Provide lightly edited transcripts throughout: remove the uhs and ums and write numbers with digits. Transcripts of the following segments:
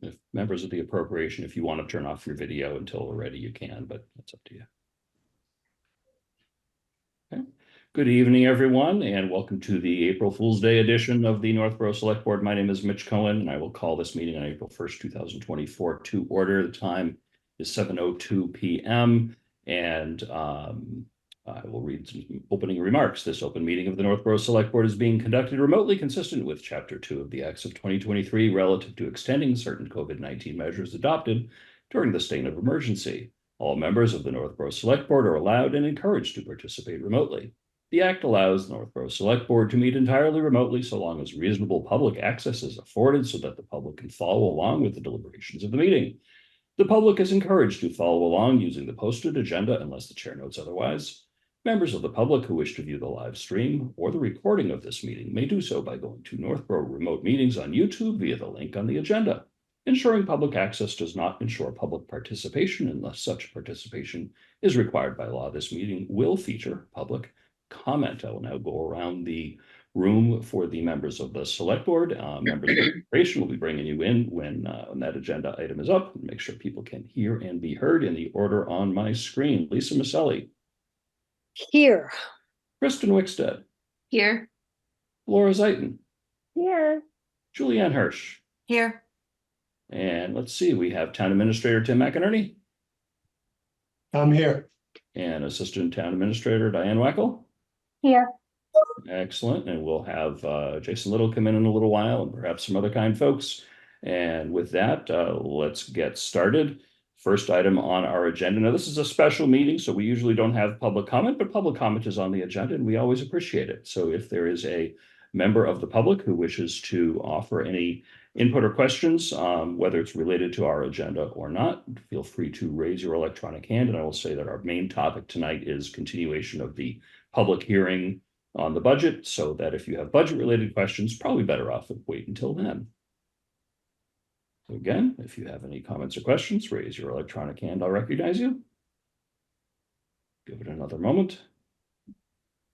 if members of the appropriation, if you want to turn off your video until we're ready, you can, but that's up to you. Okay. Good evening, everyone, and welcome to the April Fool's Day edition of the Northborough Select Board. My name is Mitch Cohen, and I will call this meeting on April 1st, 2024 to order. The time is 7:02 p.m. and I will read some opening remarks. This open meeting of the Northborough Select Board is being conducted remotely, consistent with Chapter 2 of the Acts of 2023 relative to extending certain COVID-19 measures adopted during the state of emergency. All members of the Northborough Select Board are allowed and encouraged to participate remotely. The Act allows the Northborough Select Board to meet entirely remotely so long as reasonable public access is afforded so that the public can follow along with the deliberations of the meeting. The public is encouraged to follow along using the posted agenda unless the chair notes otherwise. Members of the public who wish to view the live stream or the recording of this meeting may do so by going to Northborough Remote Meetings on YouTube via the link on the agenda. Ensuring public access does not ensure public participation unless such participation is required by law. This meeting will feature public comment. I will now go around the room for the members of the select board. Members of the corporation will be bringing you in when that agenda item is up. Make sure people can hear and be heard in the order on my screen. Lisa Maselli. Here. Kristen Wickstead. Here. Laura Zeiton. Here. Julianne Hirsch. Here. And let's see, we have Town Administrator Tim McInerney. I'm here. And Assistant Town Administrator Diane Wackel. Here. Excellent. And we'll have Jason Little come in a little while and perhaps some other kind folks. And with that, let's get started. First item on our agenda. Now, this is a special meeting, so we usually don't have public comment, but public comment is on the agenda and we always appreciate it. So if there is a member of the public who wishes to offer any input or questions, whether it's related to our agenda or not, feel free to raise your electronic hand. And I will say that our main topic tonight is continuation of the public hearing on the budget, so that if you have budget related questions, probably better off to wait until then. So again, if you have any comments or questions, raise your electronic hand. I'll recognize you. Give it another moment.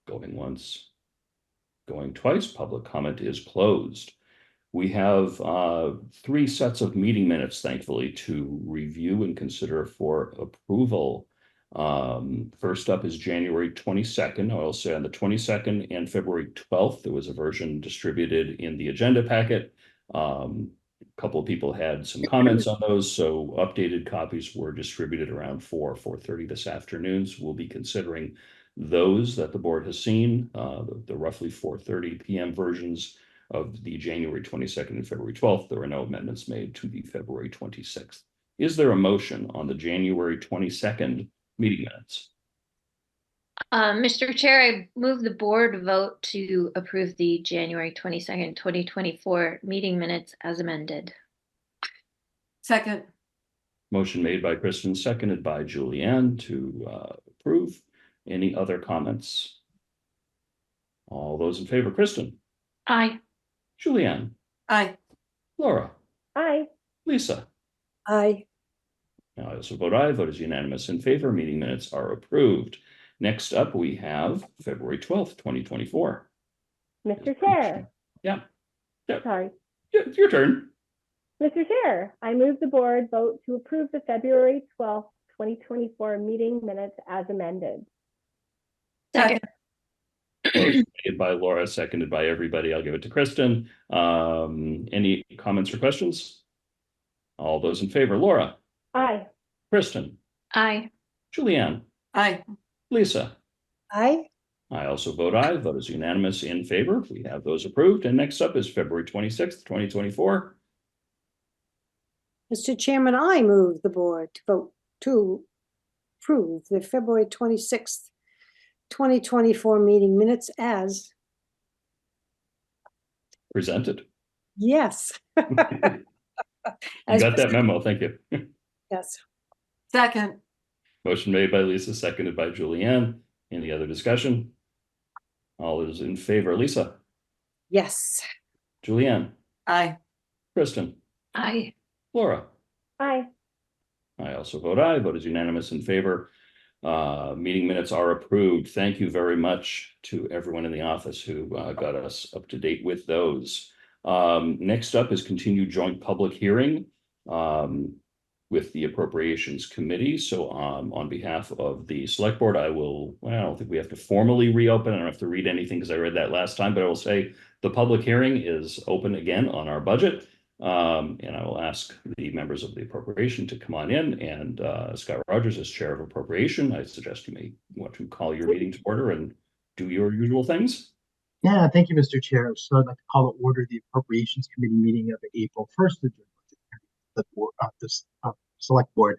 Going once, going twice. Public comment is closed. We have 3 sets of meeting minutes, thankfully, to review and consider for approval. First up is January 22nd. I'll say on the 22nd and February 12th, there was a version distributed in the agenda packet. A couple of people had some comments on those, so updated copies were distributed around 4:30 this afternoon. So we'll be considering those that the board has seen, the roughly 4:30 p.m. versions of the January 22nd and February 12th. There were no amendments made to the February 26th. Is there a motion on the January 22nd meeting minutes? Mr. Chair, I move the board vote to approve the January 22nd, 2024 meeting minutes as amended. Second. Motion made by Kristen, seconded by Julianne to approve. Any other comments? All those in favor, Kristen? Aye. Julianne? Aye. Laura? Aye. Lisa? Aye. I also vote aye. Vote is unanimous in favor. Meeting minutes are approved. Next up, we have February 12th, 2024. Mr. Chair. Yeah. Sorry. Yeah, it's your turn. Mr. Chair, I move the board vote to approve the February 12th, 2024 meeting minutes as amended. Second. Motion made by Laura, seconded by everybody. I'll give it to Kristen. Any comments or questions? All those in favor, Laura? Aye. Kristen? Aye. Julianne? Aye. Lisa? Aye. I also vote aye. Vote is unanimous in favor. We have those approved. And next up is February 26th, 2024. Mr. Chairman, I move the board to vote to approve the February 26th, 2024 meeting minutes as Presented. yes. You got that memo. Thank you. Yes. Second. Motion made by Lisa, seconded by Julianne. Any other discussion? All those in favor, Lisa? Yes. Julianne? Aye. Kristen? Aye. Laura? Aye. I also vote aye. Vote is unanimous in favor. Meeting minutes are approved. Thank you very much to everyone in the office who got us up to date with those. Next up is continued joint public hearing with the Appropriations Committee. So on behalf of the Select Board, I don't think we have to formally reopen. I don't have to read anything because I read that last time, but I will say the public hearing is open again on our budget. And I will ask the members of the Appropriation to come on in, and Scott Rogers, as Chair of Appropriation, I suggest you may want to call your meeting to order and do your usual things. Yeah, thank you, Mr. Chair. So I'd like to call to order the Appropriations Committee meeting of April 1st, the board, Select Board.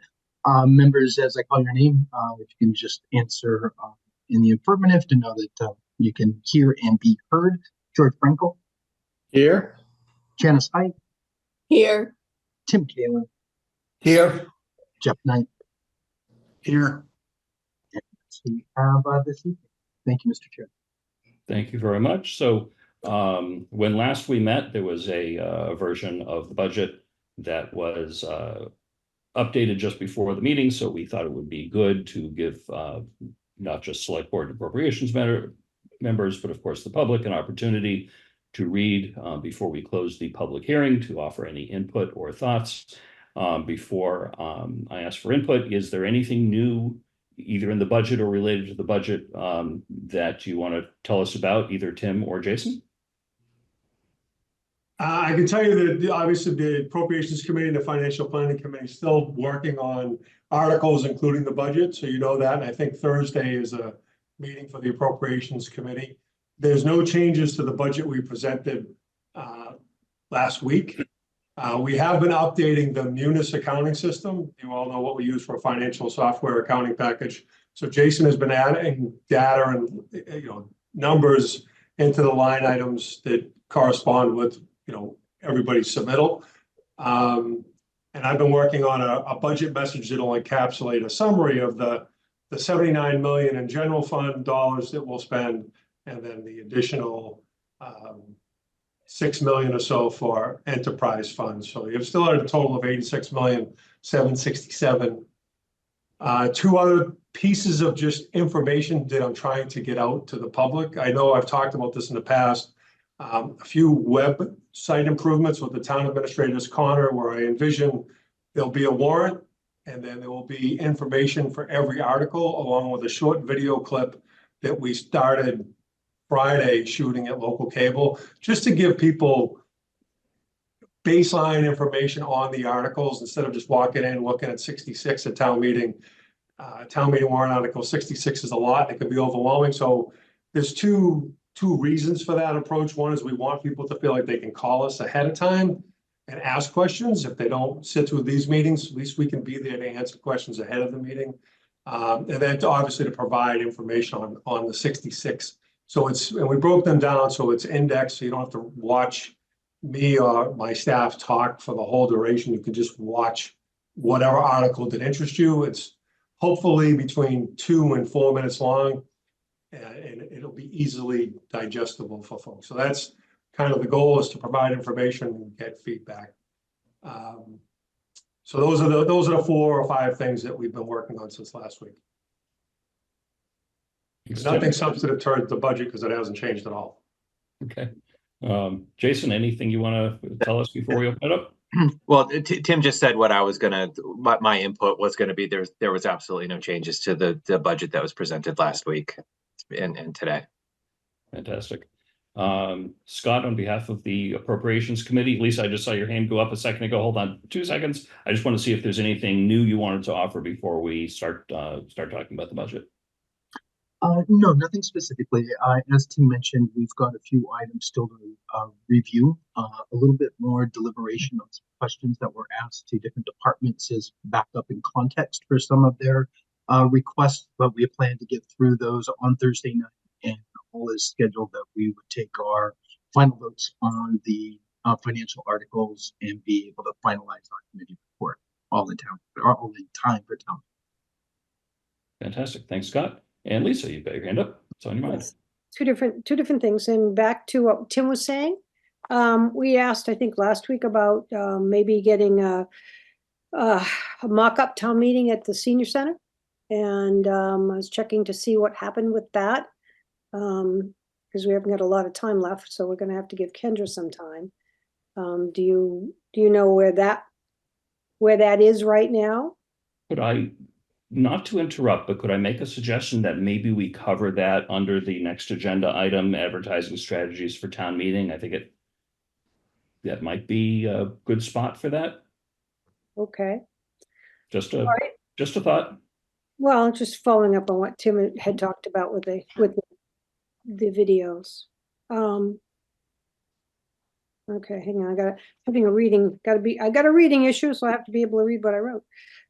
Members, as I call your name, if you can just answer in the affirmative to know that you can hear and be heard. George Frankel. Here. Janice Height. Here. Tim Kaler. Here. Jeff Knight. Here. And that's who we have this evening. Thank you, Mr. Chair. Thank you very much. So when last we met, there was a version of the budget that was updated just before the meeting. So we thought it would be good to give not just Select Board Appropriations members, but of course the public an opportunity to read before we close the public hearing, to offer any input or thoughts. Before I ask for input, is there anything new, either in the budget or related to the budget, that you want to tell us about, either Tim or Jason? I can tell you that obviously the Appropriations Committee and the Financial Planning Committee is still working on articles, including the budget. So you know that. And I think Thursday is a meeting for the Appropriations Committee. There's no changes to the budget we presented last week. We have been updating the Munis accounting system. You all know what we use for a financial software accounting package. So Jason has been adding data and numbers into the line items that correspond with everybody's submittal. And I've been working on a budget message that'll encapsulate a summary of the 79 million in general fund dollars that we'll spend, and then the additional 6 million or so for enterprise funds. So you've still had a total of 86,767,000. Two other pieces of just information that I'm trying to get out to the public. I know I've talked about this in the past. A few website improvements with the town administrator's corner, where I envision there'll be a warrant, and then there will be information for every article, along with a short video clip that we started Friday shooting at local cable, just to give people baseline information on the articles instead of just walking in looking at 66 at town meeting. Town meeting warrant article 66 is a lot. It can be overwhelming. So there's two reasons for that approach. One is we want people to feel like they can call us ahead of time and ask questions. If they don't sit through these meetings, at least we can be there to answer questions ahead of the meeting. And then obviously to provide information on the 66. So and we broke them down so it's indexed, so you don't have to watch me or my staff talk for the whole duration. You can just watch whatever article that interests you. It's hopefully between 2 and 4 minutes long, and it'll be easily digestible for folks. So that's kind of the goal, is to provide information and get feedback. So those are the 4 or 5 things that we've been working on since last week. Nothing substantive towards the budget because it hasn't changed at all. Okay. Jason, anything you want to tell us before we open it up? Well, Tim just said what I was my input was gonna be. There was absolutely no changes to the budget that was presented last week and today. Fantastic. Scott, on behalf of the Appropriations Committee, Lisa, I just saw your hand go up a second ago. Hold on 2 seconds. I just want to see if there's anything new you wanted to offer before we start talking about the budget. No, nothing specifically. As Tim mentioned, we've got a few items still to review. A little bit more deliberation on some questions that were asked to different departments is backed up in context for some of their requests, but we plan to get through those on Thursday night, and all is scheduled that we would take our final votes on the financial articles and be able to finalize our committee report all in time for town. Fantastic. Thanks, Scott. And Lisa, you've got your hand up. It's on your mind. Yes. Two different things. And back to what Tim was saying, we asked, I think last week, about maybe getting a mock-up town meeting at the senior center. And I was checking to see what happened with that, because we haven't got a lot of time left, so we're going to have to give Kendra some time. Do you know where that where that is right now? Could I, not to interrupt, but could I make a suggestion that maybe we cover that under the next agenda item, advertising strategies for town meeting? I think that might be a good spot for that. Okay, Just all a, right. just a thought. Well, just following up on what Tim had talked about with the videos. Okay, hang on, I got a reading issue, so I have to be able to read what I wrote.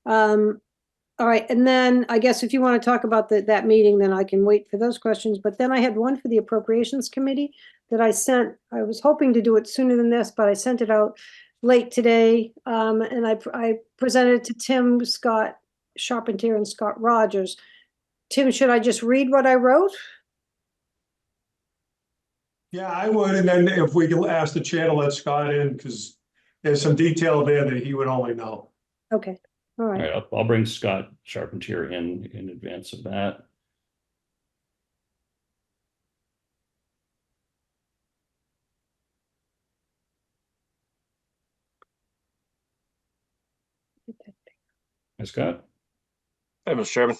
All right, and then I guess if you want to talk about that meeting, then I can wait for those questions. But then I had one for the Appropriations Committee that I sent. I was hoping to do it sooner than this, but I sent it out late today. And I presented it to Tim, Scott Charpentier, and Scott Rogers. Tim, should I just read what I wrote? Yeah, I would, and then if we can ask the chair to let Scott in, because there's some detail there that he would only know. Okay, all All right. right, I'll bring Scott Charpentier in advance of that. Hi, Scott. Hey, Mr. Chairman.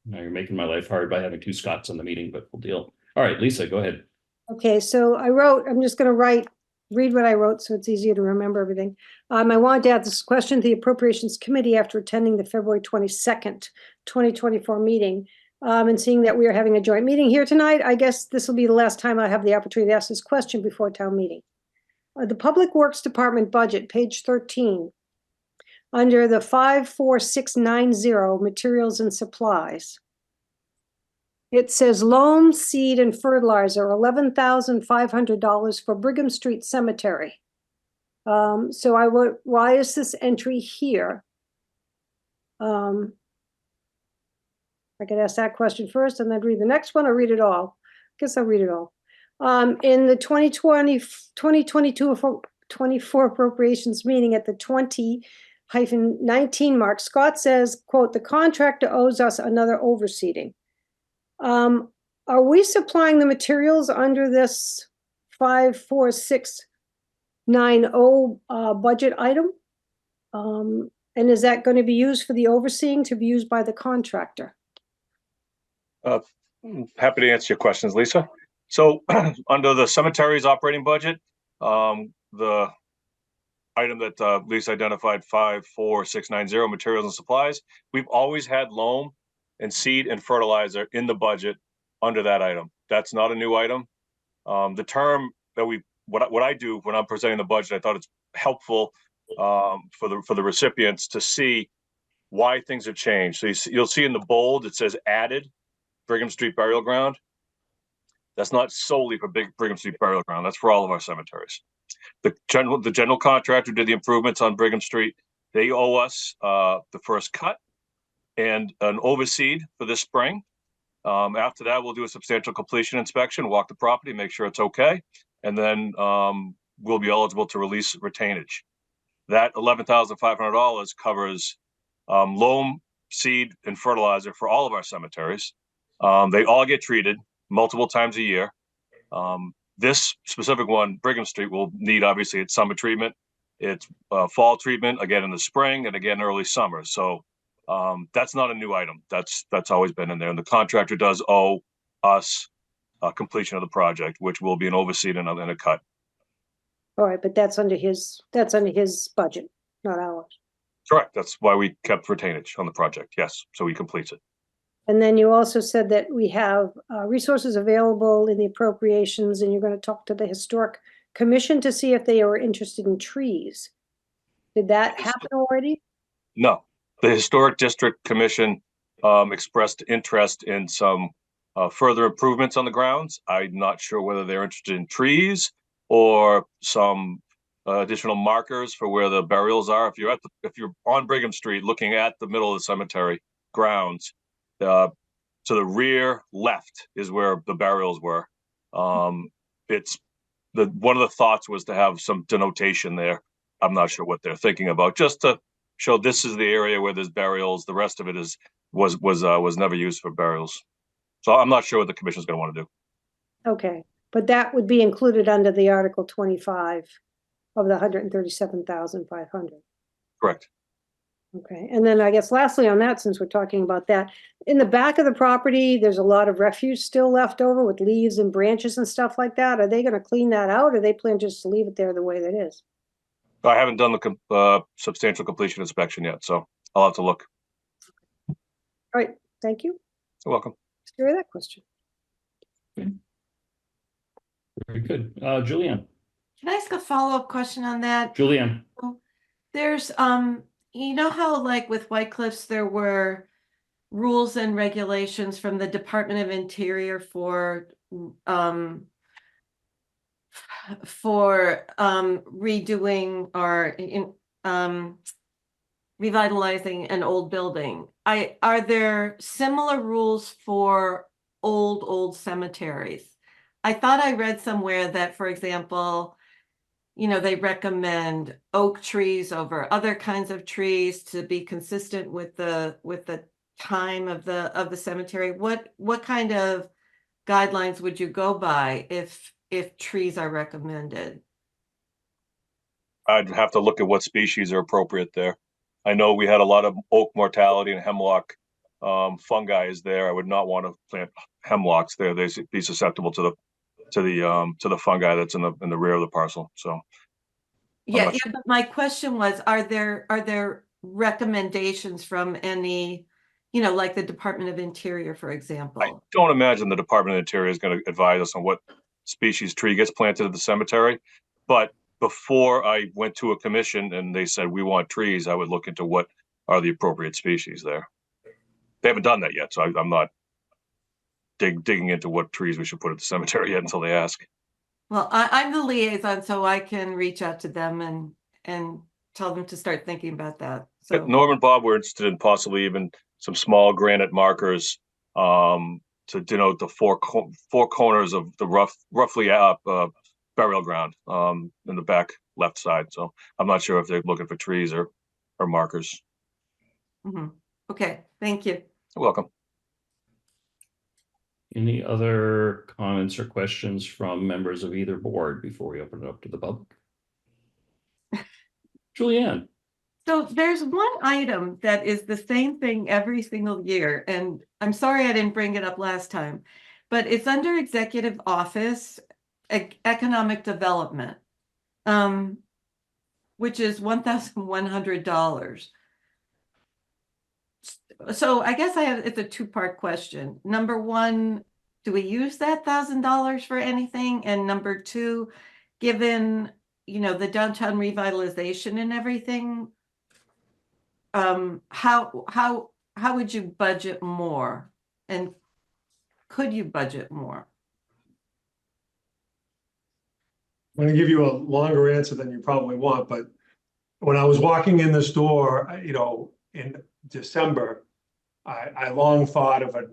Now you're making my life hard by having two Scotts on the meeting, but we'll deal. All right, Lisa, go ahead. Okay, so I'm just gonna read what I wrote so it's easier to remember everything. I wanted to add this question to the Appropriations Committee after attending the February 22nd, 2024 meeting. And seeing that we are having a joint meeting here tonight, I guess this will be the last time I have the opportunity to ask this question before town meeting. The Public Works Department budget, page 13, under the 54690 materials and supplies. It says loam, seed, and fertilizer, $11,500 for Brigham Street Cemetery. So why is this entry here? I could ask that question first and then read the next one or read it all. Guess I'll read it all. In the 2022-24 appropriations meeting at the 20-19 mark, Scott says, quote, "The contractor owes us another overseeding." Are we supplying the materials under this 54690 budget item? And is that going to be used for the overseeing to be used by the contractor? Happy to answer your questions, Lisa. So under the cemetery's operating budget, the item that Lisa identified, 54690 materials and supplies, we've always had loam and seed and fertilizer in the budget under that item. That's not a new item. The term that what I do when I'm presenting the budget, I thought it's helpful for the recipients to see why things have changed. So you'll see in the bold, it says added Brigham Street Burial Ground. That's not solely for Brigham Street Burial Ground. That's for all of our cemeteries. The general contractor did the improvements on Brigham Street. They owe us the first cut and an overseed for this spring. After that, we'll do a substantial completion inspection, walk the property, make sure it's okay, and then we'll be eligible to release retainage. That $11,500 covers loam, seed, and fertilizer for all of our cemeteries. They all get treated multiple times a year. This specific one, Brigham Street, will need, obviously, its summer treatment. It's fall treatment, again in the spring, and again early summer. So that's not a new item. That's always been in there. And the contractor does owe us completion of the project, which will be an overseed and a cut. All right, but that's under his budget, not ours. Correct. That's why we kept retainage on the project. Yes, so he completes it. And then you also said that we have resources available in the appropriations, and you're going to talk to the Historic Commission to see if they are interested in trees. Did that happen already? No, the Historic District Commission expressed interest in some further improvements on the grounds. I'm not sure whether they're interested in trees or some additional markers for where the burials are. If you're on Brigham Street looking at the middle of the cemetery grounds, to the rear left is where the burials were. One of the thoughts was to have some denotation there. I'm not sure what they're thinking about, just to show this is the area where there's burials. The rest of it was never used for burials. So I'm not sure what the commission's going to want to do. Okay, but that would be included under the Article 25 of the 137,500. Correct. Okay, and then I guess lastly on that, since we're talking about that, in the back of the property, there's a lot of refuse still left over with leaves and branches and stuff like that. Are they gonna clean that out, or they plan just to leave it there the way that is? I haven't done the substantial completion inspection yet, so I'll have to look. All right, thank you. You're welcome. Clear that question. Very good. Julianne. Can I ask a follow-up question on that? Julianne. There's, you know how like with White Cliffs, there were rules and regulations from the Department of Interior for redoing or revitalizing an old building. Are there similar rules for old cemeteries? I thought I read somewhere that, for example, they recommend oak trees over other kinds of trees to be consistent with the time of the cemetery. What kind of guidelines would you go by if trees are recommended? I'd have to look at what species are appropriate there. I know we had a lot of oak mortality and hemlock fungi is there. I would not want to plant hemlocks there. They'd be susceptible to the fungi that's in the rear of the parcel. So yeah, but my question was, are there recommendations from any, like the Department of Interior, for example? I don't imagine the Department of Interior is going to advise us on what species tree gets planted at the cemetery. But before I went to a commission and they said we want trees, I would look into what are the appropriate species there. They haven't done that yet, so I'm not digging into what trees we should put at the cemetery yet until they ask. Well, I'm the liaison, so I can reach out to them and tell them to start thinking about that. So Norm and Bob were interested in possibly even some small granite markers to denote the four corners of the roughly burial ground in the back left side. So I'm not sure if they're looking for trees or markers. Okay, thank you. You're welcome. Any other comments or questions from members of either board before we open it up to the public? Julianne. So there's one item that is the same thing every single year, and I'm sorry I didn't bring it up last time, but it's under Executive Office, Economic Development, which is $1,100. So I guess it's a two-part question. Number one, do we use that $1,000 for anything? And number two, given the downtown revitalization and everything, how would you budget more? And could you budget more? I'm going to give you a longer answer than you probably want, but when I was walking in the store, in December, I long thought of an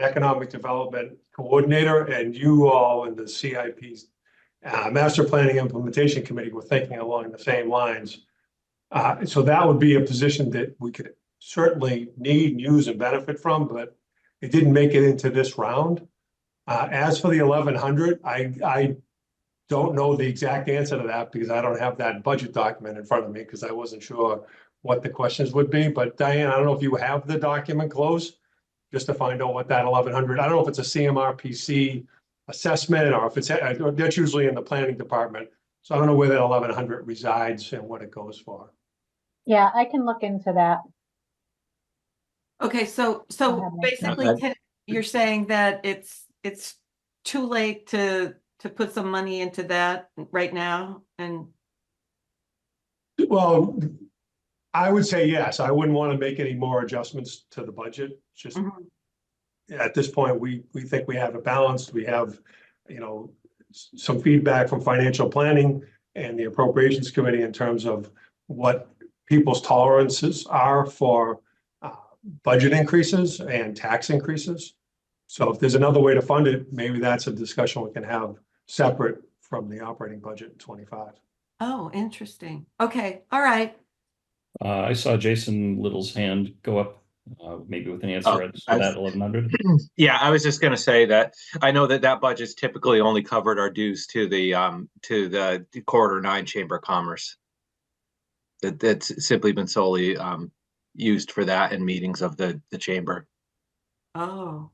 economic development coordinator, and you all in the CIP's Master Planning Implementation Committee were thinking along the same lines. So that would be a position that we could certainly need, use, and benefit from, but it didn't make it into this round. As for the 1,100, I don't know the exact answer to that because I don't have that budget document in front of me because I wasn't sure what the questions would be. But Diane, I don't know if you have the document close just to find out what that 1,100. I don't know if it's a CMRPC assessment or if it's that's usually in the planning department. So I don't know where that 1,100 resides and what it goes for. Yeah, I can look into that. Okay, so basically you're saying that it's too late to put some money into that right now? And well, I would say yes. I wouldn't want to make any more adjustments to the budget. Just at this point, we think we have it balanced. We have, some feedback from financial planning and the appropriations committee in terms of what people's tolerances are for budget increases and tax increases. So if there's another way to fund it, maybe that's a discussion we can have separate from the operating budget in 25. Oh, interesting. Okay, all right. I saw Jason Little's hand go up, maybe with an answer for that 1,100. Yeah, I was just going to say that I know that budget's typically only covered our dues to the Corridor 9 Chamber of Commerce. That's simply been solely used for that in meetings of the chamber. Oh.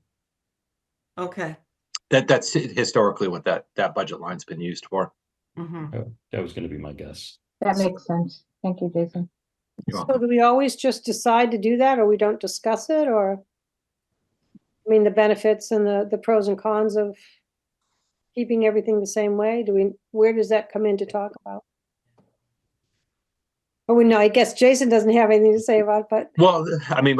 Okay. That's historically what that budget line's been used for. Mhm. That was going to be my guess. That makes sense. Thank you, Jason. You're So welcome. do we always just decide to do that, or we don't discuss it, or? I mean, the benefits and the pros and cons of keeping everything the same way? Where does that come in to talk about? Oh, we know, I guess Jason doesn't have anything to say about it, but Well, I mean,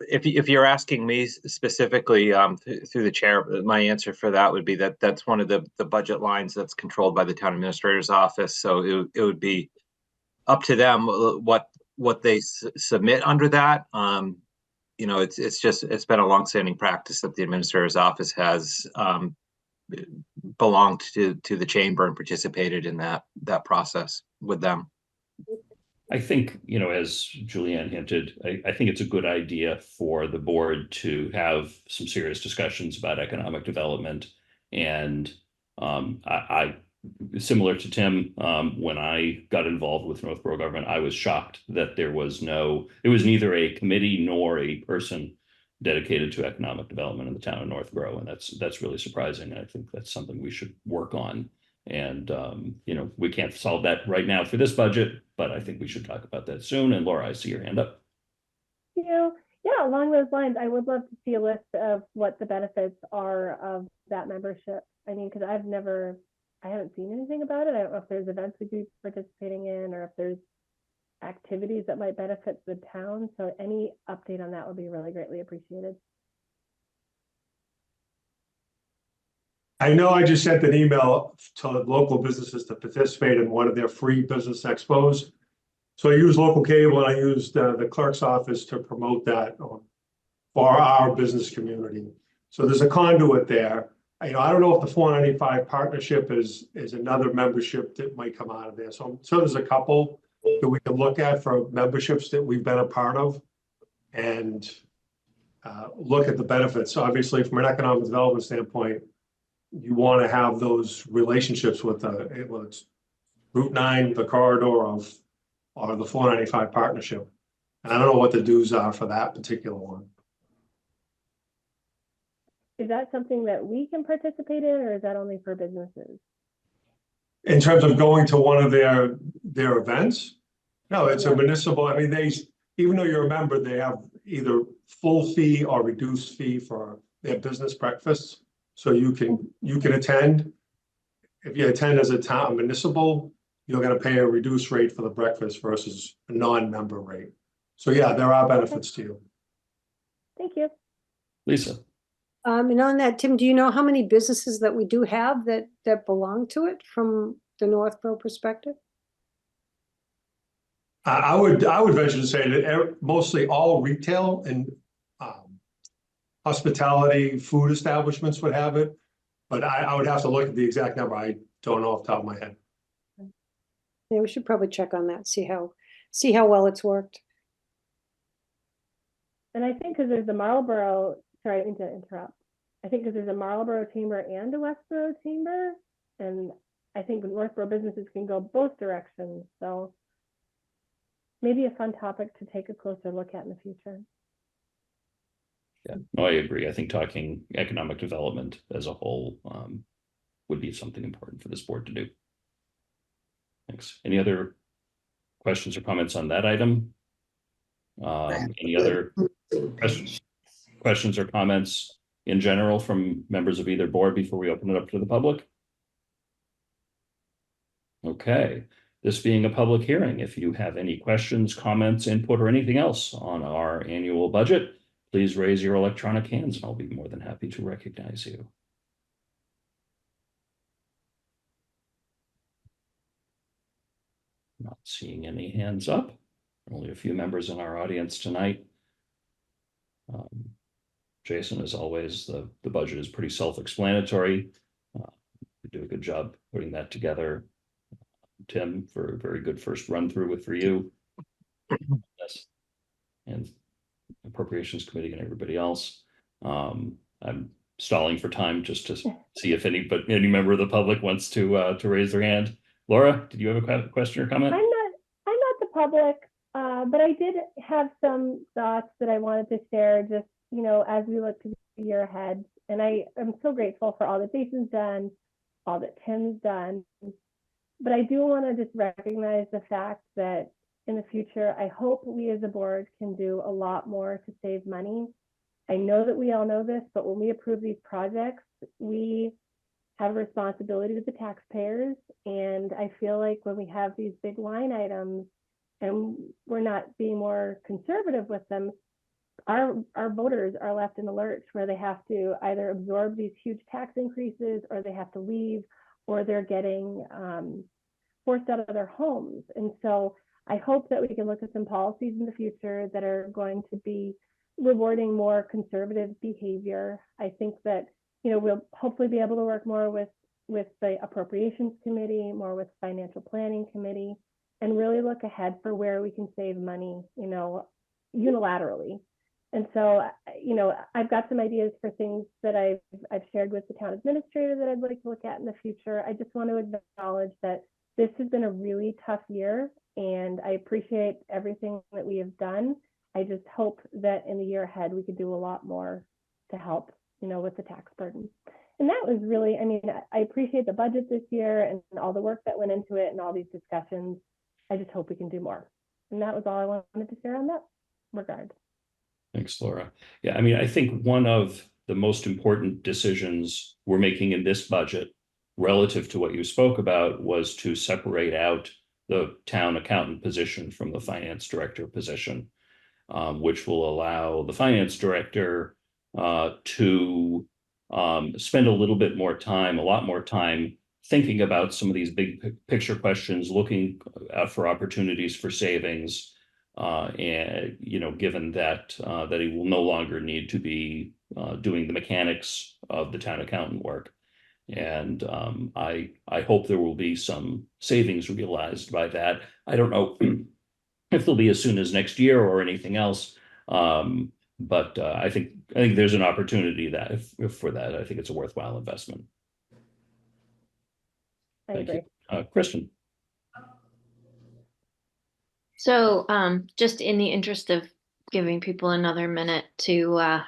if you're asking me specifically through the chair, my answer for that would be that that's one of the budget lines that's controlled by the town administrator's office. So it would be up to them what they submit under that. You know, it's been a longstanding practice that the administrator's office has belonged to the chamber and participated in that process with them. I think, as Julianne hinted, I think it's a good idea for the board to have some serious discussions about economic development. And I similar to Tim, when I got involved with Northborough government, I was shocked that it was neither a committee nor a person dedicated to economic development in the town of Northborough. And that's really surprising. And I think that's something we should work on. And, we can't solve that right now for this budget, but I think we should talk about that soon. And Laura, I see your hand up. Yeah, along those lines, I would love to see a list of what the benefits are of that membership. I mean, because I haven't seen anything about it. I don't know if there's events we'd be participating in, or if there's activities that might benefit the town. So any update on that would be really greatly appreciated. I know I just sent an email to local businesses to participate in one of their free business expos. So I use local cable and I used the clerk's office to promote that for our business community. So there's a conduit there. I don't know if the 495 partnership is another membership that might come out of there. So there's a couple that we can look at for memberships that we've been a part of and look at the benefits. Obviously, from an economic development standpoint, you want to have those relationships with whether it's Route 9, the corridor or the 495 partnership. And I don't know what the dues are for that particular one. Is that something that we can participate in, or is that only for businesses? In terms of going to one of their events? No, it's a municipal, I mean, even though you're a member, they have either full fee or reduced fee for their business breakfasts. So you can attend. If you attend as a town municipal, you're going to pay a reduced rate for the breakfast versus a non-member rate. So yeah, there are benefits to you. Thank you. Lisa. And on that, Tim, do you know how many businesses that we do have that belong to it from the Northborough perspective? I would venture to say that mostly all retail and hospitality, food establishments would have it, but I would have to look at the exact number. I don't know off the top of my head. Yeah, we should probably check on that, see how well it's worked. And I think because there's a Marlborough, sorry, I didn't mean to interrupt. I think because there's a Marlborough chamber and a Westboro chamber, and I think Northborough businesses can go both directions. So maybe a fun topic to take a closer look at in the future. Yeah, no, I agree. I think talking economic development as a whole would be something important for this board to do. Thanks. Any other questions or comments on that item? Any other questions or comments in general from members of either board before we open it up to the public? Okay, this being a public hearing, if you have any questions, comments, input, or anything else on our annual budget, please raise your electronic hands and I'll be more than happy to recognize you. Not seeing any hands up. Only a few members in our audience tonight. Jason, as always, the budget is pretty self-explanatory. You do a good job putting that together. Tim, for a very good first run through for you. Yes. And Appropriations Committee and everybody else. I'm stalling for time just to see if any member of the public wants to raise their hand. Laura, did you have a question or comment? I'm not the public, but I did have some thoughts that I wanted to share just, as we look to the year ahead. And I am so grateful for all that Jason's done, all that Tim's done. But I do want to just recognize the fact that in the future, I hope we as a board can do a lot more to save money. I know that we all know this, but when we approve these projects, we have a responsibility to the taxpayers. And I feel like when we have these big line items and we're not being more conservative with them, our voters are left in the lurch where they have to either absorb these huge tax increases, or they have to leave, or they're getting forced out of their homes. And so I hope that we can look at some policies in the future that are going to be rewarding more conservative behavior. I think that, we'll hopefully be able to work more with the Appropriations Committee, more with Financial Planning Committee, and really look ahead for where we can save money, unilaterally. And so, I've got some ideas for things that I've shared with the town administrator that I'd like to look at in the future. I just want to acknowledge that this has been a really tough year, and I appreciate everything that we have done. I just hope that in the year ahead, we could do a lot more to help, with the tax burden. And that was really, I appreciate the budget this year and all the work that went into it and all these discussions. I just hope we can do more. And that was all I wanted to share on that regard. Thanks, Laura. Yeah, I think one of the most important decisions we're making in this budget relative to what you spoke about was to separate out the town accountant position from the finance director position, which will allow the finance director to spend a lot more time thinking about some of these big picture questions, looking out for opportunities for savings, and given that that he will no longer need to be doing the mechanics of the town accountant work. And I hope there will be some savings realized by that. I don't know if they'll be as soon as next year or anything else. But I think there's an opportunity that if for that, I think it's a worthwhile investment. Thank you. Kristen. So just in the interest of giving people another minute to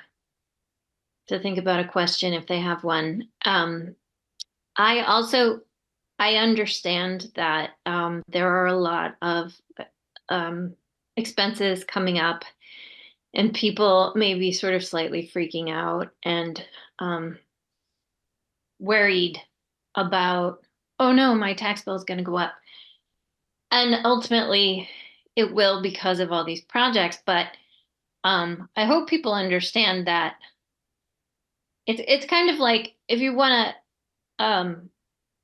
think about a question if they have one. I understand that there are a lot of expenses coming up, and people may be sort of slightly freaking out and worried about, oh no, my tax bill is going to go up. And ultimately it will because of all these projects. But I hope people understand that it's kind of like, if you want to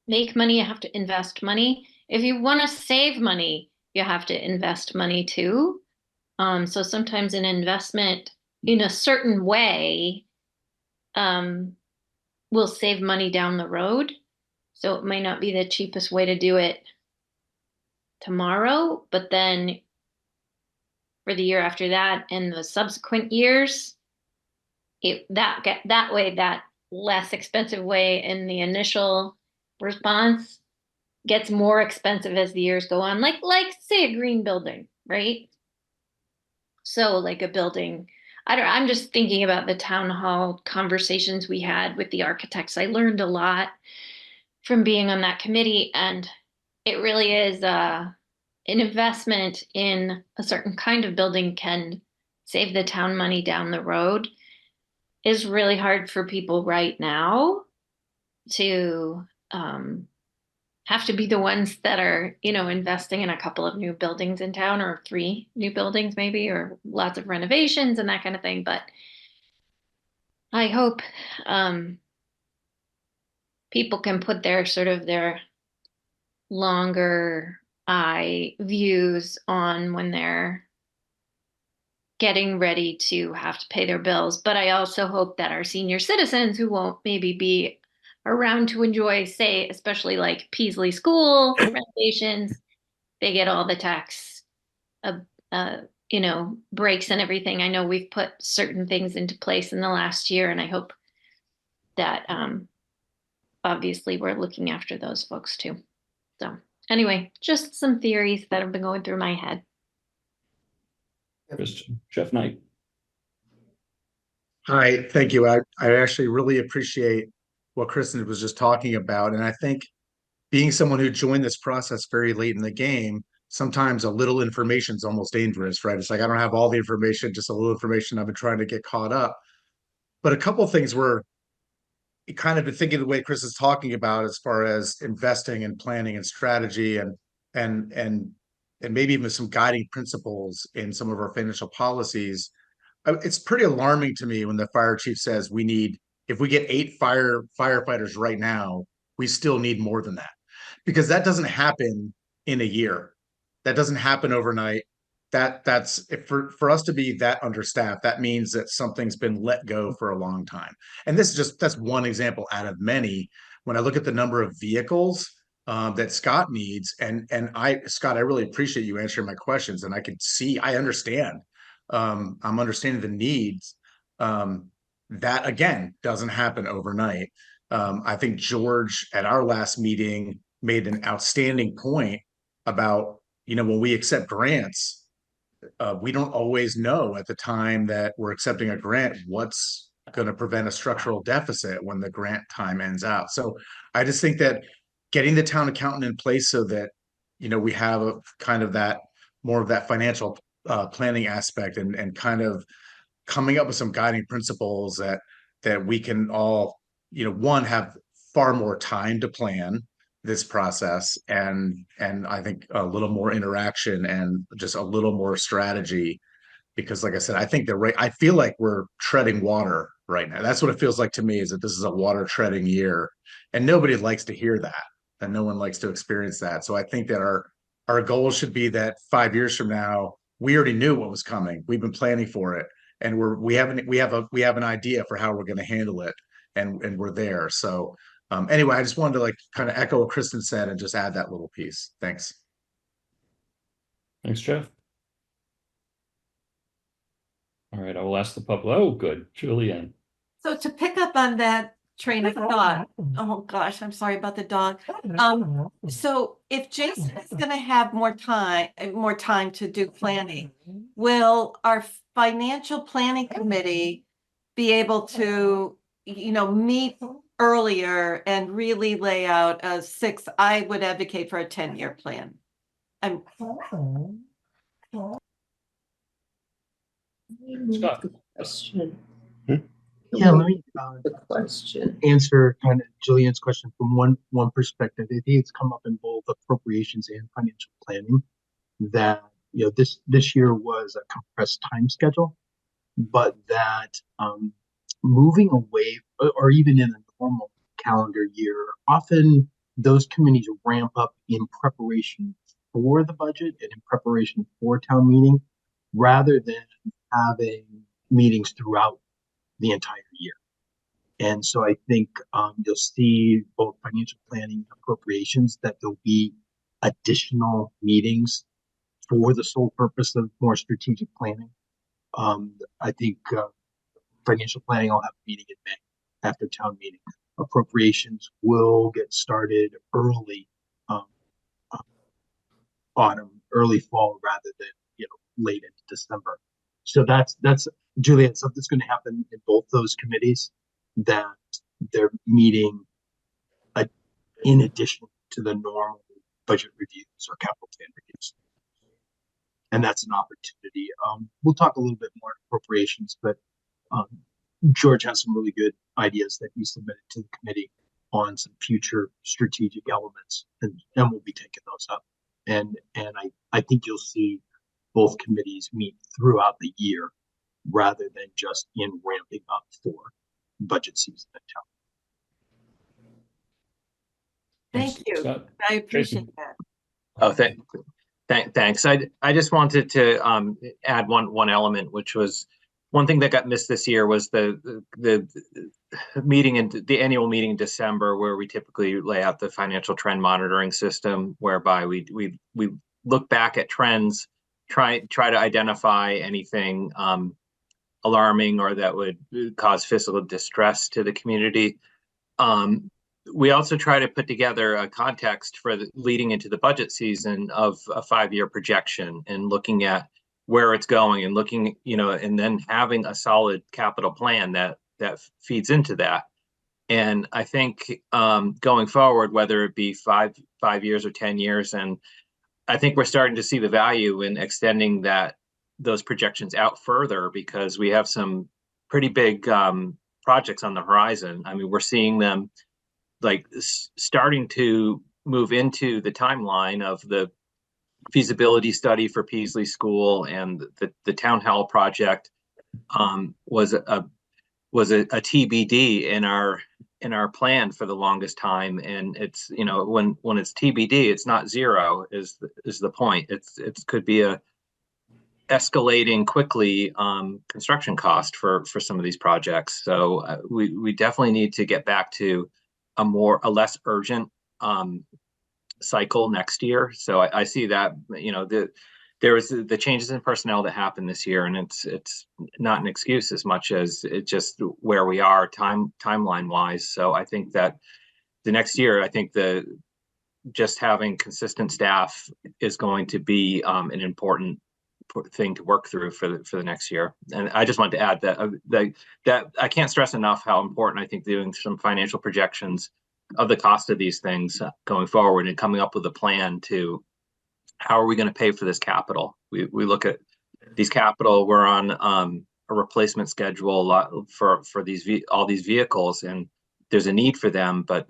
make money, you have to invest money. If you want to save money, you have to invest money too. So sometimes an investment in a certain way will save money down the road. So it might not be the cheapest way to do it tomorrow, but then for the year after that and the subsequent years, that less expensive way in the initial response gets more expensive as the years go on. Like say a green building, right? So like a building, I'm just thinking about the town hall conversations we had with the architects. I learned a lot from being on that committee, and it really is an investment in a certain kind of building can save the town money down the road. Is really hard for people right now to have to be the ones that are, investing in a couple of new buildings in town, or 3 new buildings maybe, or lots of renovations and that kind of thing. But I hope people can put their longer eye views on when they're getting ready to have to pay their bills. But I also hope that our senior citizens who won't maybe be around to enjoy, say, especially like Peasley School renovations, they get all the tax, breaks and everything. I know we've put certain things into place in the last year, and I hope that obviously we're looking after those folks too. So anyway, just some theories that have been going through my head. Kristen, Jeff Knight. Hi, thank you. I actually really appreciate what Kristen was just talking about. And I think being someone who joined this process very late in the game, sometimes a little information is almost dangerous, right? It's like I don't have all the information, just a little information. I've been trying to get caught up. But a couple of things were kind of been thinking the way Chris is talking about as far as investing and planning and strategy and and and maybe even some guiding principles in some of our financial policies. It's pretty alarming to me when the fire chief says we need, if we get 8 firefighters right now, we still need more than that, because that doesn't happen in a year. That doesn't happen overnight. That's if for us to be that understaffed, that means that something's been let go for a long time. And this is that's one example out of many. When I look at the number of vehicles that Scott needs, and Scott, I really appreciate you answering my questions, and I can see, I understand. I'm understanding the needs. That again doesn't happen overnight. I think George at our last meeting made an outstanding point about, when we accept grants, we don't always know at the time that we're accepting a grant what's going to prevent a structural deficit when the grant time ends out. So I just think that getting the town accountant in place so that we have a kind of that more of that financial planning aspect and kind of coming up with some guiding principles that we can all one, have far more time to plan this process, and I think a little more interaction and just a little more strategy, because like I said, I think I feel like we're treading water right now. That's what it feels like to me, is that this is a water treading year, and nobody likes to hear that, and no one likes to experience that. So I think that our goal should be that 5 years from now, we already knew what was coming. We've been planning for it, and we have an idea for how we're going to handle it, and we're there. So anyway, I just wanted to kind of echo what Kristen said and just add that little piece. Thanks. Thanks, Jeff. All right, I will ask the public. Oh, good, Julianne. So to pick up on that train of thought, oh gosh, I'm sorry about the dog. So if Jason is going to have more time to do planning, will our financial planning committee be able to, meet earlier and really lay out I would advocate for a 10-year plan. Scott. Question. Yeah, let me The question. answer kind of Jillian's question from one perspective. I think it's come up in both appropriations and financial planning that this year was a compressed time schedule, but that moving away, or even in a normal calendar year, often those committees ramp up in preparation for the budget and in preparation for town meeting, rather than having meetings throughout the entire year. And so I think you'll see both financial planning and appropriations that there'll be additional meetings for the sole purpose of more strategic planning. I think financial planning will have a meeting in May after town meeting. Appropriations will get started early autumn, early fall, rather than late into December. So that's Juliet, something's going to happen in both those committees, that they're meeting in addition to the normal budget reviews or capital plan reviews. And that's an opportunity. We'll talk a little bit more appropriations, but George has some really good ideas that he submitted to the committee on some future strategic elements, and we'll be taking those up. And I think you'll see both committees meet throughout the year rather than just in ramping up for budget season in town. Thank you. Scott. I appreciate that. Oh, thanks. I just wanted to add one element, which was one thing that got missed this year was the meeting in the annual meeting in December, where we typically lay out the financial trend monitoring system, whereby we look back at trends, try to identify anything alarming or that would cause fiscal distress to the community. We also try to put together a context for leading into the budget season of a 5-year projection and looking at where it's going and looking, and then having a solid capital plan that feeds into that. And I think going forward, whether it be 5 years or 10 years, and I think we're starting to see the value in extending those projections out further, because we have some pretty big projects on the horizon. I mean, we're seeing them like starting to move into the timeline of the feasibility study for Peasley School, and the town hall project was a TBD in our plan for the longest time. And it's, when it's TBD, it's not zero is the point. It could be a escalating quickly construction cost for some of these projects. So we definitely need to get back to a less urgent cycle next year. So I see that, there was the changes in personnel that happened this year, and it's not an excuse as much as it's just where we are timeline wise. So I think that the next year, I think just having consistent staff is going to be an important thing to work through for the next year. And I just wanted to add that I can't stress enough how important I think doing some financial projections of the cost of these things going forward and coming up with a plan to how are we going to pay for this capital. We look at these capital, we're on a replacement schedule a lot for all these vehicles, and there's a need for them, but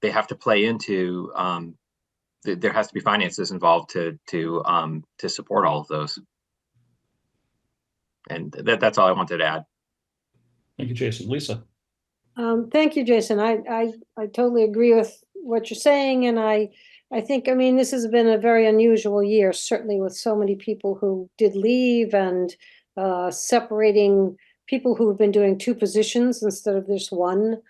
they have to play into there has to be finances involved to support all of those. And that's all I wanted to add. Thank you, Jason. Lisa. Thank you, Jason. I totally agree with what you're saying. And I think, this has been a very unusual year, certainly with so many people who did leave, and separating people who have been doing 2 positions instead of just one.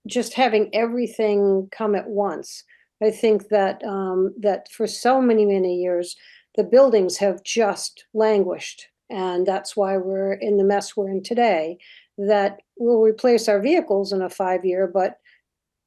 Just having everything come at once. I think that that for so many years, the buildings have just languished, and that's why we're in the mess we're in today. That we'll replace our vehicles in a 5-year, but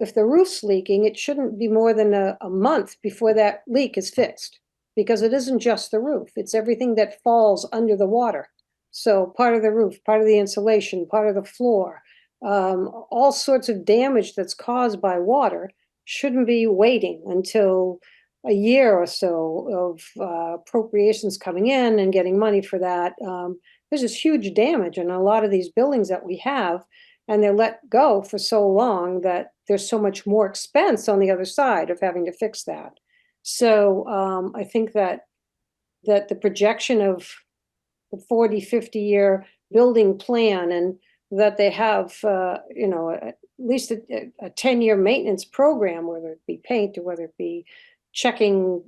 if the roof's leaking, it shouldn't be more than a month before that leak is fixed, because it isn't just the roof, it's everything that falls under the water. So part of the roof, part of the insulation, part of the floor, all sorts of damage that's caused by water shouldn't be waiting until a year or so of appropriations coming in and getting money for that. There's this huge damage in a lot of these buildings that we have, and they're let go for so long that there's so much more expense on the other side of having to fix that. So I think that the projection of the 40, 50-year building plan, and that they have, at least a 10-year maintenance program, whether it be paint or whether it be checking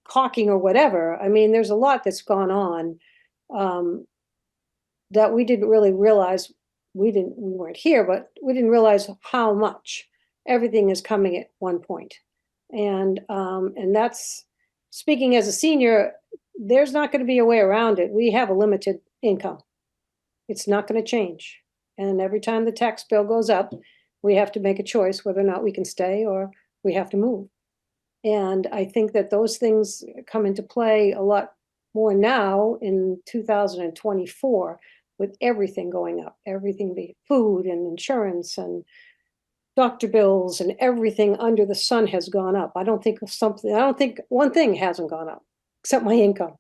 caulking or whatever. There's a lot that's gone on that we didn't really realize. We weren't here, but we didn't realize how much everything is coming at one point. And that's, speaking as a senior, there's not going to be a way around it. We have a limited income. It's not going to change. And every time the tax bill goes up, we have to make a choice whether or not we can stay or we have to move. And I think that those things come into play a lot more now in 2024, with everything going up, everything, be food and insurance and doctor bills, and everything under the sun has gone up. I don't think one thing hasn't gone up except my income.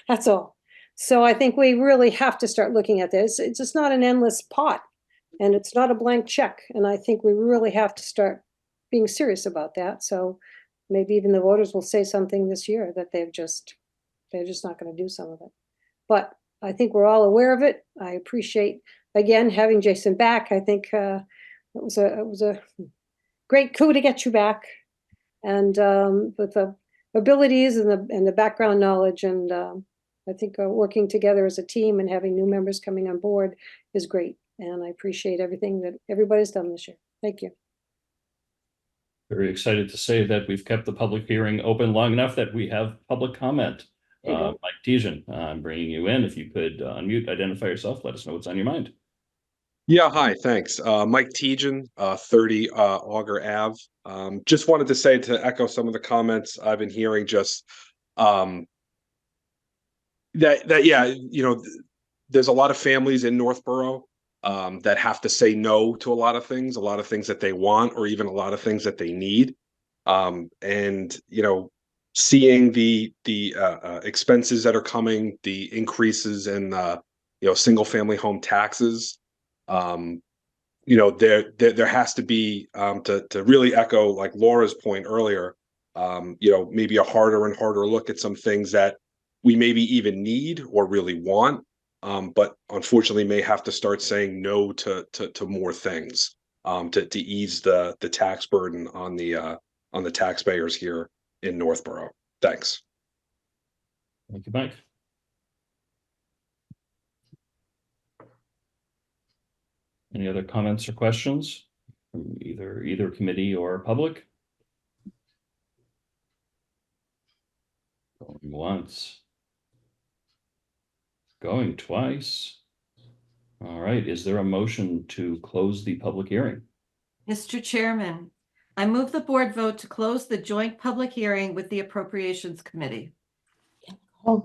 That's all. So I think we really have to start looking at this. It's just not an endless pot, and it's not a blank check. And I think we really have to start being serious about that. So maybe even the voters will say something this year that they're just not going to do some of it. But I think we're all aware of it. I appreciate, again, having Jason back. I think it was a great coup to get you back, and with the abilities and the background knowledge, and I think working together as a team and having new members coming on board is great. And I appreciate everything that everybody's done this year. Thank you. Very excited to say that we've kept the public hearing open long enough that we have public comment. Mike Tejan, I'm bringing you in. If you could unmute, identify yourself, let us know what's on your mind. Yeah, hi, thanks. Mike Tejan, 30 Auger Ave. Just wanted to say, to echo some of the comments I've been hearing, just Yeah, there's a lot of families in Northborough that have to say no to a lot of things that they want, or even a lot of things that they need. And seeing the expenses that are coming, the increases in single family home taxes, there has to be to really echo like Laura's point earlier, maybe a harder and harder look at some things that we maybe even need or really want, but unfortunately may have to start saying no to more things to ease the tax burden on the taxpayers here in Northborough. Thanks. Thank you, Mike. Any other comments or questions from either committee or public? Going once. Going twice. All right, is there a motion to close the public hearing? Mr. Chairman, I move the board vote to close the joint public hearing with the Appropriations Committee. Is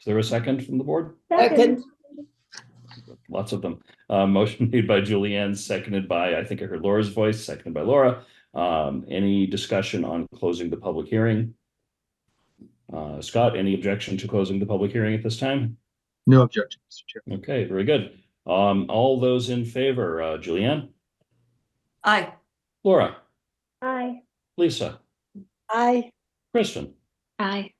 there a second from the board? Second. Lots of them. Motion made by Julianne, seconded by, I think I heard Laura's voice, seconded by Laura. Any discussion on closing the public hearing? Scott, any objection to closing the public hearing at this time? No objection, Mr. Chair. Okay, very good. All those in favor, Julianne? Aye. Laura? Aye. Lisa? Aye. Kristen? Aye.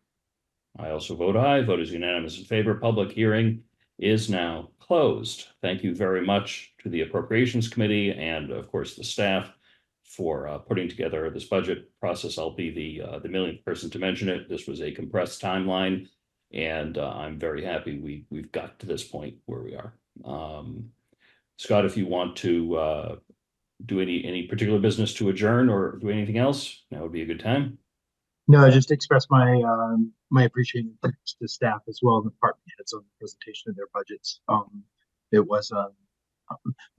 I also vote aye. Vote is unanimous in favor. Public hearing is now closed. Thank you very much to the Appropriations Committee and, of course, the staff for putting together this budget process. I'll be the millionth person to mention it. This was a compressed timeline, and I'm very happy we've got to this point where we are. Scott, if you want to do any particular business to adjourn or do anything else, now would be a good time. No, just express my my appreciation to staff as well, and the department heads on the presentation of their budgets. It was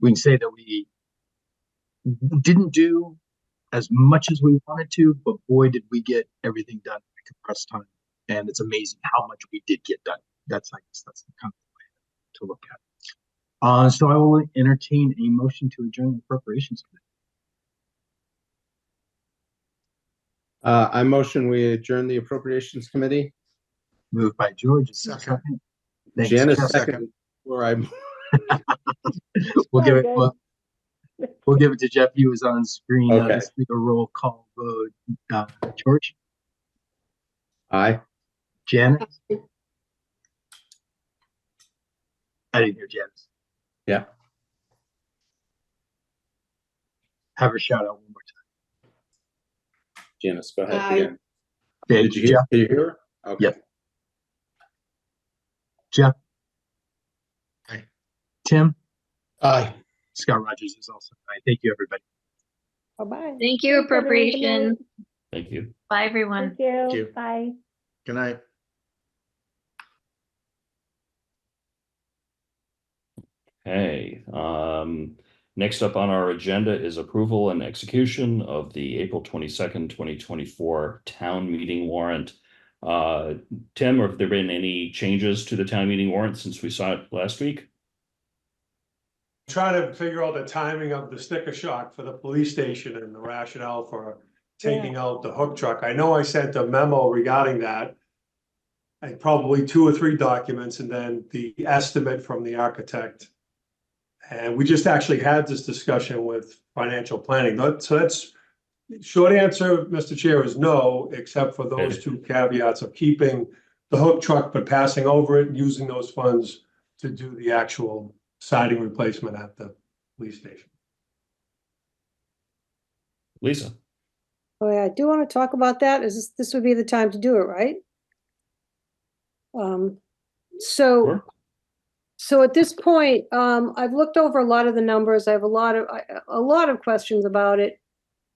we can say that we didn't do as much as we wanted to, but boy, did we get everything done in a compressed time. And it's amazing how much we did get done. That's, I guess, that's the kind of way to look at it. So I will entertain a motion to adjourn the Appropriations Committee. I motion we adjourn the Appropriations Committee. Moved by George. Second. Thanks, Janice, Jeff. second. Or I. We'll give it. We'll give it to Jeff. He was on screen. Okay. Let's make a roll call vote. George. Aye. Janet. I didn't hear Janice. Yeah. Have her shout out one more time. Janice, go ahead Aye. again. Thank you, Jeff. Did you hear her? Okay. Yep. Jeff. Aye. Tim. Aye. Scott Rogers is also aye. Thank you, everybody. Bye-bye. Thank you, Thanks, everyone. Good appropriation. night. Thank you. Bye, everyone. Thank you. Thank you. Bye. Good night. Hey, next up on our agenda is approval and execution of the April 22nd, 2024 town meeting warrant. Tim, have there been any changes to the town meeting warrant since we saw it last week? Trying to figure out the timing of the sticker shock for the police station and the rationale for taking out the hook truck. I know I sent a memo regarding that. Probably 2 or 3 documents and then the estimate from the architect. And we just actually had this discussion with financial planning. So that's short answer, Mr. Chair, is no, except for those 2 caveats of keeping the hook truck, but passing over it and using those funds to do the actual siding replacement at the police station. Lisa? Oh, yeah, I do want to talk about that. This would be the time to do it, right? Sure. So at this point, I've looked over a lot of the numbers. I have a lot of questions about it.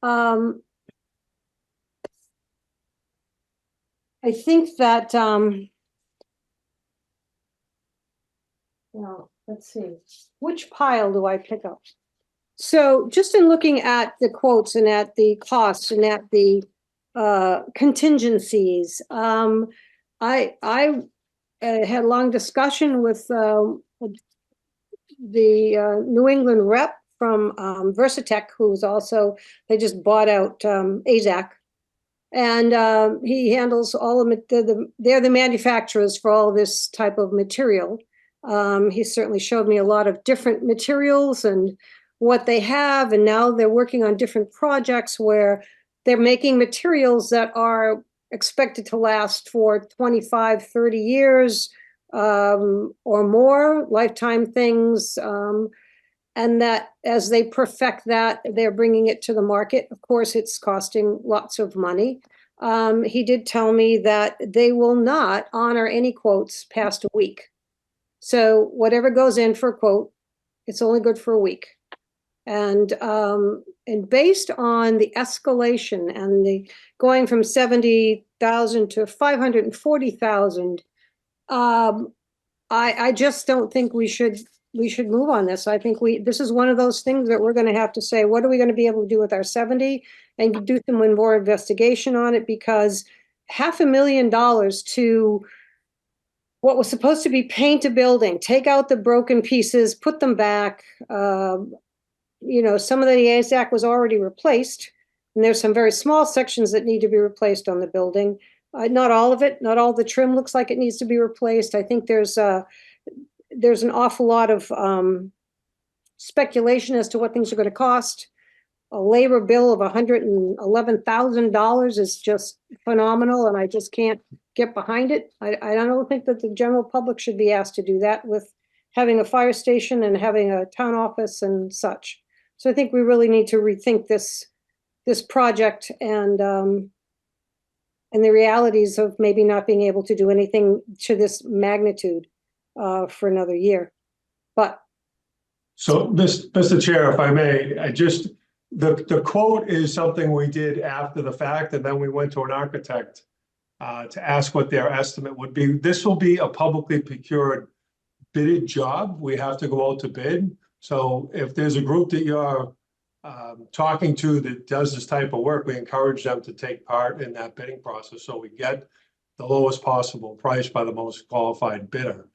I think that, well, let's see, which pile do I pick up? So just in looking at the quotes and at the costs and at the contingencies. I had a long discussion with the New England rep from Versatech, who's also, they just bought out AZAC. And he handles all of it. They're the manufacturers for all this type of material. He certainly showed me a lot of different materials and what they have. And now they're working on different projects where they're making materials that are expected to last for 25, 30 years or more, lifetime things. And that as they perfect that, they're bringing it to the market. Of course, it's costing lots of money. He did tell me that they will not honor any quotes past a week. So whatever goes in for a quote, it's only good for a week. And based on the escalation and the going from 70,000 to 540,000, I just don't think we should move on this. I think this is one of those things that we're going to have to say, what are we going to be able to do with our 70 and do some more investigation on it, because $500,000 to what was supposed to be paint a building, take out the broken pieces, put them back. You know, some of the AZAC was already replaced, and there's some very small sections that need to be replaced on the building. Not all of it, not all the trim looks like it needs to be replaced. I think there's an awful lot of speculation as to what things are going to cost. A labor bill of $111,000 is just phenomenal, and I just can't get behind it. I don't think that the general public should be asked to do that with having a fire station and having a town office and such. So I think we really need to rethink this project and the realities of maybe not being able to do anything to this magnitude for another year. But so, Mr. Chair, if I may, the quote is something we did after the fact, and then we went to an architect to ask what their estimate would be. This will be a publicly procured bidded job. We have to go out to bid. So if there's a group that you're talking to that does this type of work, we encourage them to take part in that bidding process so we get the lowest possible price by the most qualified bidder.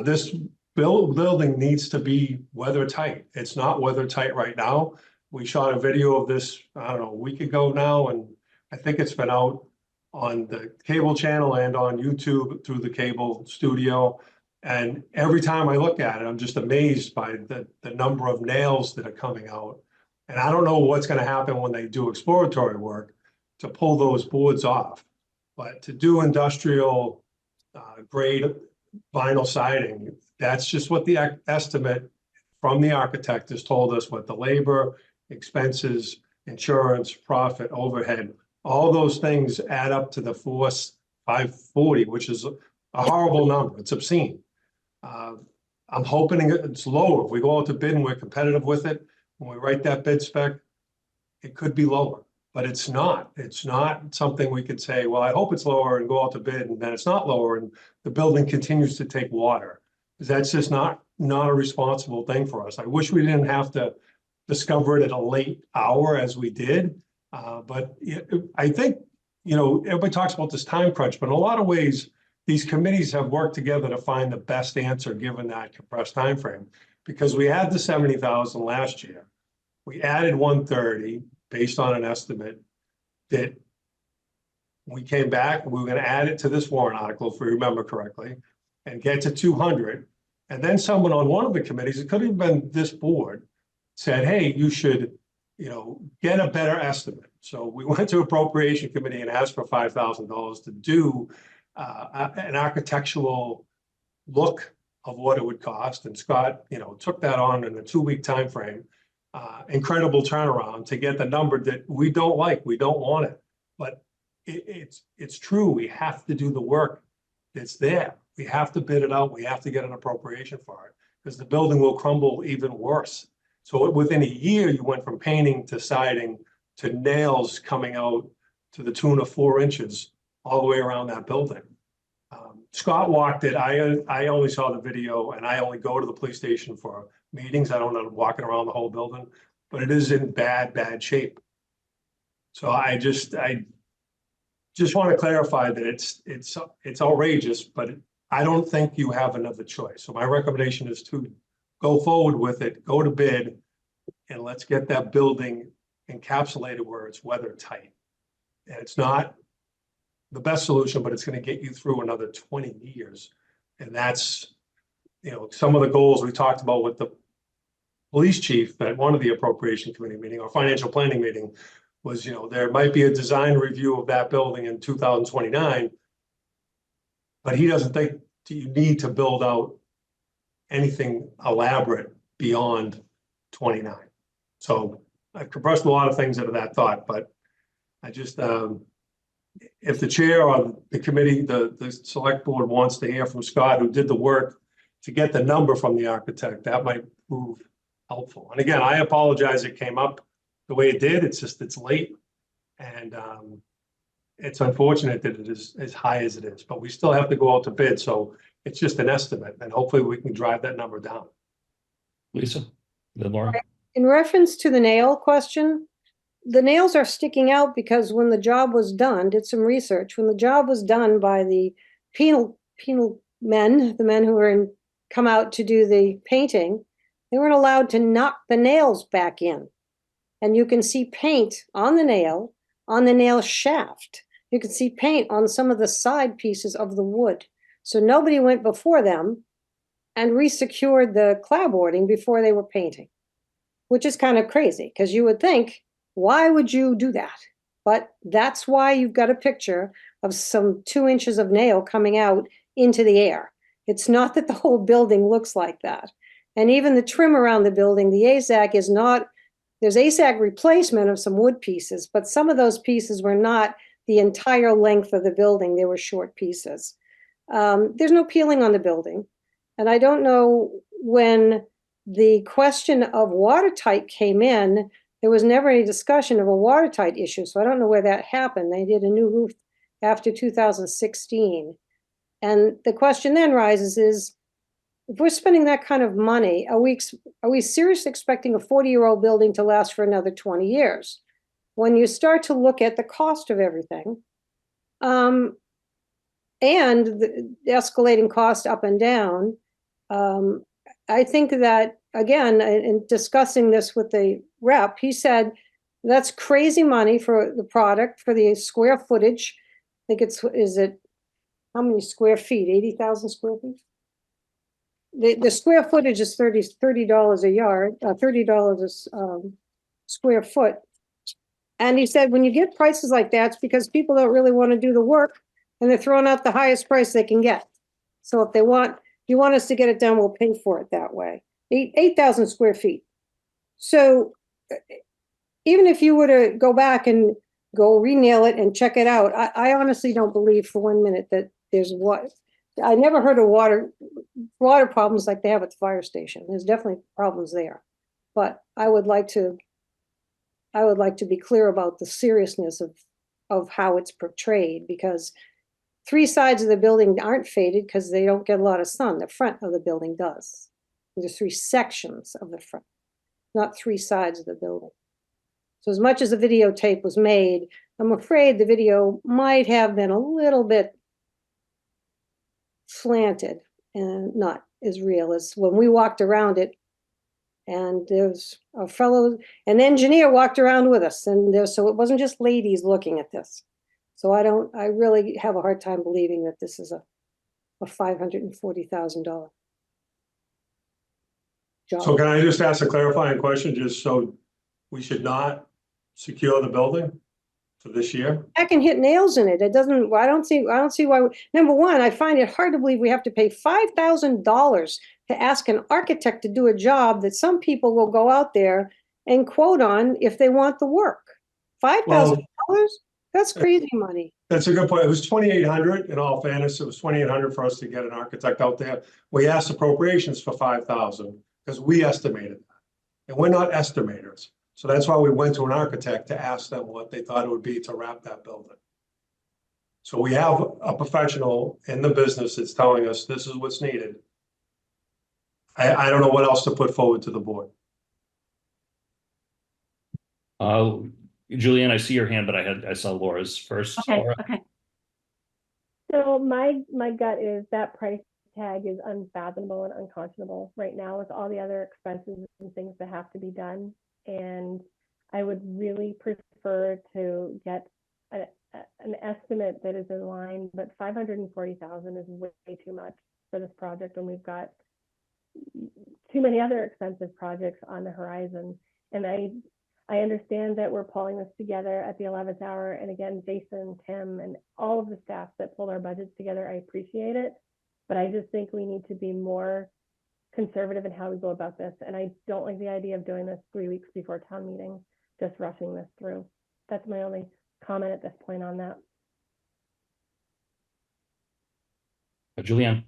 This building needs to be weather tight. It's not weather tight right now. We shot a video of this, I don't know, a week ago now, and I think it's been out on the cable channel and on YouTube through the cable studio. And every time I look at it, I'm just amazed by the number of nails that are coming out. And I don't know what's going to happen when they do exploratory work to pull those boards off. But to do industrial grade vinyl siding, that's just what the estimate from the architect has told us, what the labor, expenses, insurance, profit, overhead, all those things add up to the 540, which is a horrible number. It's obscene. I'm hoping it's lower. If we go out to bid and we're competitive with it, when we write that bid spec, it could be lower, but it's not. It's not something we could say, well, I hope it's lower and go out to bid, and then it's not lower and the building continues to take water. That's just not a responsible thing for us. I wish we didn't have to discover it at a late hour as we did. But I think, you know, everybody talks about this time crunch, but in a lot of ways, these committees have worked together to find the best answer given that compressed time frame. Because we had the 70,000 last year. We added 130 based on an estimate that we came back, we were going to add it to this warrant article, if we remember correctly, and get to 200. And then someone on one of the committees, it could have been this board, said, hey, you should, you know, get a better estimate. So we went to Appropriation Committee and asked for $5,000 to do an architectural look of what it would cost. And Scott, you know, took that on in a 2-week time frame. Incredible turnaround to get the number that we don't like. We don't want it, but it's true. We have to do the work that's there. We have to bid it out. We have to get an appropriation for it because the building will crumble even worse. So within a year, you went from painting to siding to nails coming out to the tune of 4 inches all the way around that building. Scott walked it. I only saw the video, and I only go to the police station for meetings. I don't know walking around the whole building, but it is in bad shape. So I just want to clarify that it's outrageous, but I don't think you have another choice. So my recommendation is to go forward with it, go to bid, and let's get that building encapsulated where it's weather tight. And it's not the best solution, but it's going to get you through another 20 years. And that's, you know, some of the goals we talked about with the police chief at one of the appropriation committee meeting or financial planning meeting was, you know, there might be a design review of that building in 2029, but he doesn't think you need to build out anything elaborate beyond 29. So I've compressed a lot of things into that thought, but I just, if the chair or the committee, the select board wants to hear from Scott, who did the work to get the number from the architect, that might prove helpful. And again, I apologize it came up the way it did. It's just, it's late. And it's unfortunate that it is as high as it is, but we still have to go out to bid. So it's just an estimate, and hopefully we can drive that number down. Lisa, then Laura. In reference to the nail question, the nails are sticking out because when the job was done, did some research, when the job was done by the penal men, the men who were come out to do the painting, they weren't allowed to knock the nails back in. And you can see paint on the nail shaft. You can see paint on some of the side pieces of the wood. So nobody went before them and resecured the clapboarding before they were painting, which is kind of crazy because you would think, why would you do that? But that's why you've got a picture of some 2 inches of nail coming out into the air. It's not that the whole building looks like that. And even the trim around the building, the ASAC is not, there's ASAC replacement of some wood pieces, but some of those pieces were not the entire length of the building. They were short pieces. There's no peeling on the building. And I don't know, when the question of watertight came in, there was never any discussion of a watertight issue. So I don't know where that happened. They did a new roof after 2016. And the question then rises is, if we're spending that kind of money, are we seriously expecting a 40-year-old building to last for another 20 years? When you start to look at the cost of everything, and the escalating cost up and down, I think that, again, in discussing this with the rep, he said, that's crazy money for the product, for the square footage. I think is it, how many square feet? 80,000 square feet? The square footage is $30 a yard, $30 a square foot. And he said, when you get prices like that, it's because people don't really want to do the work and they're throwing out the highest price they can get. So if you want us to get it done, we'll pay for it that way. 8,000 square feet. So even if you were to go back and go re-nail it and check it out, I honestly don't believe for 1 minute that there's what. I never heard of water problems like they have at the fire station. There's definitely problems there. But I would like to be clear about the seriousness of how it's portrayed, because 3 sides of the building aren't faded because they don't get a lot of sun. The front of the building does. There's 3 sections of the front, not 3 sides of the building. So as much as the videotape was made, I'm afraid the video might have been a little bit slanted and not as real as when we walked around it. And there's an engineer walked around with us, and so it wasn't just ladies looking at this. So I really have a hard time believing that this is a $540,000 job. So can I just ask a clarifying question, just so we should not secure the building for this year? I can hit nails in it. It doesn't, I don't see why. Number one, I find it hard to believe we have to pay $5,000 to ask an architect to do a job that some people will go out there and quote on if they want the work. $5,000? That's crazy money. That's a good point. It was 2,800. In all fairness, it was 2,800 for us to get an architect out there. We asked appropriations for 5,000 because we estimated that, and we're not estimators. So that's why we went to an architect to ask them what they thought it would be to wrap that building. So we have a professional in the business that's telling us this is what's needed. I don't know what else to put forward to the board. Julianne, I see your hand, but I saw Laura's first. Okay, Laura? okay. So my gut is that price tag is unfathomable and unconscionable right now with all the other expenses and things that have to be done. And I would really prefer to get an estimate that is in line, but 540,000 is way too much for this project when we've got too many other expensive projects on the horizon. And I understand that we're pulling this together at the 11th hour. And again, Jason, Tim, and all of the staff that pulled our budgets together, I appreciate it. But I just think we need to be more conservative in how we go about this. And I don't like the idea of doing this 3 weeks before town meeting, just rushing this through. That's my only comment at this point on that. Julianne?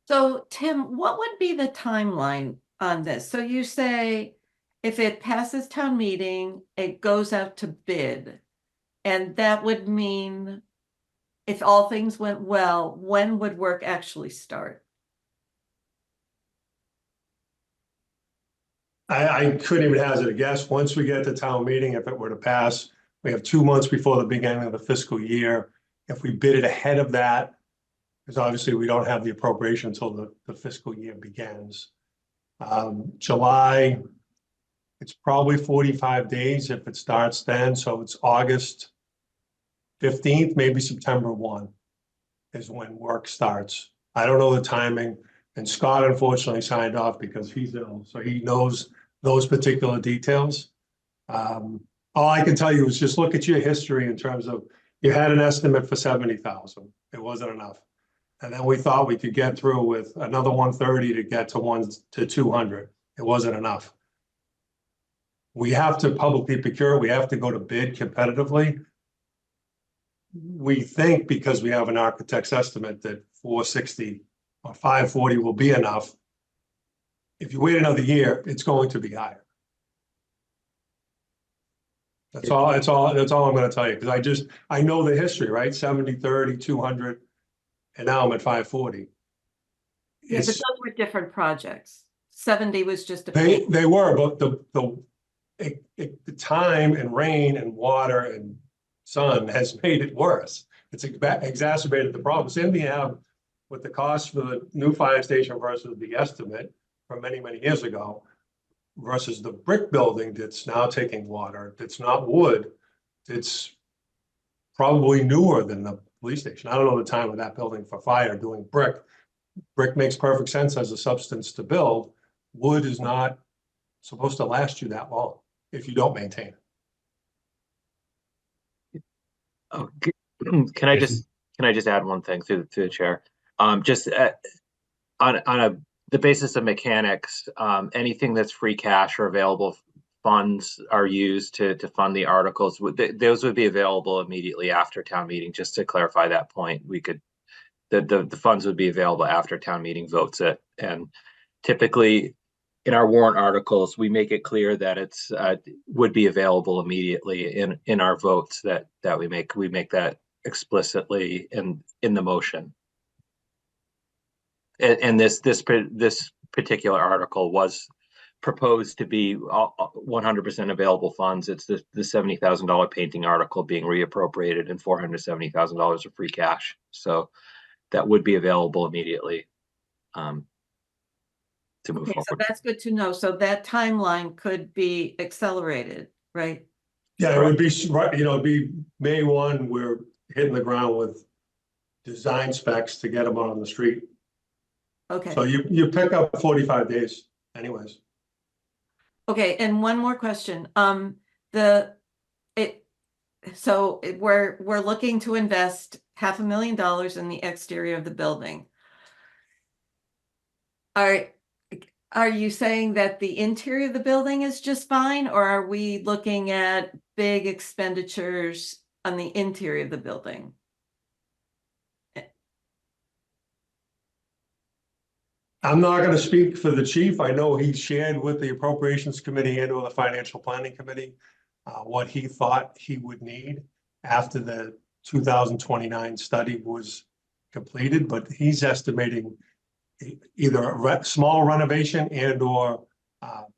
So Tim, what would be the timeline on this? So you say if it passes town meeting, it goes out to bid. And that would mean if all things went well, when would work actually start? I couldn't even hazard a guess. Once we get to town meeting, if it were to pass, we have 2 months before the beginning of the fiscal year. If we bid it ahead of that, because obviously we don't have the appropriation until the fiscal year begins. July, it's probably 45 days if it starts then. So it's August 15th, maybe September 1 is when work starts. I don't know the timing. And Scott unfortunately signed off because he's ill, so he knows those particular details. All I can tell you is just look at your history in terms of you had an estimate for 70,000. It wasn't enough. And then we thought we could get through with another 130 to get to 200. It wasn't enough. We have to publicly procure. We have to go to bid competitively. We think because we have an architect's estimate that 460 or 540 will be enough. If you wait another year, it's going to be higher. That's all I'm going to tell you, because I know the history, right? 70, 30, 200, and now I'm at 540. Yeah, but those were different projects. 70 was just a they were, but the time and rain and water and sun has made it worse. It's exacerbated the problem. Same thing you have with the cost for the new fire station versus the estimate from many, many years ago versus the brick building that's now taking water, that's not wood, it's probably newer than the police station. I don't know the time of that building for fire doing brick. Brick makes perfect sense as a substance to build. Wood is not supposed to last you that long if you don't maintain it. Oh, can I just add one thing through the chair? Just on the basis of mechanics, anything that's free cash or available funds are used to fund the articles. Those would be available immediately after town meeting. Just to clarify that point, the funds would be available after town meeting votes it. And typically, in our warrant articles, we make it clear that it's would be available immediately in our votes that we make. We make that explicitly in the motion. And this particular article was proposed to be 100% available funds. It's the $70,000 painting article being reappropriated and $470,000 of free cash. So that would be available immediately to move forward. So that's good to know. So that timeline could be accelerated, right? Yeah, it would be right. It'd be May 1. We're hitting the ground with design specs to get them on the street. Okay. So you pick up 45 days anyways. Okay, and one more question. We're looking to invest $500,000 in the exterior of the building. Are you saying that the interior of the building is just fine, or are we looking at big expenditures on the interior of the building? I'm not going to speak for the chief. I know he shared with the appropriations committee and with the financial planning committee what he thought he would need after the 2029 study was completed, but he's estimating either a small renovation and or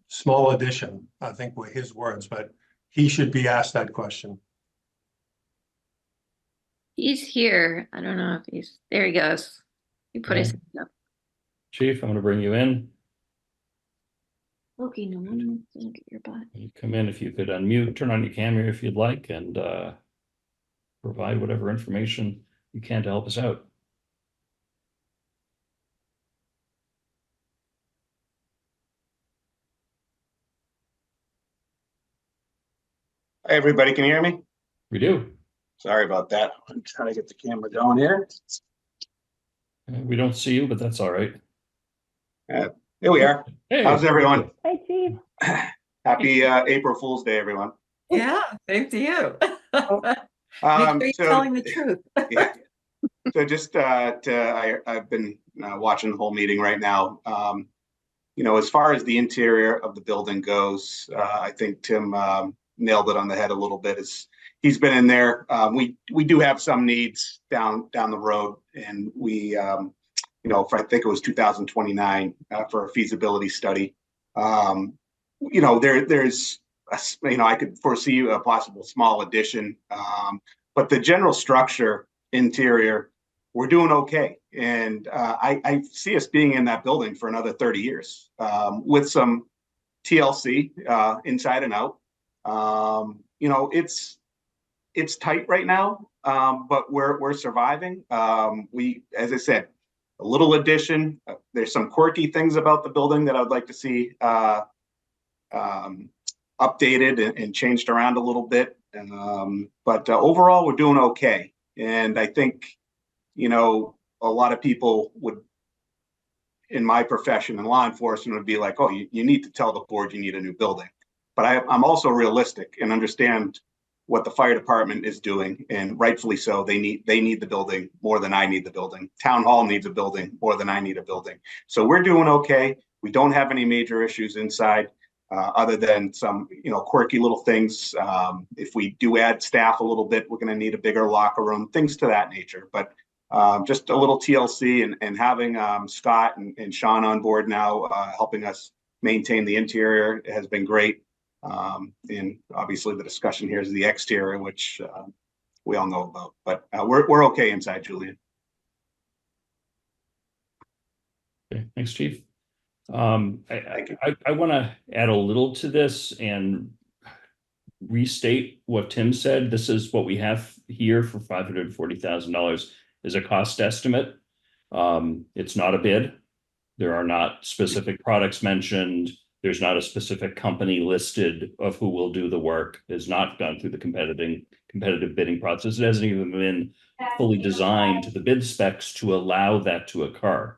small addition, I think were his words, but he should be asked that question. He's here. I don't know if he's, there he goes. He put his Okay. hand up. Chief, I'm going to bring you in. Okay, no one wants to look at your butt. You come in, if you could unmute, turn on your camera if you'd like, and provide whatever information you can to help us out. Hey, everybody, can you hear me? We do. Sorry about that. I'm trying to get the camera going here. We don't see you, but that's all right. Here we are. Hey, How's everyone? Hi, Chief. Happy April Fool's Day, everyone. Yeah, same to you. Make Um, sure you're so- telling the truth. Yeah. So just I've been watching the whole meeting right now. As far as the interior of the building goes, I think Tim nailed it on the head a little bit. He's been in there. We do have some needs down the road, and we I think it was 2029 for a feasibility study. There's I could foresee a possible small addition, but the general structure interior, we're doing okay. And I see us being in that building for another 30 years with some TLC inside and out. It's tight right now, but we're surviving. As I said, a little addition. There's some quirky things about the building that I'd like to see updated and changed around a little bit. But overall, we're doing okay. And I think, a lot of people would, in my profession in law enforcement, would be like, oh, you need to tell the board you need a new building. But I'm also realistic and understand what the fire department is doing, and rightfully so. They need the building more than I need the building. Town hall needs a building more than I need a building. So we're doing okay. We don't have any major issues inside, other than some quirky little things. If we do add staff a little bit, we're going to need a bigger locker room, things to that nature. But just a little TLC, and having Scott and Sean on board now, helping us maintain the interior, has been great. And obviously the discussion here is the exterior, which we all know about, but we're okay inside, Julian. Okay, thanks, Chief. I want to add a little to this and restate what Tim said. This is what we have here for $540,000 is a cost estimate. It's not a bid. There are not specific products mentioned. There's not a specific company listed of who will do the work. It's not gone through the competitive bidding process. It hasn't even been fully designed to the bid specs to allow that to occur.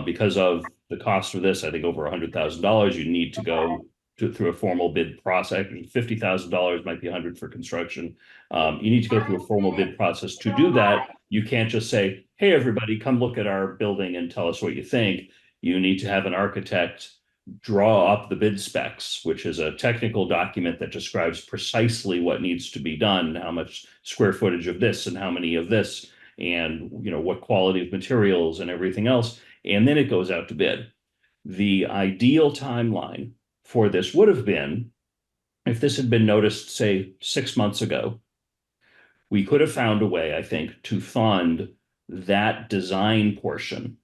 Because of the cost of this, I think over $100,000, you need to go through a formal bid process. $50,000 might be $100,000 for construction. You need to go through a formal bid process to do that. You can't just say, hey, everybody, come look at our building and tell us what you think. You need to have an architect draw up the bid specs, which is a technical document that describes precisely what needs to be done, how much square footage of this and how many of this, and what quality of materials and everything else. And then it goes out to bid. The ideal timeline for this would have been, if this had been noticed, say, 6 months ago, we could have found a way, I think, to fund that design portion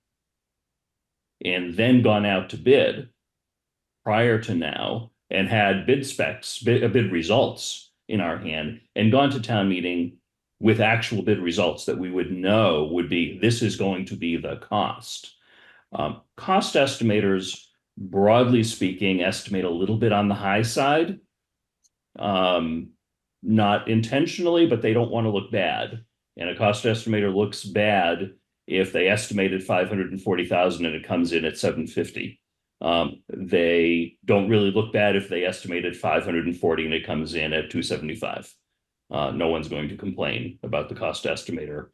and then gone out to bid prior to now and had bid specs, bid results in our hand, and gone to town meeting with actual bid results that we would know would be, this is going to be the cost. Cost estimators, broadly speaking, estimate a little bit on the high side. Not intentionally, but they don't want to look bad. And a cost estimator looks bad if they estimated 540,000 and it comes in at 750. They don't really look bad if they estimated 540 and it comes in at 275. No one's going to complain about the cost estimator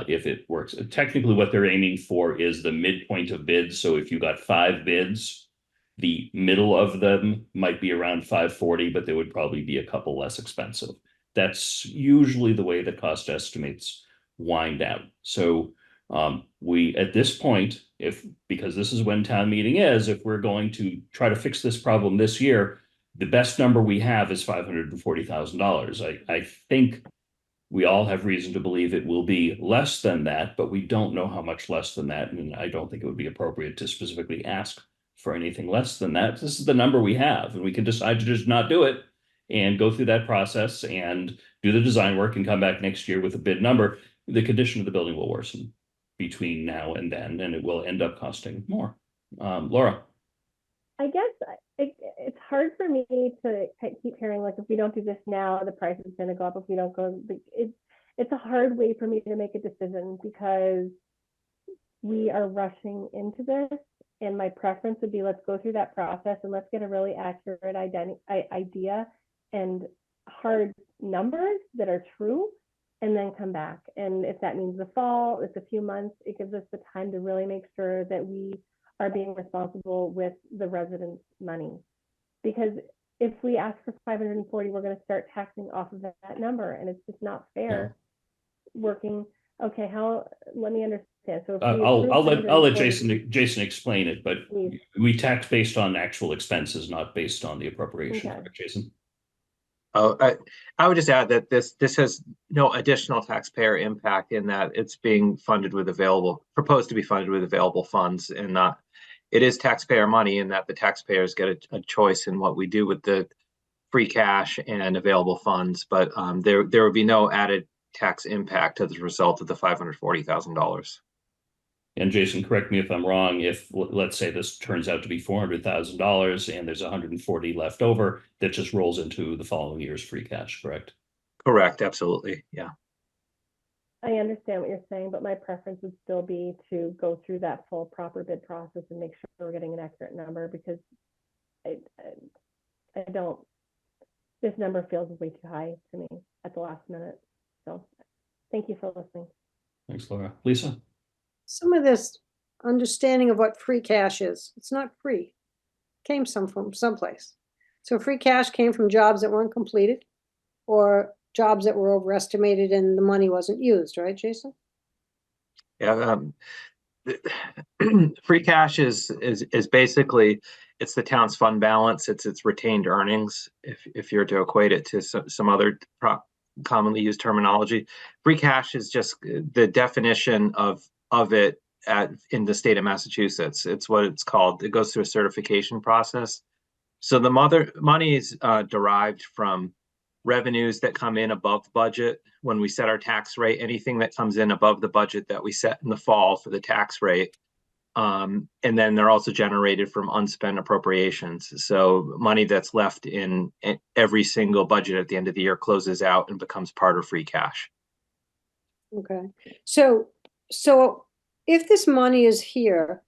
if it works. Technically, what they're aiming for is the midpoint of bids. So if you got 5 bids, the middle of them might be around 540, but they would probably be a couple less expensive. That's usually the way that cost estimates wind out. So we, at this point, because this is when town meeting is, if we're going to try to fix this problem this year, the best number we have is $540,000. I think we all have reason to believe it will be less than that, but we don't know how much less than that. And I don't think it would be appropriate to specifically ask for anything less than that. This is the number we have, and we can decide to just not do it and go through that process and do the design work and come back next year with a bid number. The condition of the building will worsen between now and then, and it will end up costing more. Laura. I guess it's hard for me to keep hearing, like, if we don't do this now, the price is going to go up. If we don't go, it's a hard way for me to make a decision because we are rushing into this. And my preference would be, let's go through that process and let's get a really accurate idea and hard numbers that are true, and then come back. And if that means the fall, it's a few months, it gives us the time to really make sure that we are being responsible with the residents' money. Because if we ask for 540, we're going to start taxing off of that number, and it's just not fair. Working, okay, let me understand. So if I'll let Jason explain it, but we tax based on actual expenses, not based on the appropriation. Okay. Jason. Oh, I would just add that this has no additional taxpayer impact in that it's being funded with proposed to be funded with available funds, and not, it is taxpayer money in that the taxpayers get a choice in what we do with the free cash and available funds, but there would be no added tax impact as a result of the $540,000. And Jason, correct me if I'm wrong, if let's say this turns out to be $400,000 and there's 140 left over, that just rolls into the following year's free cash, correct? Correct, absolutely, yeah. I understand what you're saying, but my preference would still be to go through that full proper bid process and make sure we're getting an accurate number, because I don't, this number feels way too high to me at the last minute. So thank you for listening. Thanks, Laura. Lisa? Some of this understanding of what free cash is, it's not free. It came from someplace. So free cash came from jobs that weren't completed or jobs that were overestimated and the money wasn't used, right, Jason? Yeah, free cash is basically, it's the town's fund balance, it's retained earnings. If you're to equate it to some other commonly used terminology, free cash is just the definition of it in the state of Massachusetts. It's what it's called. It goes through a certification process. So the money is derived from revenues that come in above budget. When we set our tax rate, anything that comes in above the budget that we set in the fall for the tax rate. And then they're also generated from unspent appropriations. So money that's left in every single budget at the end of the year closes out and becomes part of free cash. Okay. So if this money is here,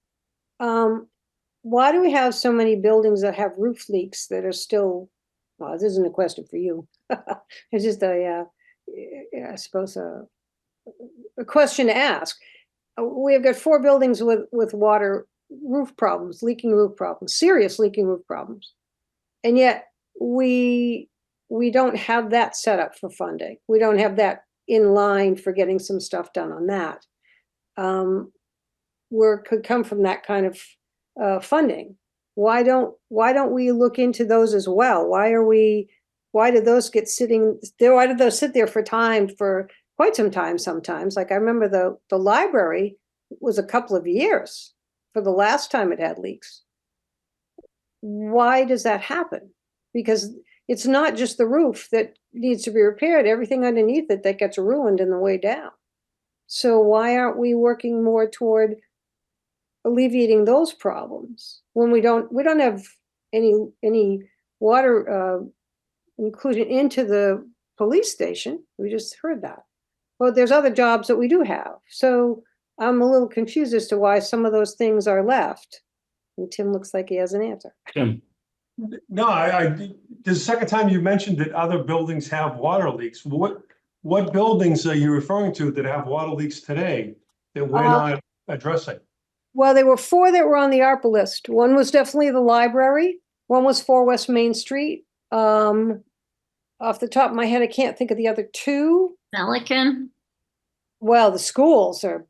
why do we have so many buildings that have roof leaks that are still, well, this isn't a question for you. It's just I suppose a question to ask. We've got 4 buildings with water roof problems, leaking roof problems, serious leaking roof problems. And yet we don't have that set up for funding. We don't have that in line for getting some stuff done on that. Where could come from that kind of funding. Why don't we look into those as well? Why do those why did those sit there for quite some time sometimes? Like I remember the library was a couple of years for the last time it had leaks. Why does that happen? Because it's not just the roof that needs to be repaired, everything underneath it that gets ruined in the way down. So why aren't we working more toward alleviating those problems when we don't have any water included into the police station? We just heard that. Well, there's other jobs that we do have. So I'm a little confused as to why some of those things are left. And Tim looks like he has an answer. Tim. No, this is the second time you mentioned that other buildings have water leaks. What buildings are you referring to that have water leaks today that we're not addressing? Well, there were 4 that were on the ARPA list. One was definitely the library. One was 4 West Main Street. Off the top of my head, I can't think of the other 2. Melican. Well, the schools are.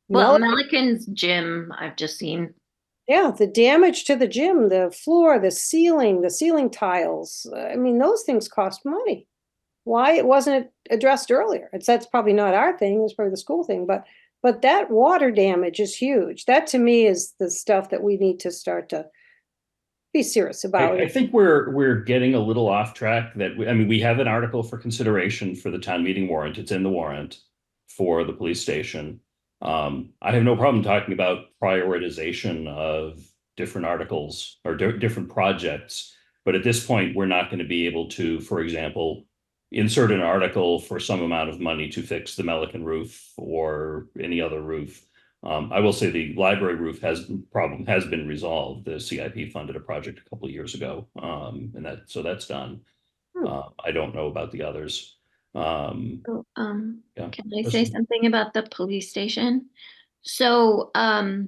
Well, Melican's gym, I've just seen. Yeah, the damage to the gym, the floor, the ceiling tiles. I mean, those things cost money. Why it wasn't addressed earlier? That's probably not our thing, it's probably the school thing, but that water damage is huge. That to me is the stuff that we need to start to be serious about. I think we're getting a little off track that I mean, we have an article for consideration for the town meeting warrant. It's in the warrant for the police station. I have no problem talking about prioritization of different articles or different projects, but at this point, we're not going to be able to, for example, insert an article for some amount of money to fix the Melican roof or any other roof. I will say the library roof has been resolved. The CIP funded a project a couple of years ago, and that's done. I don't know about the others. Oh, Yeah. can I say something about the police station? So, I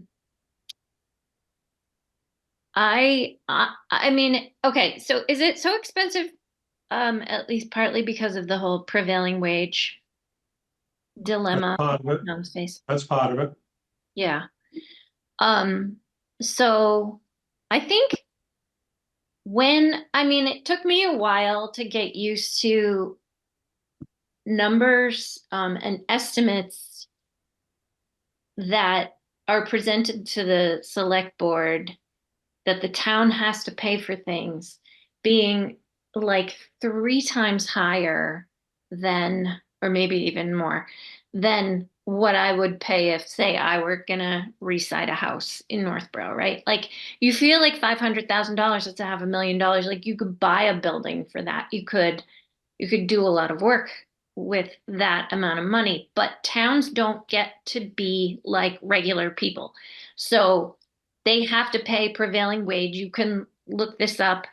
mean, okay, so is it so expensive? At least partly because of the whole prevailing wage dilemma Part of it. towns face. That's part of it. Yeah. So I think I mean, it took me a while to get used to numbers, and estimates that are presented to the select board that the town has to pay for things being like 3 times higher than, or maybe even more than what I would pay if, say, I were gonna reside a house in Northborough, right? Like you feel like $500,000 is to have $1 million. Like you could buy a building for that. You could do a lot of work with that amount of money, but towns don't get to be like regular people. So they have to pay prevailing wage. You can look this up.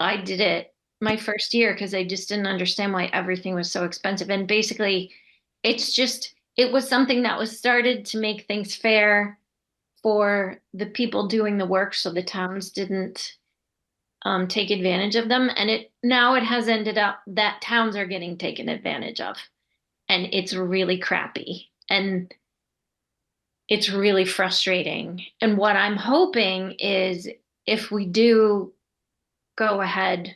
I did it my first year because I just didn't understand why everything was so expensive. And basically, it was something that was started to make things fair for the people doing the work so the towns didn't take advantage of them. And now it has ended up that towns are getting taken advantage of. And it's really crappy. And it's really frustrating. And what I'm hoping is if we do go ahead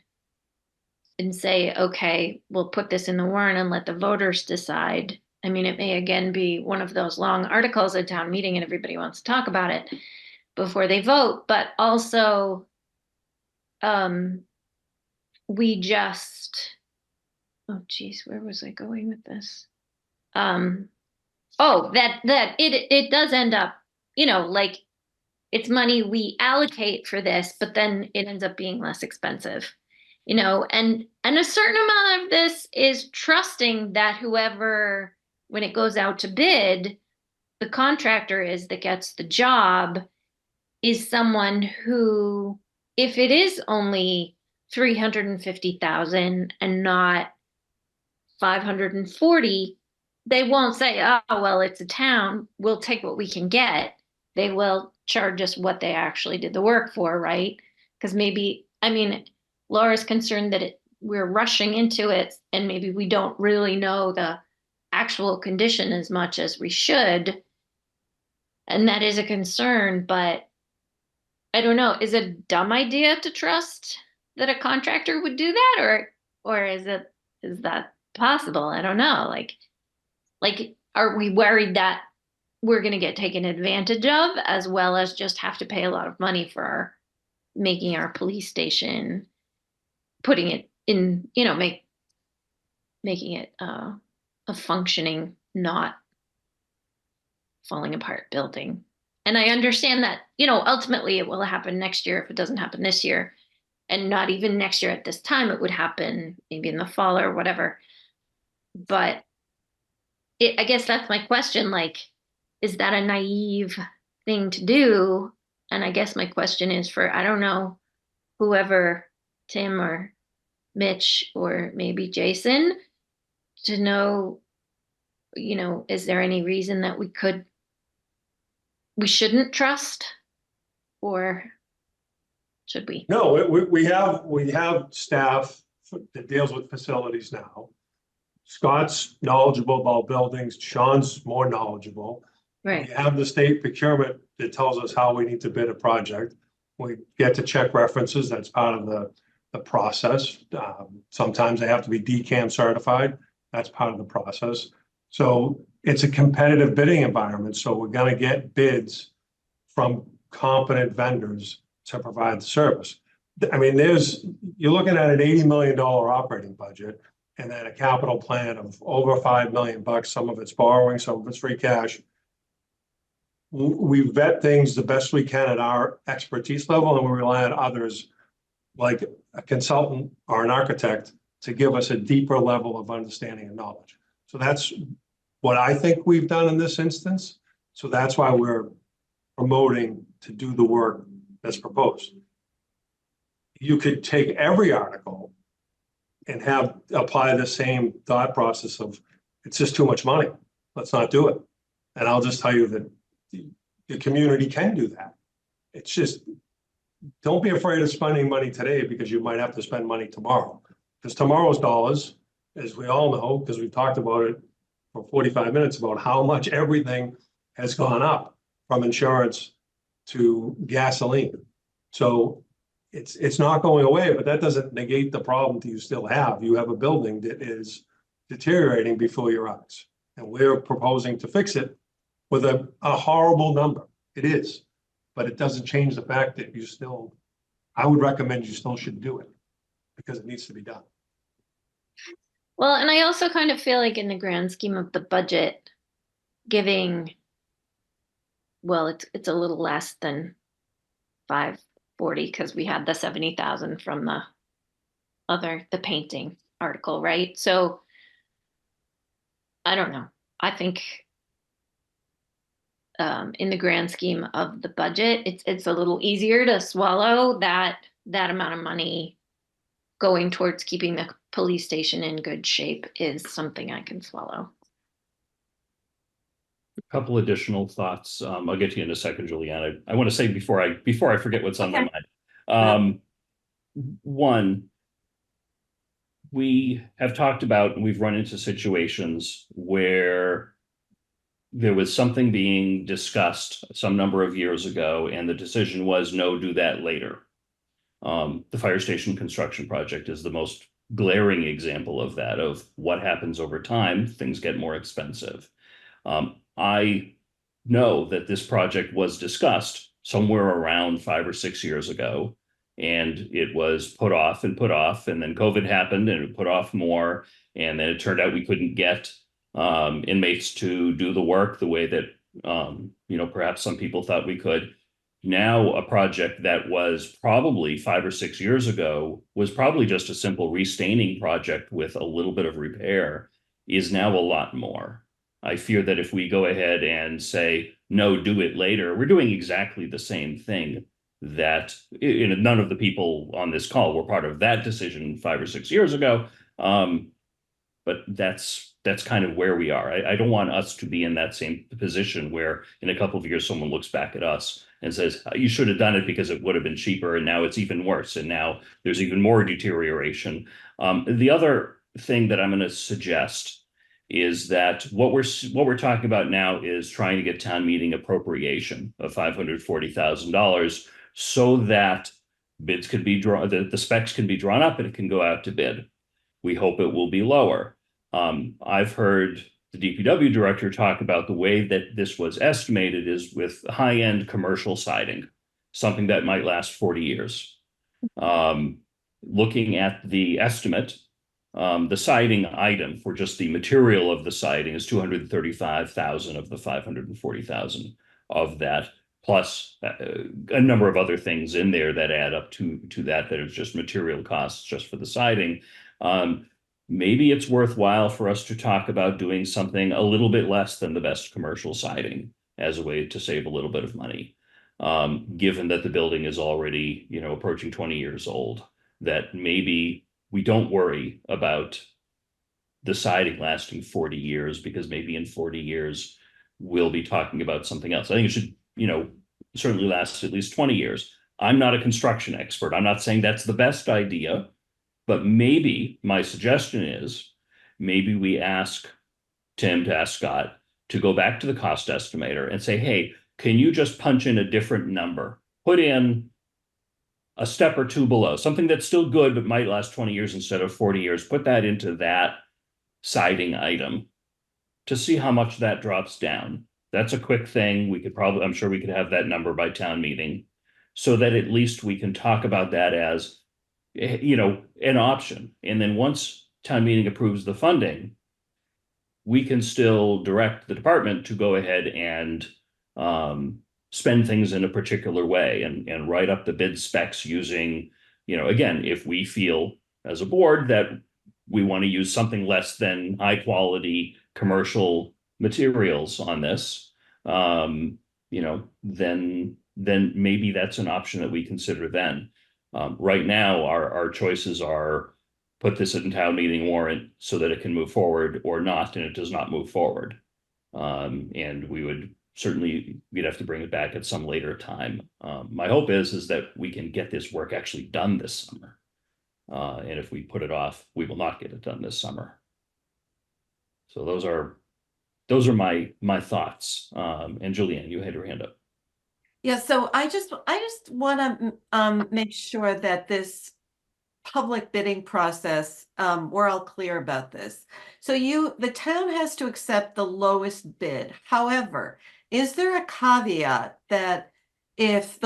and say, okay, we'll put this in the warrant and let the voters decide. I mean, it may again be one of those long articles at town meeting and everybody wants to talk about it before they vote, but also we just, oh geez, where was I going with this? Oh, that it does end up, like it's money we allocate for this, but then it ends up being less expensive, and a certain amount of this is trusting that whoever, when it goes out to bid, the contractor is that gets the job is someone who, if it is only 350,000 and not 540, they won't say, oh, well, it's a town. We'll take what we can get. They will charge us what they actually did the work for, right? Because maybe, I mean, Laura's concerned that we're rushing into it and maybe we don't really know the actual condition as much as we should. And that is a concern, but I don't know. Is it a dumb idea to trust that a contractor would do that, or is that possible? I don't know. Like, are we worried that we're going to get taken advantage of, as well as just have to pay a lot of money for making our police station, putting it in, making it a functioning, not falling apart building. And I understand that, ultimately it will happen next year if it doesn't happen this year. And not even next year at this time, it would happen maybe in the fall or whatever. But I guess that's my question. Like, is that a naive thing to do? And I guess my question is for, I don't know, whoever, Tim or Mitch or maybe Jason, to know, is there any reason that we shouldn't trust, or should we? No, we have staff that deals with facilities now. Scott's knowledgeable about buildings. Sean's more knowledgeable. Right. We have the state procurement that tells us how we need to bid a project. We get to check references. That's part of the process. Sometimes they have to be DCAM certified. That's part of the process. So it's a competitive bidding environment. So we're going to get bids from competent vendors to provide the service. I mean, you're looking at an $80 million operating budget and then a capital plan of over $5 million. Some of it's borrowing, some of it's free cash. We vet things the best we can at our expertise level, and we rely on others like a consultant or an architect to give us a deeper level of understanding and knowledge. So that's what I think we've done in this instance. So that's why we're promoting to do the work that's proposed. You could take every article and apply the same thought process of, it's just too much money. Let's not do it. And I'll just tell you that the community can do that. It's just, don't be afraid of spending money today because you might have to spend money tomorrow. Because tomorrow's dollars, as we all know, because we've talked about it for 45 minutes about how much everything has gone up from insurance to gasoline. So it's not going away, but that doesn't negate the problem that you still have. You have a building that is deteriorating before your eyes. And we're proposing to fix it with a horrible number. It is, but it doesn't change the fact that I would recommend you still should do it because it needs to be done. Well, and I also kind of feel like in the grand scheme of the budget, giving, well, it's a little less than 540 because we had the 70,000 from the painting article, right? So I don't know. I think in the grand scheme of the budget, it's a little easier to swallow that amount of money going towards keeping the police station in good shape is something I can swallow. A couple additional thoughts. I'll get to you in a second, Juliana. I want to say before I forget what's on my mind. One, we have talked about, and we've run into situations where there was something being discussed some number of years ago, and the decision was no, do that later. The fire station construction project is the most glaring example of that, of what happens over time. Things get more expensive. I know that this project was discussed somewhere around 5 or 6 years ago, and it was put off, and then COVID happened and it put off more. And then it turned out we couldn't get inmates to do the work the way that, perhaps some people thought we could. Now, a project that was probably 5 or 6 years ago was probably just a simple restaining project with a little bit of repair is now a lot more. I fear that if we go ahead and say, no, do it later, we're doing exactly the same thing that none of the people on this call were part of that decision 5 or 6 years ago. But that's kind of where we are. I don't want us to be in that same position where in a couple of years, someone looks back at us and says, you should have done it because it would have been cheaper. And now it's even worse. And now there's even more deterioration. The other thing that I'm going to suggest is that what we're talking about now is trying to get town meeting appropriation of $540,000 so that bids could be drawn, the specs can be drawn up and it can go out to bid. We hope it will be lower. I've heard the DPW director talk about the way that this was estimated is with high-end commercial siding, something that might last 40 years. Looking at the estimate, the siding item for just the material of the siding is $235,000 of the $540,000 of that, plus a number of other things in there that add up to that is just material costs just for the siding. Maybe it's worthwhile for us to talk about doing something a little bit less than the best commercial siding as a way to save a little bit of money, given that the building is already, approaching 20 years old, that maybe we don't worry about the siding lasting 40 years because maybe in 40 years we'll be talking about something else. I think it should, certainly last at least 20 years. I'm not a construction expert. I'm not saying that's the best idea. But maybe my suggestion is maybe we ask Tim to ask Scott to go back to the cost estimator and say, hey, can you just punch in a different number? Put in a step or two below, something that's still good but might last 20 years instead of 40 years. Put that into that siding item to see how much that drops down. That's a quick thing. We could probably, I'm sure we could have that number by town meeting so that at least we can talk about that as, an option. And then once town meeting approves the funding, we can still direct the department to go ahead and spend things in a particular way and write up the bid specs using, again, if we feel as a board that we want to use something less than high quality commercial materials on this, then maybe that's an option that we consider then. Right now, our choices are put this in town meeting warrant so that it can move forward or not, and it does not move forward. And we'd have to bring it back at some later time. My hope is that we can get this work actually done this summer. And if we put it off, we will not get it done this summer. So those are my thoughts. And Julianne, you had your hand up. Yeah, so I just want to make sure that this public bidding process, we're all clear about this. So the town has to accept the lowest bid. However, is there a caveat that if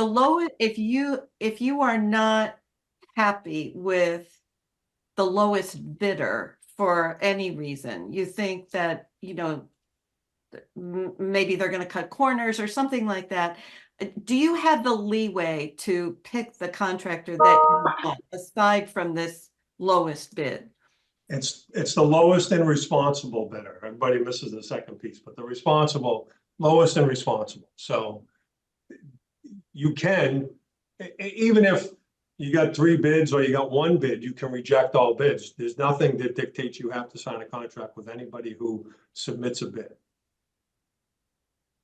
you are not happy with the lowest bidder for any reason, you think that, maybe they're going to cut corners or something like that, do you have the leeway to pick the contractor that you want aside from this lowest bid? It's the lowest and responsible bidder. Everybody misses the second piece, but the lowest and responsible. So you can, even if you got 3 bids or you got 1 bid, you can reject all bids. There's nothing that dictates you have to sign a contract with anybody who submits a bid.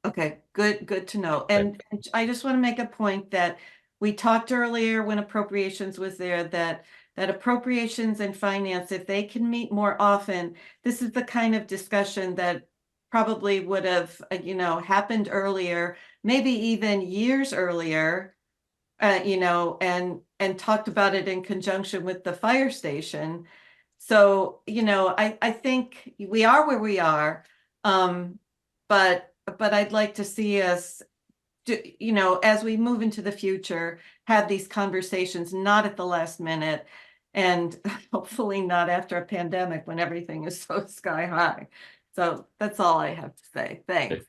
Okay, good to know. And I just want to make a point that we talked earlier when appropriations was there that appropriations and finance, if they can meet more often, this is the kind of discussion that probably would have, happened earlier, maybe even years earlier, and talked about it in conjunction with the fire station. So, I think we are where we are, but I'd like to see us, as we move into the future, have these conversations, not at the last minute, and hopefully not after a pandemic when everything is so sky high. So that's all I have to say. Thanks.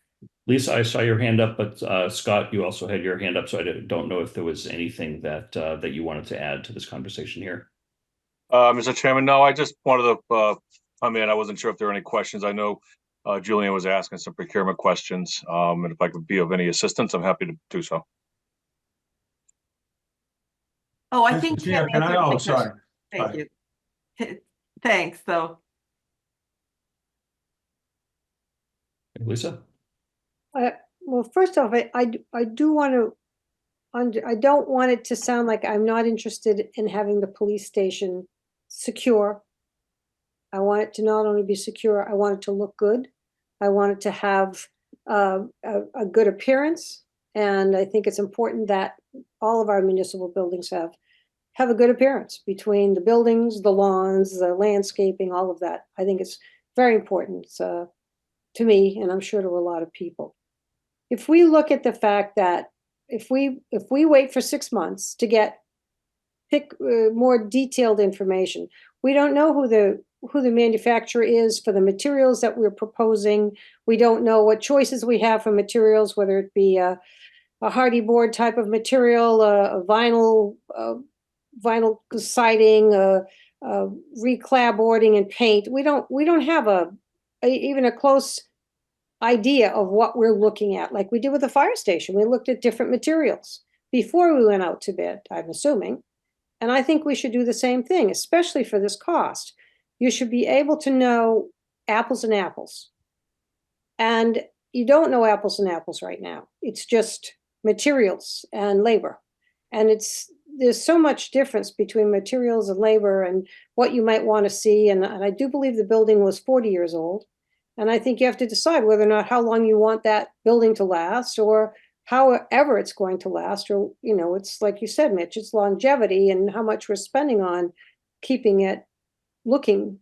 Lisa, I saw your hand up, but Scott, you also had your hand up, so I don't know if there was anything that you wanted to add to this conversation here. Mr. Chairman, no, I just wanted to come in. I wasn't sure if there were any questions. I know Julian was asking some procurement questions, and if I could be of any assistance, I'm happy to do so. Oh, I think Yeah, can I? Oh, sorry. Thank you. Thanks, though. Lisa? Well, first off, I do want to, I don't want it to sound like I'm not interested in having the police station secure. I want it to not only be secure, I want it to look good. I want it to have a good appearance. And I think it's important that all of our municipal buildings have a good appearance between the buildings, the lawns, the landscaping, all of that. I think it's very important to me, and I'm sure to a lot of people. If we look at the fact that if we wait for 6 months to pick more detailed information, we don't know who the manufacturer is for the materials that we're proposing. We don't know what choices we have for materials, whether it be a hardy board type of material, a vinyl siding, reclapboarding and paint. We don't have even a close idea of what we're looking at, like we did with the fire station. We looked at different materials before we went out to bid, I'm assuming. And I think we should do the same thing, especially for this cost. You should be able to know apples and apples. And you don't know apples and apples right now. It's just materials and labor. And there's so much difference between materials and labor and what you might want to see. And I do believe the building was 40 years old. And I think you have to decide whether or not how long you want that building to last, or however it's going to last, or, you know, it's like you said, Mitch, it's longevity and how much we're spending on keeping it looking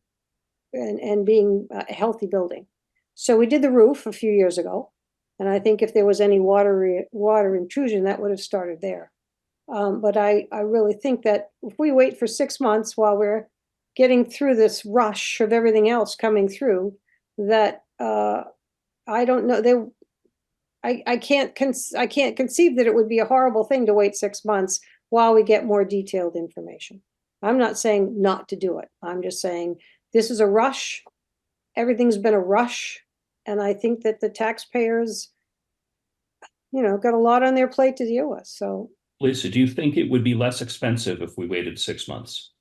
and being a healthy building. So we did the roof a few years ago. And I think if there was any water intrusion, that would have started there. But I really think that if we wait for 6 months while we're getting through this rush of everything else coming through, that I don't know, I can't conceive that it would be a horrible thing to wait 6 months while we get more detailed information. I'm not saying not to do it. I'm just saying this is a rush. Everything's been a rush. And I think that the taxpayers, you know, got a lot on their plate to deal with. So, Lisa, do you think it would be less expensive if we waited 6 months?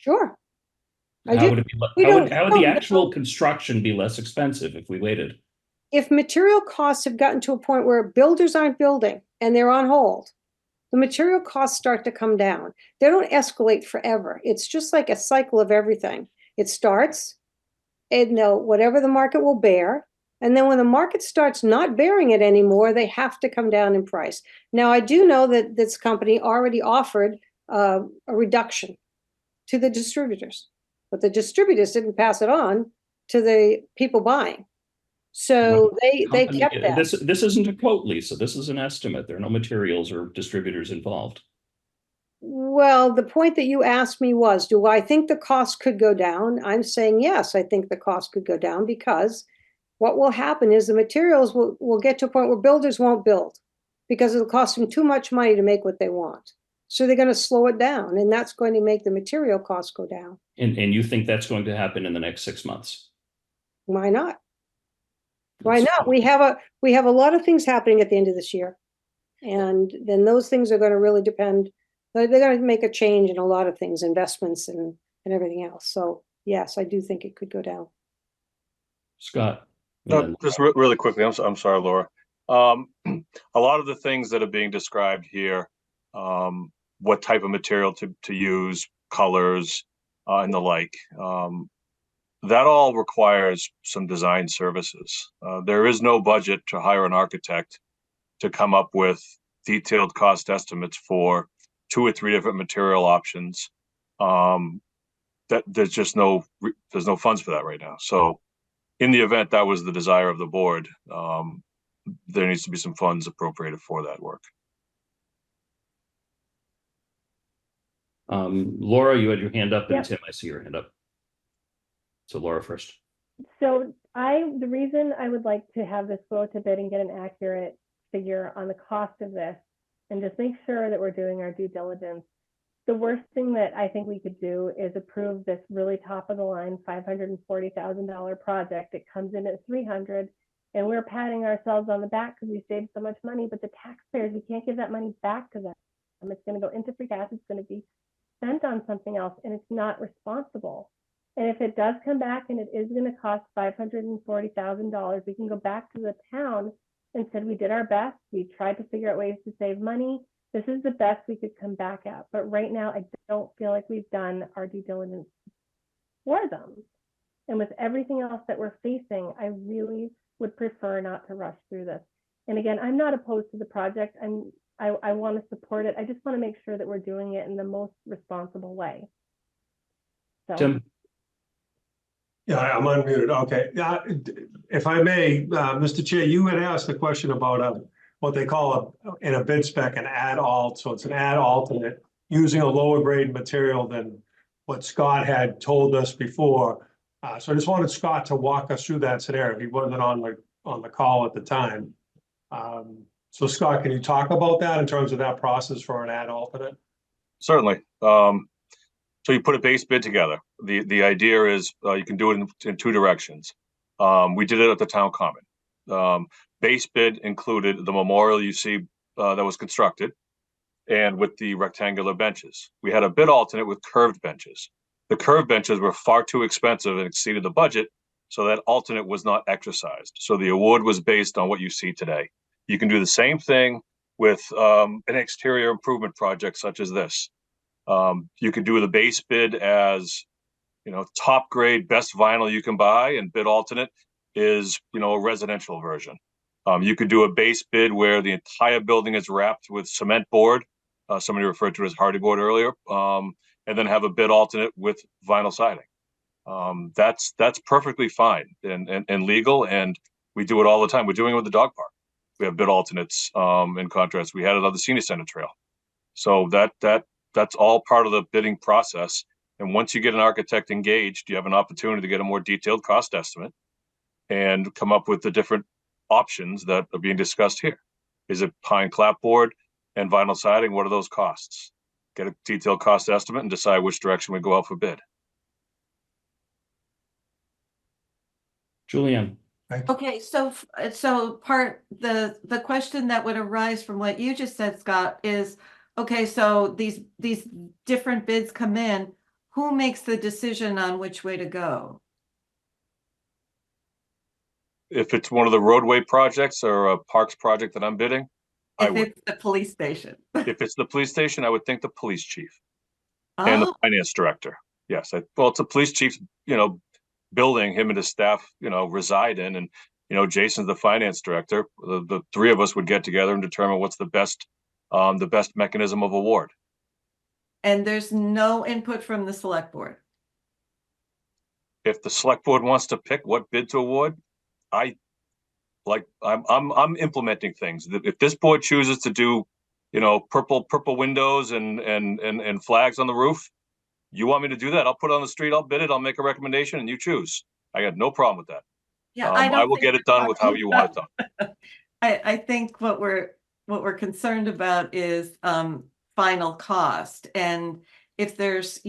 sure. I How do. would it be, We how don't would the know. actual construction be less expensive if we waited? If material costs have gotten to a point where builders aren't building and they're on hold, the material costs start to come down. They don't escalate forever. It's just like a cycle of everything. It starts, and whatever the market will bear. And then when the market starts not bearing it anymore, they have to come down in price. Now, I do know that this company already offered a reduction to the distributors, but the distributors didn't pass it on to the people buying. So they kept that. This isn't a quote, Lisa. This is an estimate. There are no materials or distributors involved. Well, the point that you asked me was, do I think the cost could go down? I'm saying yes, I think the cost could go down, because what will happen is the materials will get to a point where builders won't build because it'll cost them too much money to make what they want. So they're going to slow it down, and that's going to make the material costs go down. And you think that's going to happen in the next 6 months? Why not? Why not? We have a lot of things happening at the end of this year. And then those things are going to really depend. They're going to make a change in a lot of things, investments and everything else. So yes, I do think it could go down. Scott? Just really quickly, I'm sorry, Laura. A lot of the things that are being described here, what type of material to use, colors, and the like, that all requires some design services. There is no budget to hire an architect to come up with detailed cost estimates for 2 or 3 different material options. That there's just there's no funds for that right now. So in the event that was the desire of the board, there needs to be some funds appropriated for that work. Laura, you had your hand up, and Yep. Tim, I see your hand up. So Laura first. So the reason I would like to have this go to bid and get an accurate figure on the cost of this, and just make sure that we're doing our due diligence. The worst thing that I think we could do is approve this really top of the line $540,000 project. It comes in at 300, and we're patting ourselves on the back because we saved so much money, but the taxpayers, we can't give that money back to them. It's going to go into free cash. It's going to be spent on something else, and it's not responsible. And if it does come back and it is going to cost $540,000, we can go back to the town and said we did our best. We tried to figure out ways to save money. This is the best we could come back at. But right now, I don't feel like we've done our due diligence for them. And with everything else that we're facing, I really would prefer not to rush through this. And again, I'm not opposed to the project. I want to support it. I just want to make sure that we're doing it in the most responsible way. So. Tim? Yeah, I'm unmuted. Okay. If I may, Mr. Chair, you had asked a question about what they call in a bid spec an add alt. So it's an add alternate using a lower grade material than what Scott had told us before. So I just wanted Scott to walk us through that scenario. He wasn't on the call at the time. So Scott, can you talk about that in terms of that process for an add alternate? Certainly. So you put a base bid together. The idea is you can do it in 2 directions. We did it at the town common. Base bid included the memorial you see that was constructed, and with the rectangular benches. We had a bid alternate with curved benches. The curved benches were far too expensive and exceeded the budget, so that alternate was not exercised. So the award was based on what you see today. You can do the same thing with an exterior improvement project such as this. You could do the base bid as, top grade, best vinyl you can buy, and bid alternate is, a residential version. You could do a base bid where the entire building is wrapped with cement board. Somebody referred to it as hardy board earlier, and then have a bid alternate with vinyl siding. That's perfectly fine and legal, and we do it all the time. We're doing it with the dog park. We have bid alternates. In contrast, we had it on the senior center trail. So that's all part of the bidding process. And once you get an architect engaged, you have an opportunity to get a more detailed cost estimate and come up with the different options that are being discussed here. Is it pine clapboard and vinyl siding? What are those costs? Get a detailed cost estimate and decide which direction we go out for bid. Julianne. Okay, so the question that would arise from what you just said, Scott, is, okay, so these different bids come in, who makes the decision on which way to go? If it's one of the roadway projects or a parks project that I'm bidding, I If would. it's the police station. If it's the police station, I would think the police chief and the Oh, finance director. Yes, well, it's a police chief's, building, him and his staff, reside in, and Jason's the finance director. The three of us would get together and determine what's the best mechanism of award. and there's no input from the select board. If the select board wants to pick what bid to award, I'm implementing things. If this board chooses to do, purple windows and flags on the roof, you want me to do that? I'll put it on the street, I'll bid it, I'll make a recommendation, and you choose. I got no problem with that. Yeah, I will get it done with how you want it done. I think what we're concerned about is final cost, and if there's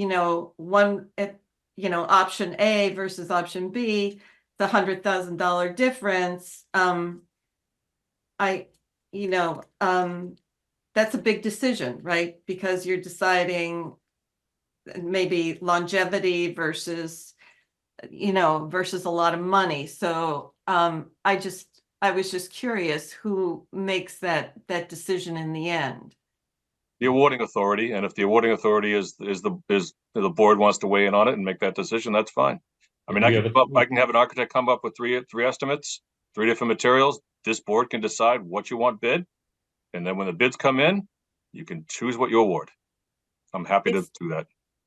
option A versus option B, the $100,000 difference, that's a big decision, right? Because you're deciding maybe longevity versus a lot of money. So I was just curious who makes that decision in the end. The awarding authority, and if the awarding authority is the board wants to weigh in on it and make that decision, that's fine. I mean, I can have an architect come up with three estimates, 3 different materials. This board can decide what you want bid, and then when the bids come in, you can choose what you award. I'm happy to do that.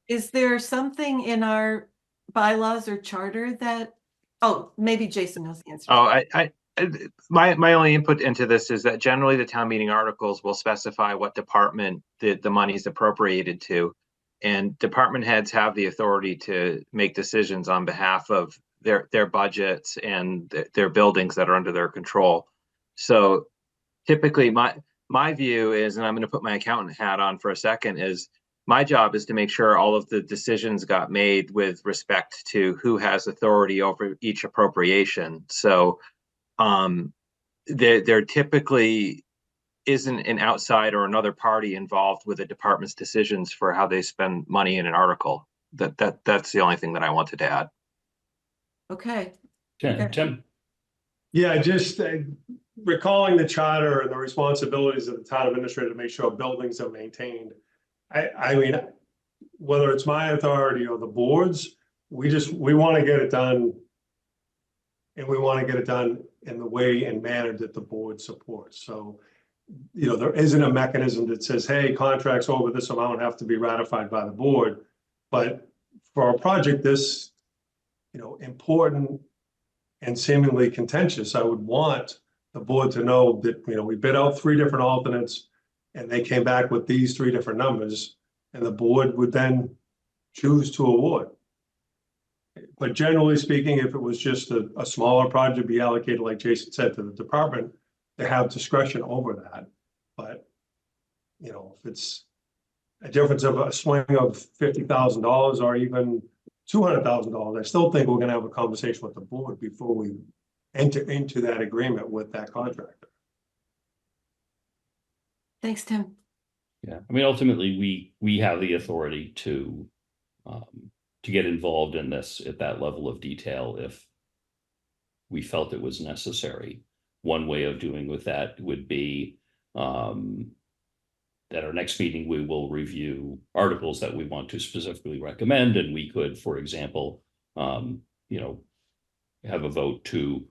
Is there something in our bylaws or charter that? Oh, maybe Jason knows the answer. Oh, my only input into this is that generally the town meeting articles will specify what department the money is appropriated to, and department heads have the authority to make decisions on behalf of their budgets and their buildings that are under their control. So typically my view is, and I'm going to put my accountant hat on for a second, is my job is to make sure all of the decisions got made with respect to who has authority over each appropriation. So there typically isn't an outside or another party involved with a department's decisions for how they spend money in an article. That's the only thing that I wanted to add. Okay. Tim. Yeah, just recalling the charter and the responsibilities of the town administrator to make sure buildings are maintained. I mean, whether it's my authority or the board's, we want to get it done. And we want to get it done in the way and manner that the board supports. So, there isn't a mechanism that says, hey, contracts over this amount have to be ratified by the board. But for a project this, important and seemingly contentious, I would want the board to know that, we bid out 3 different alternates and they came back with these 3 different numbers, and the board would then choose to award. But generally speaking, if it was just a smaller project, be allocated, like Jason said, to the department, they have discretion over that. But, if it's a difference of a swing of $50,000 or even $200,000, I still think we're going to have a conversation with the board before we enter into that agreement with that contractor. Thanks, Tim. Yeah, I mean, ultimately, we have the authority to get involved in this at that level of detail if we felt it was necessary. One way of doing with that would be at our next meeting, we will review articles that we want to specifically recommend, and we could, for example, have a vote to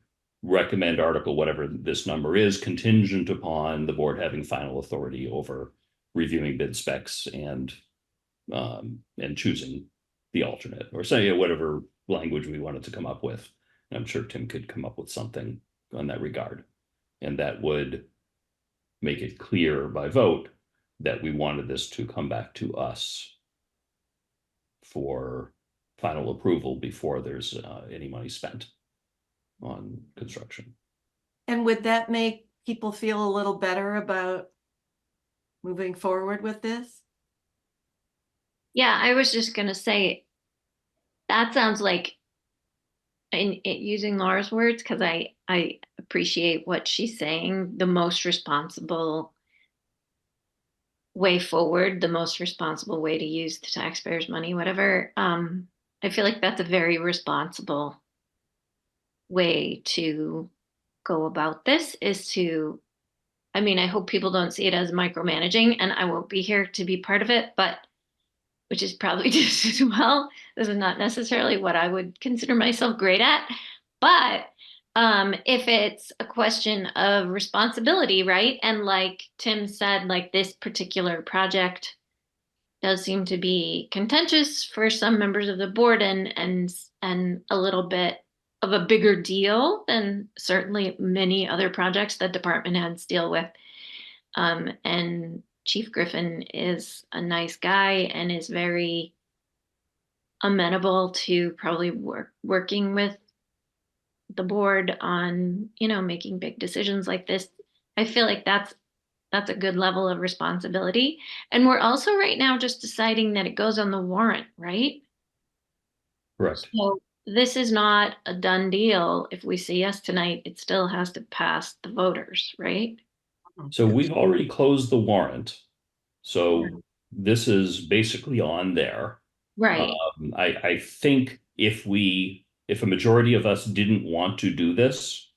recommend article, whatever this number is, contingent upon the board having final authority over reviewing bid specs and choosing the alternate, or say whatever language we wanted to come up with. And I'm sure Tim could come up with something on that regard. And that would make it clear by vote that we wanted this to come back to us for final approval before there's any money spent on construction. And would that make people feel a little better about moving forward with this? Yeah, I was just gonna say, that sounds like, using Laura's words, because I appreciate what she's saying, the most responsible way forward, the most responsible way to use the taxpayers' money, whatever. I feel like that's a very responsible way to go about this, is to, I mean, I hope people don't see it as micromanaging, and I won't be here to be part of it, but which is probably just as well. This is not necessarily what I would consider myself great at, but if it's a question of responsibility, right? And like Tim said, like this particular project does seem to be contentious for some members of the board, and a little bit of a bigger deal than certainly many other projects that department heads deal with. And Chief Griffin is a nice guy and is very amenable to probably working with the board on, making big decisions like this. I feel like that's a good level of responsibility. And we're also right now just deciding that it goes on the warrant, right? Correct. So this is not a done deal. If we say yes tonight, it still has to pass the voters, right? So we've already closed the warrant. So this is basically on there. Right. I think if a majority of us didn't want to do this,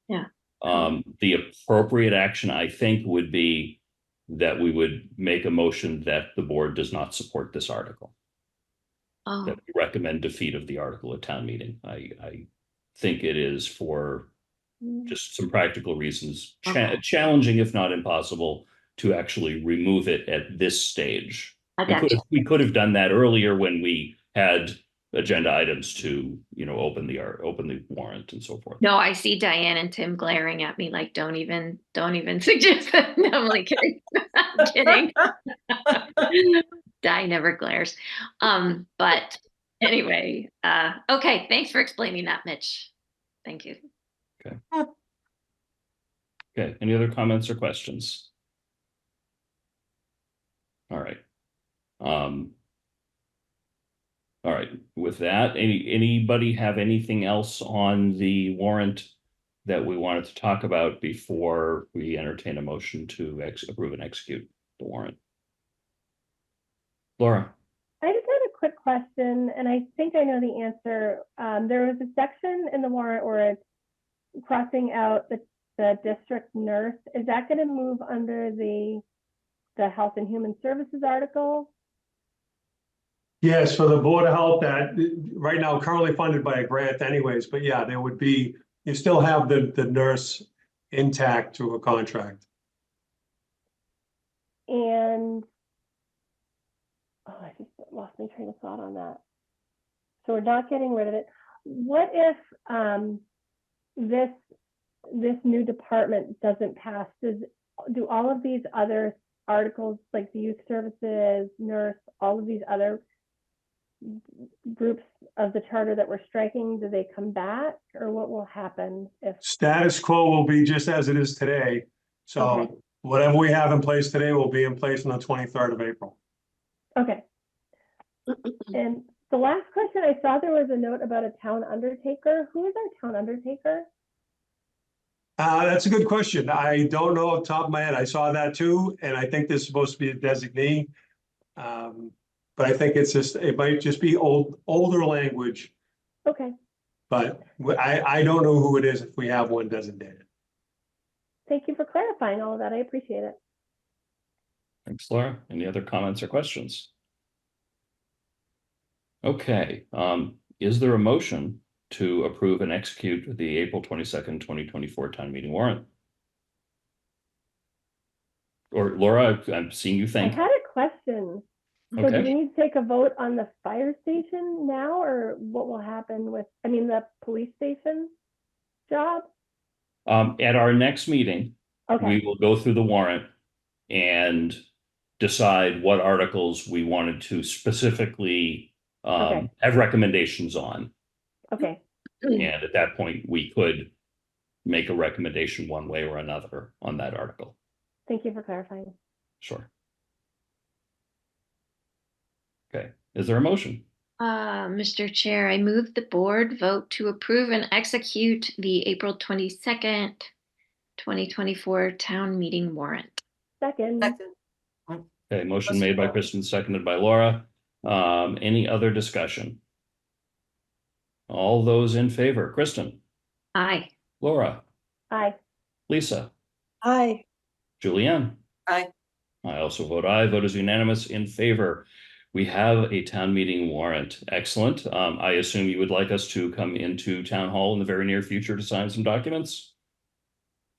Yeah. the appropriate action, I think, would be that we would make a motion that the board does not support this article. Oh, That we recommend defeat of the article at town meeting. I think it is, for just some practical reasons, Okay. challenging, if not impossible, to actually remove it at this stage. I We got could you. have, we could have done that earlier when we had agenda items to, open the warrant and so forth. No, I see Diane and Tim glaring at me like, don't even suggest that. No, I'm only kidding. I'm kidding. Di never glares. But anyway, okay, thanks for explaining that, Mitch. Thank you. Okay, any other comments or questions? All right. All right, with that, anybody have anything else on the warrant that we wanted to talk about before we entertain a motion to approve and execute the warrant? Laura? I just had a quick question, and I think I know the answer. There was a section in the warrant where it's crossing out the district nurse. Is that going to move under the Health and Human Services article? Yes, for the Board of Health, that right now currently funded by a grant anyways, but yeah, there would be, you still have the nurse intact through a contract. And I just lost my train of thought on that. So we're not getting rid of it. What if this new department doesn't pass? Do all of these other articles, like the youth services, nurse, all of these other groups of the charter that we're striking, do they come back, or what will happen if? Status quo will be just as it is today. So okay. Whatever we have in place today will be in place on the 23rd of April. Okay. And the last question, I saw there was a note about a town undertaker. Who is our town undertaker? That's a good question. I don't know off the top of my head. I saw that too, and I think this is supposed to be a designee. But I think it might just be older language. Okay. But I don't know who it is if we have one designated. Thank you for clarifying all of that. I appreciate it. Thanks, Laura. Any other comments or questions? Okay, is there a motion to approve and execute the April 22nd, 2024 town meeting warrant? Or Laura, I'm seeing you I think. had a question. So do we Okay. need to take a vote on the fire station now, or what will happen with, I mean, the police station job? At our next meeting, Okay, we will go through the warrant and decide what articles we wanted to specifically Okay. have recommendations on. okay. And at that point, we could make a recommendation one way or another on that article. Thank you for clarifying. Sure. Okay, is there a motion? Mr. Chair, I move the board vote to approve and execute the April 22nd, 2024 town meeting warrant. Second. Second. Okay, motion made by Kristen, seconded by Laura. Any other discussion? All those in favor, Kristen, Aye. Laura, Aye. Lisa, Aye. Julianne. Aye. I also vote aye. Vote is unanimous in favor. We have a town meeting warrant. Excellent. I assume you would like us to come into town hall in the very near future to sign some documents?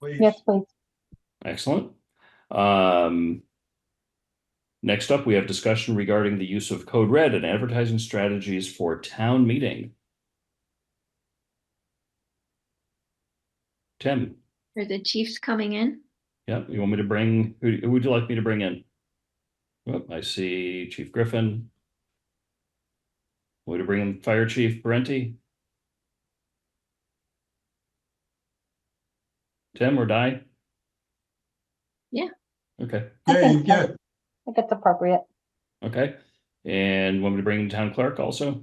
Please. Yes, please. Excellent. Next up, we have discussion regarding the use of Code Red and advertising strategies for town meeting. Tim, Are the chiefs coming in? yeah, you want me to bring, who would you like me to bring in? Oh, I see Chief Griffin. Want to bring in Fire Chief Parenti? Tim or Di? Yeah. Okay, Yeah, you can. I think it's appropriate. okay. And want me to bring in Town Clerk also?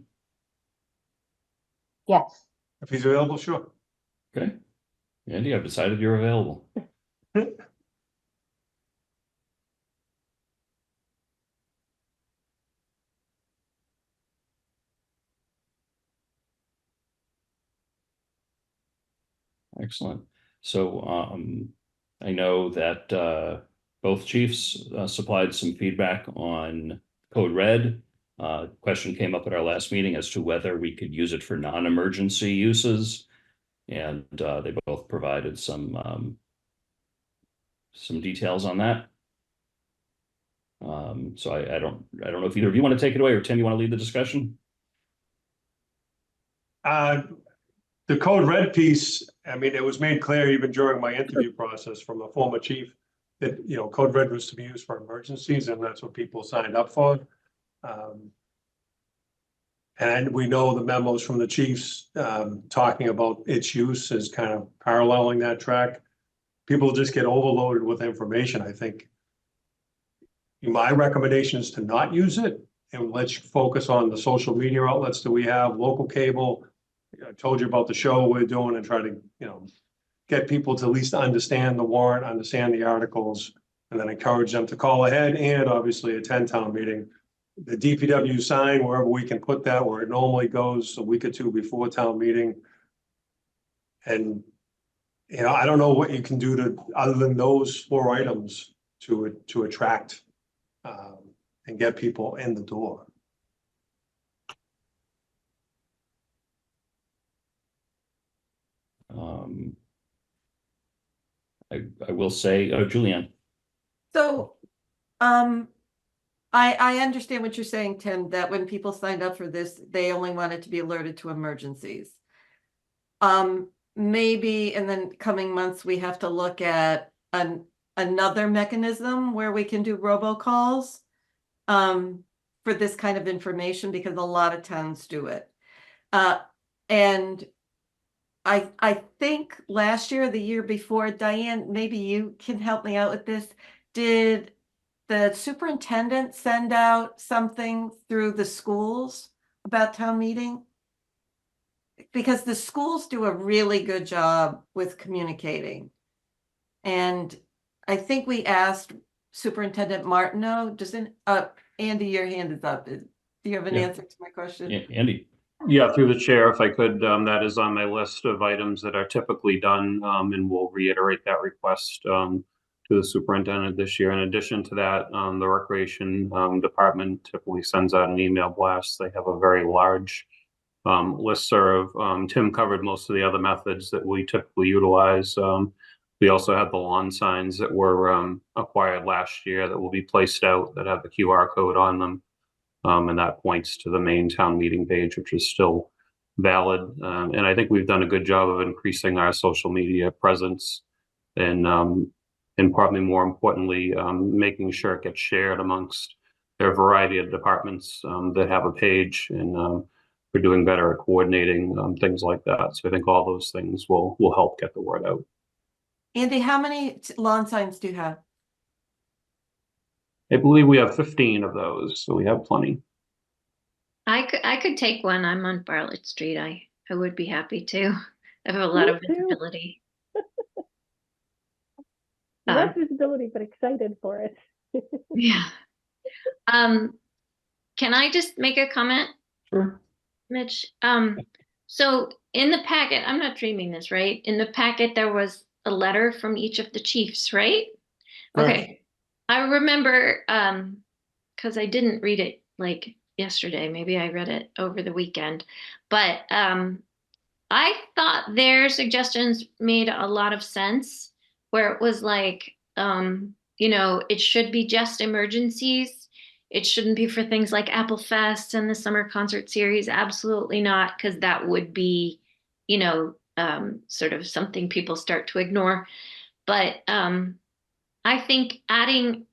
Yes. If he's available, sure. Okay. Andy, I've decided you're available. Excellent. So I know that both chiefs supplied some feedback on Code Red. Question came up at our last meeting as to whether we could use it for non-emergency uses. And they both provided some details on that. So I don't know if either of you want to take it away, or Tim, you want to lead the discussion? The Code Red piece, I mean, it was made clear even during my interview process from a former chief that, you know, Code Red was to be used for emergencies, and that's what people signed up for. And we know the memos from the chiefs talking about its use is kind of paralleling that track. People just get overloaded with information, I think. My recommendation is to not use it, and let's focus on the social media outlets that we have, local cable. I told you about the show we're doing, and try to, you know, get people to at least understand the warrant, understand the articles, and then encourage them to call ahead and obviously attend town meeting. The DPW sign, wherever we can put that, where it normally goes a week or two before town meeting. And, you know, I don't know what you can do to, other than those 4 items, to attract and get people in the door. I will say, Julianne. So, I understand what you're saying, Tim, that when people signed up for this, they only wanted to be alerted to emergencies. Maybe in the coming months, we have to look at another mechanism where we can do robocalls for this kind of information, because a lot of towns do it. And I think last year, or the year before, Diane, maybe you can help me out with this. Did the superintendent send out something through the schools about town meeting? Because the schools do a really good job with communicating. And I think we asked Superintendent Martineau, doesn't, Andy, your hand is up. Do you have an answer to my question? Andy. Yeah, through the chair, if I could, that is on my list of items that are typically done, and we'll reiterate that request to the superintendent this year. In addition to that, the recreation department typically sends out an email blast. They have a very large listserv. Tim covered most of the other methods that we typically utilize. We also have the lawn signs that were acquired last year that will be placed out that have the QR code on them. And that points to the main town meeting page, which is still valid. And I think we've done a good job of increasing our social media presence and probably more importantly, making sure it gets shared amongst their variety of departments that have a page, and we're doing better at coordinating things like that. So I think all those things will help get the word out. Andy, how many lawn signs do you have? I believe we have 15 of those, so we have plenty. I could take one. I'm on Bartlett Street. I would be happy to. I have a lot of visibility. Less visibility, but excited for it. Yeah. Can I just make a comment? Sure. Mitch, so in the packet, I'm not dreaming this, right? In the packet, there was a letter from each of the chiefs, right? Correct. Okay. I remember, because I didn't read it like yesterday, maybe I read it over the weekend, but I thought their suggestions made a lot of sense, where it was like, it should be just emergencies. It shouldn't be for things like Apple Fest and the summer concert series. Absolutely not, because that would be, sort of something people start to ignore. But I think adding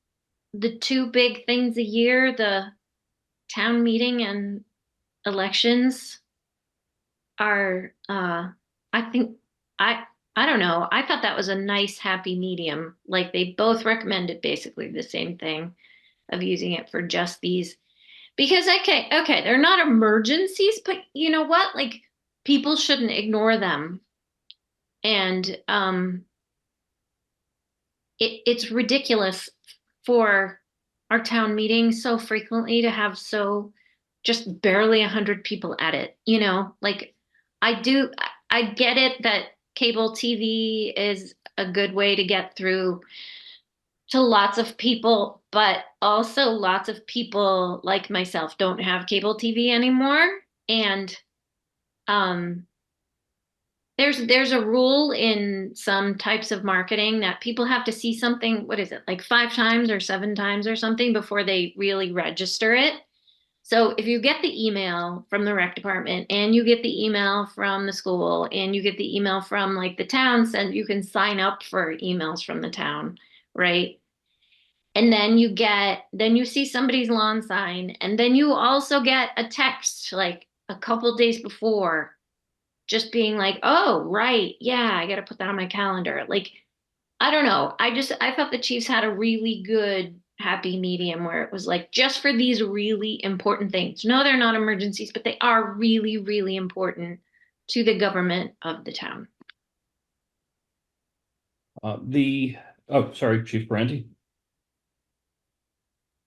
the two big things a year, the town meeting and elections, are I think I don't know. I thought that was a nice happy medium. Like they both recommended basically the same thing of using it for just these, because okay, they're not emergencies, but you know what? Like people shouldn't ignore them. And it's ridiculous for our town meeting so frequently to have so just barely 100 people at it, like I get it that cable TV is a good way to get through to lots of people, but also lots of people like myself don't have cable TV anymore. And there's a rule in some types of marketing that people have to see something, what is it, like 5 times or 7 times or something before they really register it. So if you get the email from the rec department and you get the email from the school and you get the email from like the town, and you can sign up for emails from the town, right? And then you see somebody's lawn sign, and then you also get a text like a couple days before, just being like, oh, right, yeah, I got to put that on my calendar. Like, I don't know. I thought the Chiefs had a really good happy medium where it was like just for these really important things. No, they're not emergencies, but they are really, really important to the government of the town. Sorry, Chief Brandy.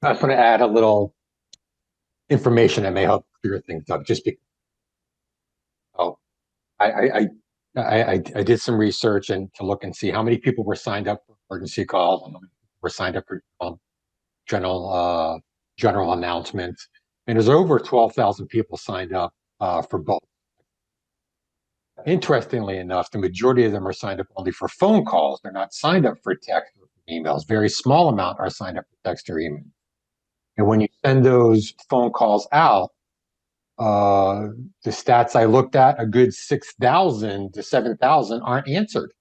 I just want to add a little information that may help clear things up. Just because, I did some research and to look and see how many people were signed up for emergency calls, and how many people were signed up for general announcements, and there's over 12,000 people signed up for both. Interestingly enough, the majority of them are signed up only for phone calls. They're not signed up for text or emails. Very small amount are signed up for text or email. And when you send those phone calls out, the stats I looked at, a good 6,000 to 7,000 aren't answered,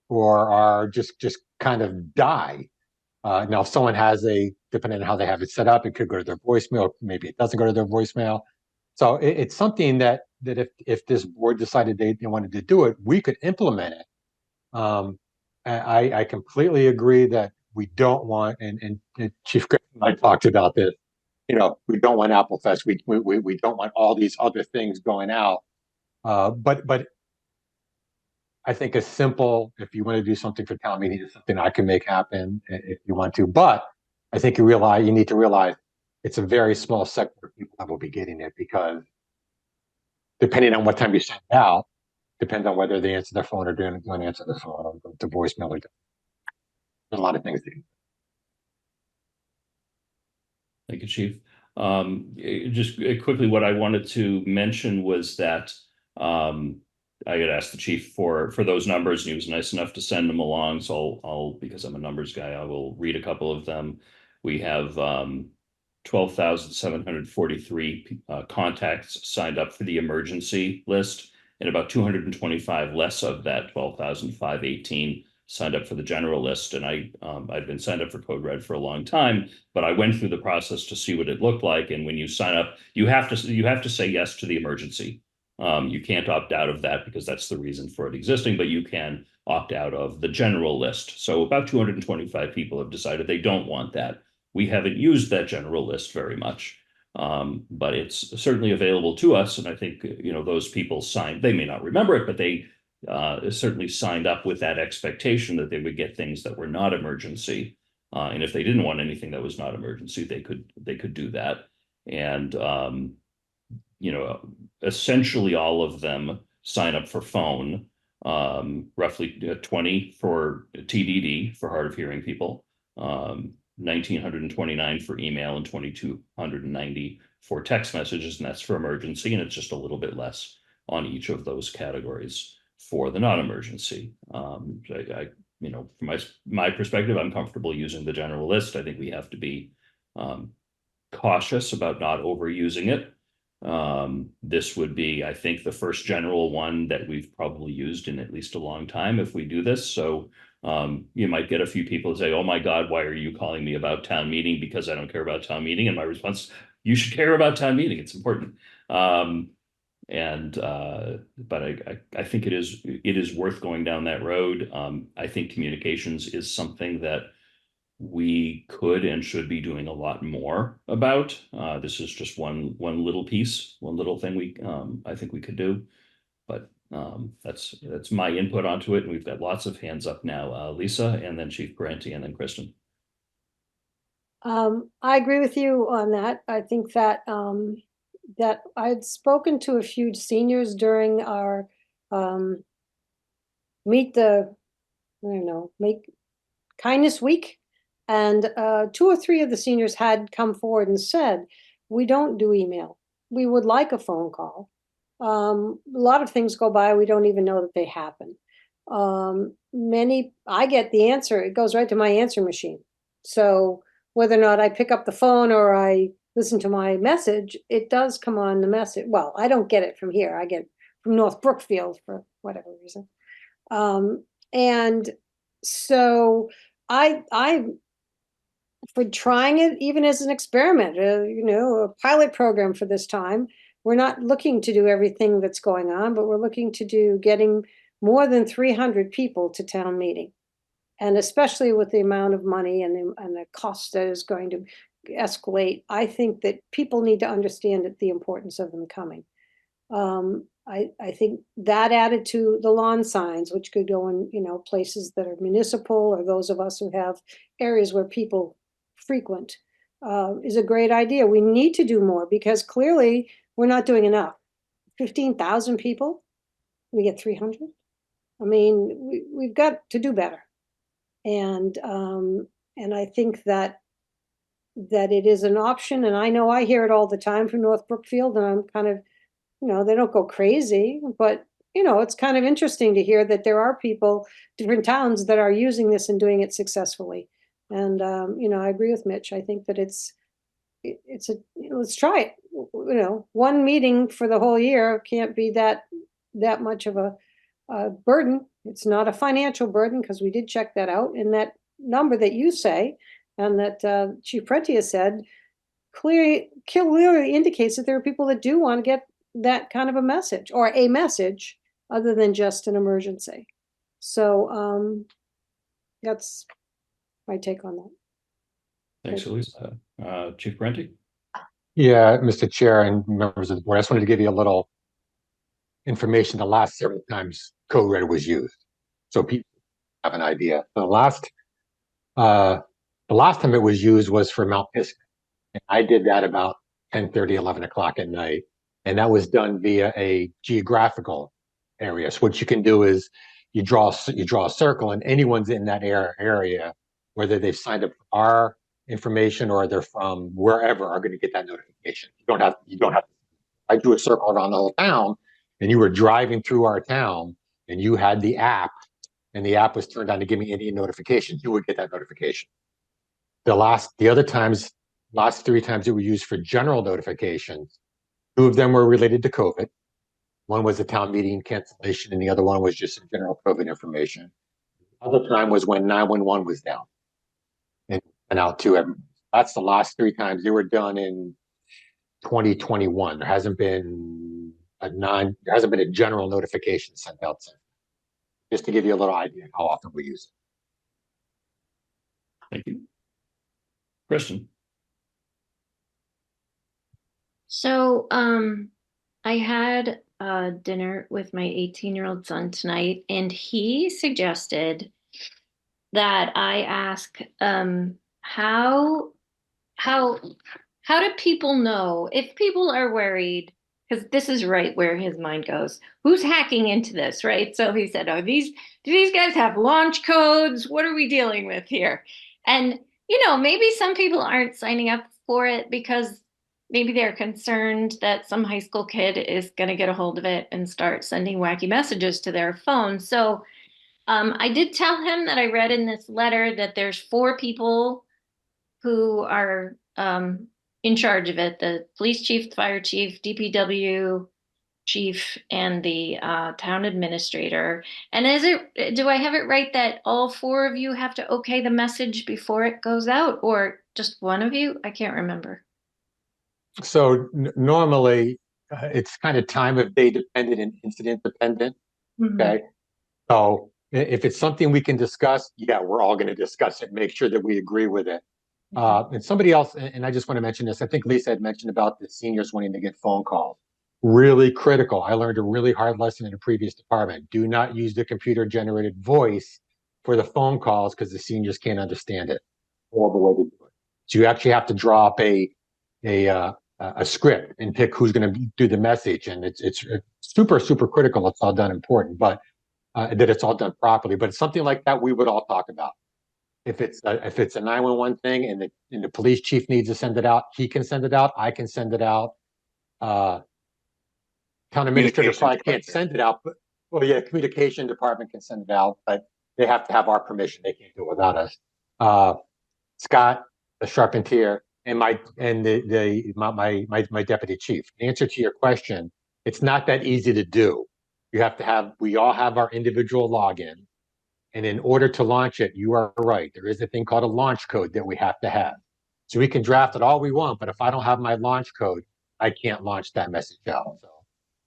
or are just kind of die. Now, if someone has depending on how they have it set up, it could go to their voicemail. Maybe it doesn't go to their voicemail. So it's something that if this board decided they wanted to do it, we could implement it. I completely agree that we don't want, and Chief Griffin and I talked about this, we don't want Apple Fest. We don't want all these other things going out. But I think if you want to do something for town meeting, it's something I can make happen if you want to. But I think you need to realize it's a very small sector of people that will be getting it, because depending on what time you send it out, depends on whether they answer their phone or don't answer their phone or go to voicemail. There's a lot of things to do. Thank you, Chief. Just quickly, what I wanted to mention was that I had asked the chief for those numbers, and he was nice enough to send them along. So I'll because I'm a numbers guy, I will read a couple of them. We have 12,743 contacts signed up for the emergency list, and about 225 less of that 12,518 signed up for the general list. And I'd been signed up for Code Red for a long time, but I went through the process to see what it looked like. And when you sign up, you have to say yes to the emergency. You can't opt out of that because that's the reason for it existing, but you can opt out of the general list. So about 225 people have decided they don't want that. We haven't used that general list very much, but it's certainly available to us. And I think, those people signed, they may not remember it, but they certainly signed up with that expectation that they would get things that were not emergency. And if they didn't want anything that was not emergency, they could do that. And essentially all of them sign up for phone, roughly 20 for TDD, for hard of hearing people, 1,929 for email, and 2,290 for text messages, and that's for emergency, and it's just a little bit less on each of those categories for the non-emergency. From my perspective, I'm comfortable using the general list. I think we have to be cautious about not overusing it. This would be, I think, the first general one that we've probably used in at least a long time if we do this. So you might get a few people say, oh my God, why are you calling me about town meeting? Because I don't care about town meeting. And my response, you should care about town meeting. It's important. But I think it is worth going down that road. I think communications is something that we could and should be doing a lot more about. This is just one little piece, one little thing I think we could do. But that's my input onto it. And we've got lots of hands up now. Lisa, and then Chief Parenti, and then Kristen. I agree with you on that. I think that that I'd spoken to a few seniors during our Make Kindness Week. And 2 or 3 of the seniors had come forward and said, we don't do email. We would like a phone call. A lot of things go by, we don't even know that they happen. I get the answer, it goes right to my answer machine. So whether or not I pick up the phone or I listen to my message, it does come on the message. Well, I don't get it from here. I get it from North Brookfield for whatever reason. And so I for trying it even as an experiment, a pilot program for this time. We're not looking to do everything that's going on, but we're looking to getting more than 300 people to town meeting. And especially with the amount of money and the cost that is going to escalate, I think that people need to understand the importance of them coming. I think that added to the lawn signs, which could go in, places that are municipal or those of us who have areas where people frequent, is a great idea. We need to do more because clearly we're not doing enough. 15,000 people, we get 300. I mean, we've got to do better. And I think that it is an option. And I know I hear it all the time from North Brookfield, and I'm kind of, they don't go crazy, but it's kind of interesting to hear that there are people, different towns that are using this and doing it successfully. And I agree with Mitch. I think that let's try it. One meeting for the whole year can't be that much of a burden. It's not a financial burden because we did check that out. And that number that you say, and that Chief Parenti has said, clearly indicates that there are people that do want to get that kind of a message, or a message other than just an emergency. So that's my take on that. Thanks, Elisa. Chief Parenti? Yeah, Mr. Chair and members of the board, I just wanted to give you a little information the last several times Code Red was used, so people have an idea. The last time it was used was for Mount Pisgah, and I did that about 10:30, 11 o'clock at night, and that was done via a geographical area. So what you can do is you draw a circle, and anyone's in that area, whether they've signed up for our information or they're from wherever are going to get that notification. You don't have, I drew a circle around the whole town and you were driving through our town and you had the app and the app was turned on to give me any notifications, you would get that notification. Last 3 times it were used for general notifications. 2 of them were related to COVID. One was a town meeting cancellation and the other one was just some general COVID information. The other time was when 911 was down and out to everyone. That's the last 3 times. They were done in 2021. There hasn't been a general notification sent out since. Just to give you a little idea of how often we use it. Thank you. Kristen. So, I had dinner with my 18-year-old son tonight, and he suggested that I ask how do people know if people are worried, because this is right where his mind goes, who's hacking into this, right? So he said, do these guys have launch codes? What are we dealing with here? And maybe some people aren't signing up for it because maybe they're concerned that some high school kid is going to get a hold of it and start sending wacky messages to their phone. So I did tell him that I read in this letter that there's 4 people who are in charge of it: the police chief, the fire chief, DPW chief, and the town administrator. And do I have it right that all 4 of you have to okay the message before it goes out, or just one of you? I can't remember. So normally it's kind of time of day dependent and incident dependent. Mm-hmm. Okay. So if it's something we can discuss, yeah, we're all going to discuss it, make sure that we agree with it. And somebody else, and I just want to mention this, I think Lisa had mentioned about the seniors wanting to get phone calls. Really critical. I learned a really hard lesson in a previous department. Do not use the computer generated voice for the phone calls because the seniors can't understand it. Horrible way to do it. So you actually have to draw up a script and pick who's going to do the message. And it's super, super critical. It's all done important, but that it's all done properly. But it's something like that we would all talk about. If it's a 911 thing and the police chief needs to send it out, he can send it out. I can send it out. Town administrator probably can't send it out, but communication department can send it out, but they have to have our permission. They can't do it without us. Scott, the Charpentier, and my deputy chief. In answer to your question, it's not that easy to do. We all have our individual login. And in order to launch it, you are right. There is a thing called a launch code that we have to have. So we can draft it all we want, but if I don't have my launch code, I can't launch that message out. So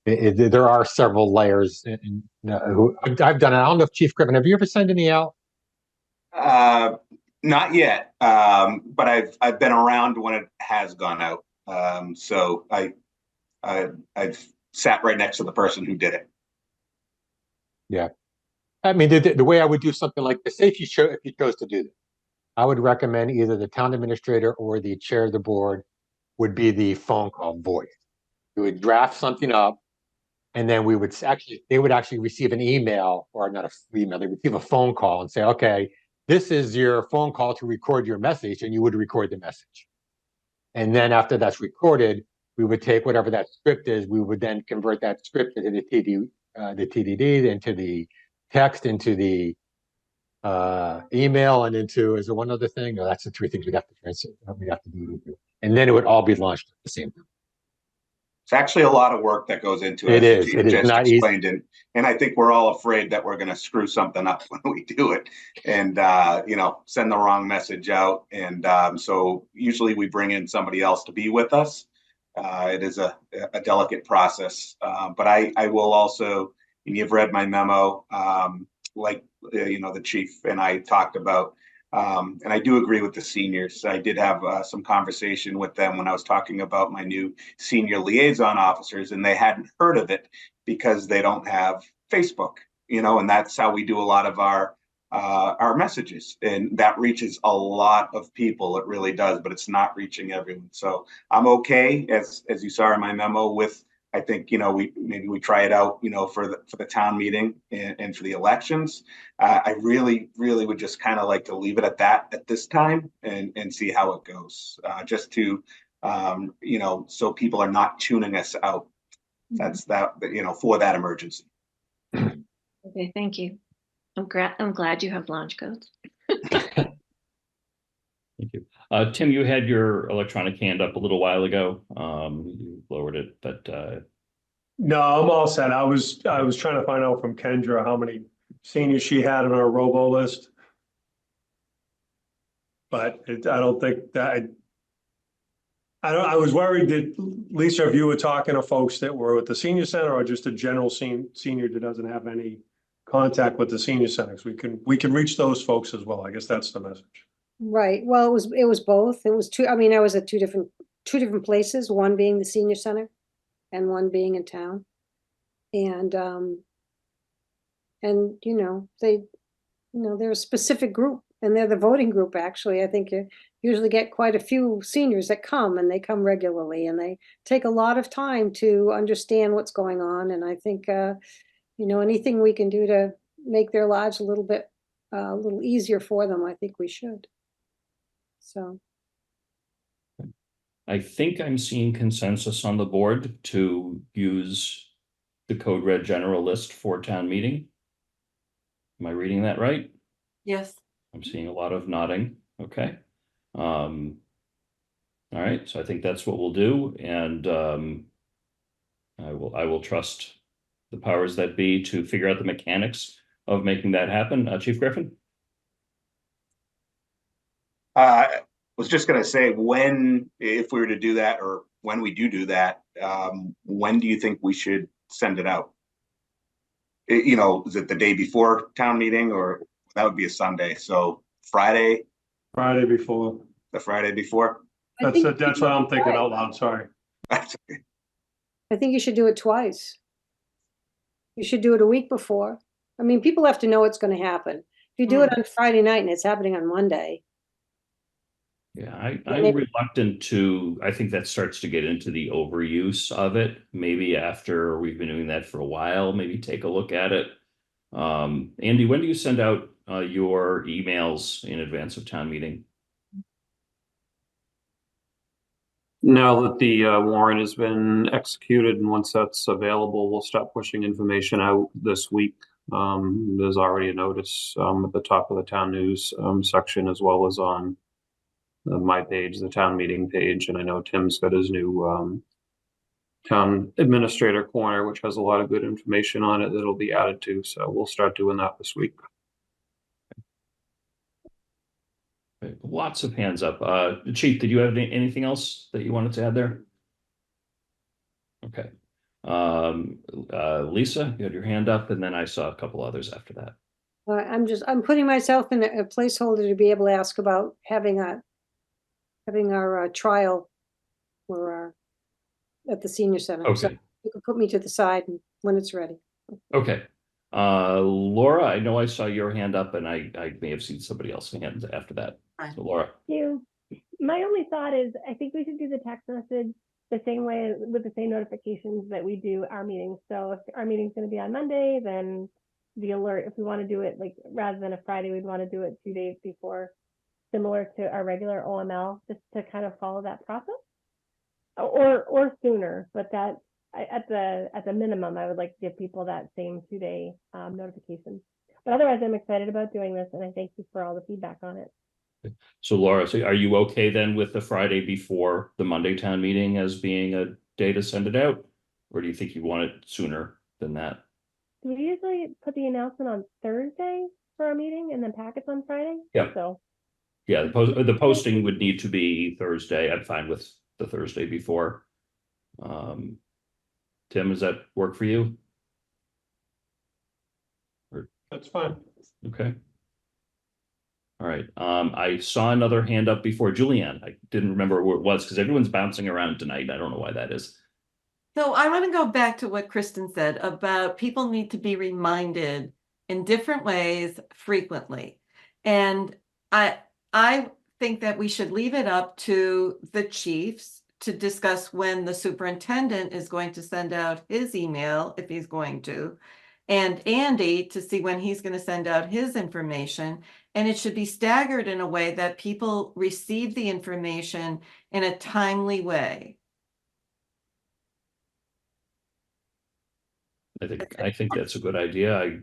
there are several layers. I've done it. I don't know if Chief Griffin, have you ever sent any out? Not yet, but I've been around when it has gone out. So I've sat right next to the person who did it. Yeah. I mean, the way I would do something like this, say if you chose to do this, I would recommend either the town administrator or the chair of the board would be the phone call voice. We would draft something up, and then they would actually receive an email, or not a email, they receive a phone call and say, okay, this is your phone call to record your message, and you would record the message. And then after that's recorded, we would take whatever that script is, we would then convert that script into the TDD, into the text, into the email, and into, is there one other thing? No, that's the 3 things we'd have to translate. We'd have to do. And then it would all be launched at the same time. It's actually a lot of work that goes into it. It is not explained easy. And I think we're all afraid that we're going to screw something up when we do it and, send the wrong message out. And so usually we bring in somebody else to be with us. It is a delicate process, but I will also, and you've read my memo, the chief and I talked about, and I do agree with the seniors. I did have some conversation with them when I was talking about my new senior liaison officers, and they hadn't heard of it because they don't have Facebook, and that's how we do a lot of our messages, and that reaches a lot of people. It really does, but it's not reaching everyone. So I'm okay, as you saw in my memo, with I think, maybe we try it out, for the town meeting and for the elections. I really, really would just kind of like to leave it at that at this time and see how it goes. Just to, so people are not tuning us out. That's for that emergency. Okay, thank you. I'm glad you have launch codes. Thank you. Tim, you had your electronic hand up a little while ago. You lowered it, but No, I'm all set. I was trying to find out from Kendra how many seniors she had on her robo list. But I don't think that, I was worried that, Lisa, if you were talking to folks that were at the senior center or just a general senior that doesn't have any contact with the senior centers, we can reach those folks as well. I guess that's the message. Right. Well, it was both. It was two. I mean, I was at two different places, one being the senior center and one being in town. And they're a specific group, and they're the voting group, actually. I think you usually get quite a few seniors that come, and they come regularly, and they take a lot of time to understand what's going on. And I think, anything we can do to make their lives a little easier for them, I think we should. So. I think I'm seeing consensus on the board to use the Code Red general list for town meeting. Am I reading that right? Yes. I'm seeing a lot of nodding. Okay. All right. So I think that's what we'll do. And I will trust the powers that be to figure out the mechanics of making that happen. Chief Griffin? I was just going to say, if we were to do that, or when we do that, when do you think we should send it out? Is it the day before town meeting, or that would be a Sunday? So Friday? Friday before. The Friday before? That's what I'm thinking out loud. Sorry. I think you should do it twice. You should do it a week before. I mean, people have to know what's going to happen. If you do it on Friday night and it's happening on Monday. Yeah, I'm reluctant to, I think that starts to get into the overuse of it. Maybe after we've been doing that for a while, maybe take a look at it. Andy, when do you send out your emails in advance of town meeting? Now that the warrant has been executed, and once that's available, we'll start pushing information out this week. There's already a notice at the top of the town news section, as well as on my page, the town meeting page. And I know Tim's got his new town administrator corner, which has a lot of good information on it that'll be added to. So we'll start doing that this week. Lots of hands up. Chief, did you have anything else that you wanted to add there? Okay. Lisa, you had your hand up, and then I saw a couple others after that. I'm putting myself in a placeholder to be able to ask about having our trial or at the senior center. Okay. So you can put me to the side when it's ready. Okay. Laura, I know I saw your hand up, and I may have seen somebody else's hand after that. So Laura. Thank you. My only thought is I think we should do the text message the same way, with the same notifications that we do our meetings. So if our meeting's going to be on Monday, then the alert, if we want to do it like rather than a Friday, we'd want to do it 2 days before, similar to our regular OML, just to kind of follow that process, or sooner. But that at the minimum, I would like to give people that same 2-day notification. But otherwise, I'm excited about doing this, and I thank you for all the feedback on it. So Laura, so are you okay then with the Friday before the Monday town meeting as being a day to send it out? Or do you think you want it sooner than that? Do we usually put the announcement on Thursday for our meeting and then packets on Friday? Yeah. So yeah, the posting would need to be Thursday. I'm fine with the Thursday before. Tim, does that work for you? That's fine. Okay. All right. I saw another hand up before. Julianne, I didn't remember where it was because everyone's bouncing around tonight. I don't know why that is. So I want to go back to what Kristen said about people need to be reminded in different ways frequently. And I think that we should leave it up to the chiefs to discuss when the superintendent is going to send out his email, if he's going to, and Andy to see when he's going to send out his information. And it should be staggered in a way that people receive the information in a timely way. I think that's a good idea.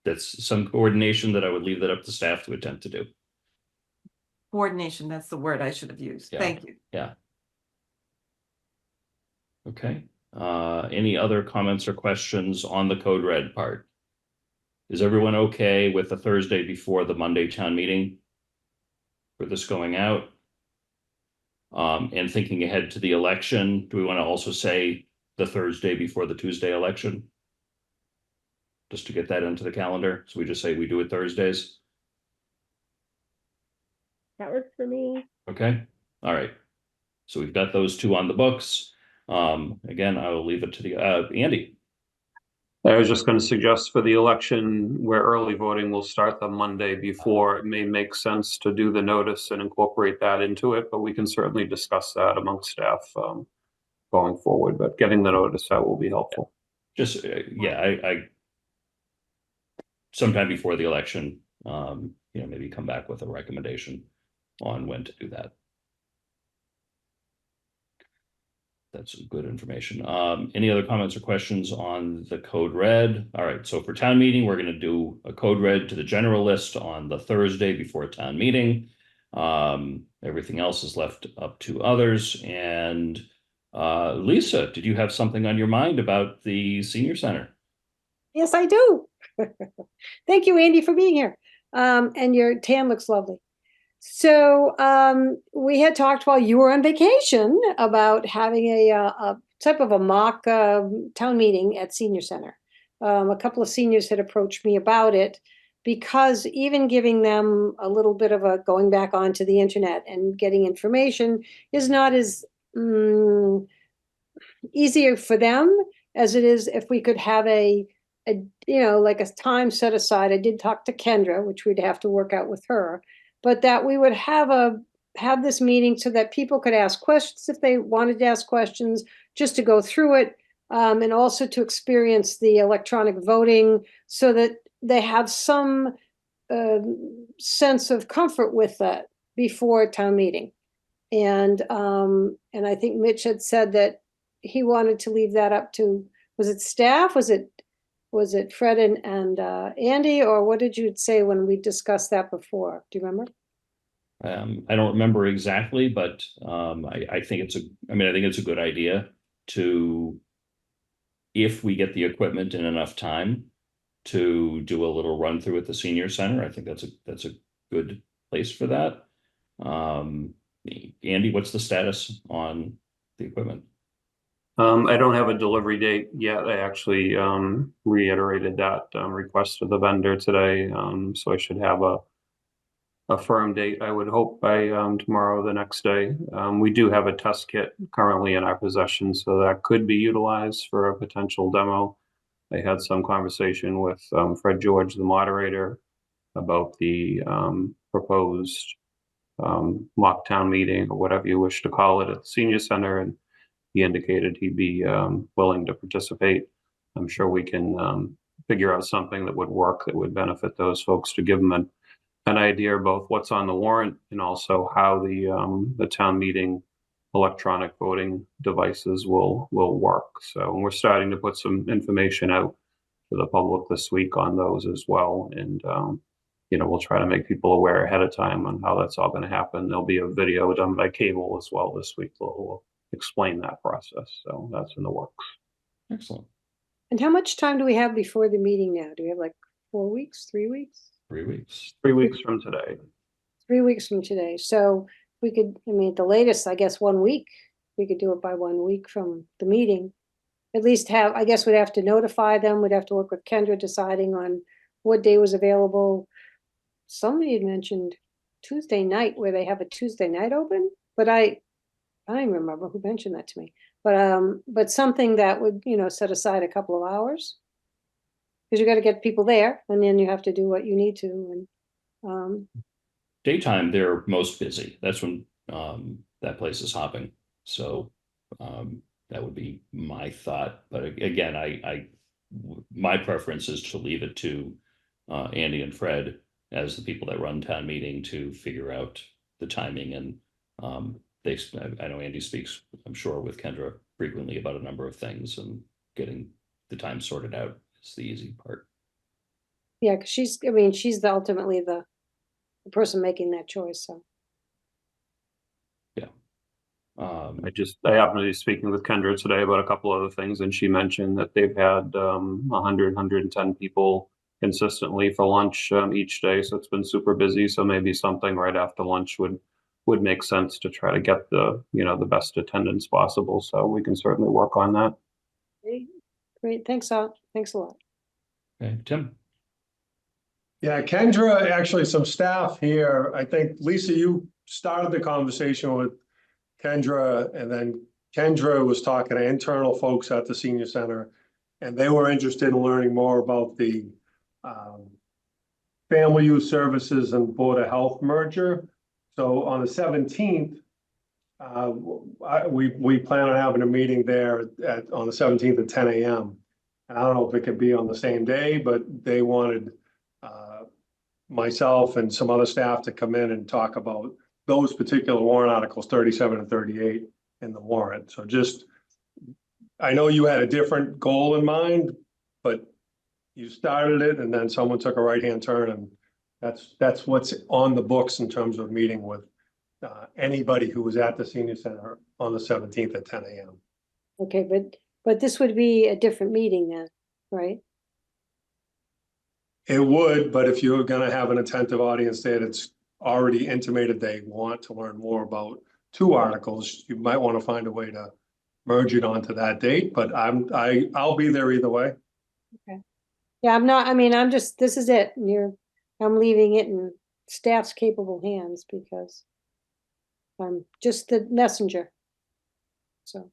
That's some coordination that I would leave that up to staff to attempt to do. Coordination, that's the word I should have used. Yeah. Thank you. Yeah. Okay. Any other comments or questions on the code red part? Is everyone okay with the Thursday before the Monday town meeting for this going out? And thinking ahead to the election, do we want to also say the Thursday before the Tuesday election? Just to get that into the calendar. So we just say we do it Thursdays. That works for me. Okay. All right. So we've got those two on the books. Again, I will leave it to the Andy. I was just going to suggest for the election where early voting will start the Monday before, it may make sense to do the notice and incorporate that into it, but we can certainly discuss that amongst staff going forward, but getting the notice out will be helpful. Just, yeah, I sometime before the election, maybe come back with a recommendation on when to do that. That's good information. Any other comments or questions on the code red? All right, so for town meeting, we're going to do a code red to the general list on the Thursday before town meeting. Everything else is left up to others. And Lisa, did you have something on your mind about the senior center? Yes, I do. Thank you, Andy, for being here. And your tan looks lovely. So we had talked while you were on vacation about having a type of a mock town meeting at Senior Center. A couple of seniors had approached me about it because even giving them a little bit of a going back onto the internet and getting information is not as easier for them as it is if we could have like a time set aside. I did talk to Kendra, which we'd have to work out with her, but that we would have this meeting so that people could ask questions if they wanted to ask questions, just to go through it, and also to experience the electronic voting so that they have some sense of comfort with that before town meeting. And I think Mitch had said that he wanted to leave that up to, was it staff? Was it Fred and Andy, or what did you say when we discussed that before? Do you remember? I don't remember exactly, but I think it's a good idea to, if we get the equipment in enough time, to do a little run through at the senior center. I think that's a good place for that. Andy, what's the status on the equipment? I don't have a delivery date yet. I actually reiterated that request to the vendor today, so I should have a firm date, I would hope, by tomorrow or the next day. We do have a test kit currently in our possession, so that could be utilized for a potential demo. I had some conversation with Fred George, the moderator, about the proposed mock town meeting, or whatever you wish to call it, at the senior center, and he indicated he'd be willing to participate. I'm sure we can figure out something that would work, that would benefit those folks, to give them an idea of both what's on the warrant and also how the town meeting electronic voting devices will work. So we're starting to put some information out to the public this week on those as well. And we'll try to make people aware ahead of time on how that's all going to happen. There'll be a video done by cable as well this week. We'll explain that process. So that's in the works. Excellent. And how much time do we have before the meeting now? Do we have like 4 weeks, 3 weeks? 3 weeks. 3 weeks from today. 3 weeks from today. So we could, at the latest, I guess 1 week, we could do it by 1 week from the meeting. At least I guess we'd have to notify them. We'd have to work with Kendra deciding on what day was available. Somebody had mentioned Tuesday night, where they have a Tuesday night open, but I don't remember who mentioned that to me. But something that would, set aside a couple of hours, because you got to get people there, and then you have to do what you need to. And daytime, they're most busy. That's when that place is hopping. So that would be my thought. But again, my preference is to leave it to Andy and Fred as the people that run town meeting to figure out the timing. And I know Andy speaks, I'm sure, with Kendra frequently about a number of things, and getting the time sorted out is the easy part. Yeah, because she's ultimately the person making that choice, so. Yeah. I happened to be speaking with Kendra today about a couple other things, and she mentioned that they've had 100, 110 people consistently for lunch each day. So it's been super busy. So maybe something right after lunch would make sense to try to get the best attendance possible. So we can certainly work on that. Great. Thanks a lot. Okay, Tim. Yeah, Kendra, actually some staff here. I think, Lisa, you started the conversation with Kendra, and then Kendra was talking to internal folks at the senior center, and they were interested in learning more about the family youth services and Board of Health merger. So on the 17th, we plan on having a meeting there on the 17th at 10 a.m. And I don't know if it could be on the same day, but they wanted myself and some other staff to come in and talk about those particular warrant articles, 37 and 38 in the warrant. So I know you had a different goal in mind, but you started it and then someone took a right-hand turn, and that's what's on the books in terms of meeting with anybody who was at the senior center on the 17th at 10 a.m. Okay, but this would be a different meeting then, right? It would, but if you're going to have an attentive audience there that's already intimated they want to learn more about two articles, you might want to find a way to merge it onto that date. But I'll be there either way. Okay. Yeah, this is it. I'm leaving it in staff's capable hands because I'm just the messenger. So.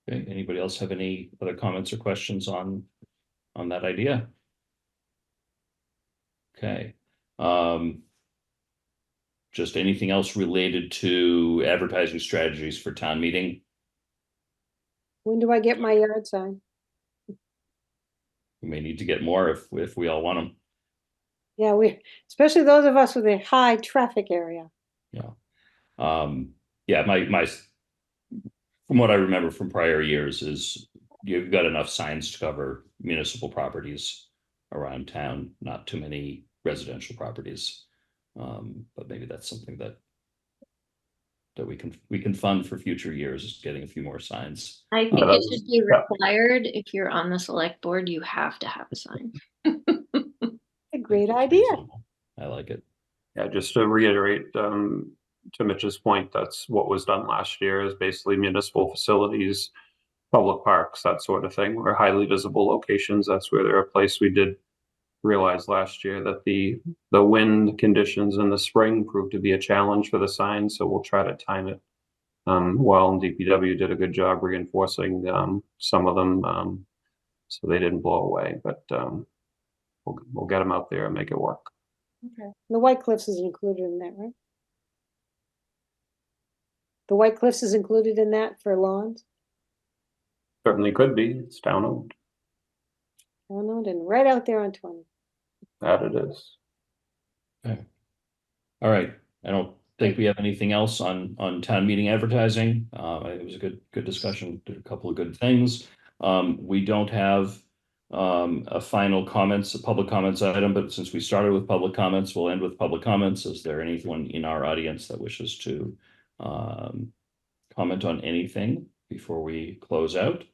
Okay, anybody else have any other comments or questions on that idea? Okay. Just anything else related to advertising strategies for town meeting? When do I get my yard sign? We may need to get more if we all want them. Yeah, especially those of us with a high traffic area. Yeah. Yeah, my from what I remember from prior years is you've got enough signs to cover municipal properties around town, not too many residential properties. But maybe that's something that we can fund for future years, is getting a few more signs. I think it should be required. If you're on the select board, you have to have a sign. A great idea. I like it. Yeah, just to reiterate, to Mitch's point, that's what was done last year, is basically municipal facilities, public parks, that sort of thing, were highly visible locations. That's where they're a place. We did realize last year that the wind conditions in the spring proved to be a challenge for the sign, so we'll try to time it well. And DPW did a good job reinforcing some of them, so they didn't blow away. But we'll get them out there and make it work. Okay. The White Cliffs is included in that, right? The White Cliffs is included in that for lawns? Certainly could be. It's town owned. Town owned and right out there on 20. That it is. Okay. All right. I don't think we have anything else on town meeting advertising. It was a good discussion. Did a couple of good things. We don't have a final public comments item, but since we started with public comments, we'll end with public comments. Is there anyone in our audience that wishes to comment on anything before we close out?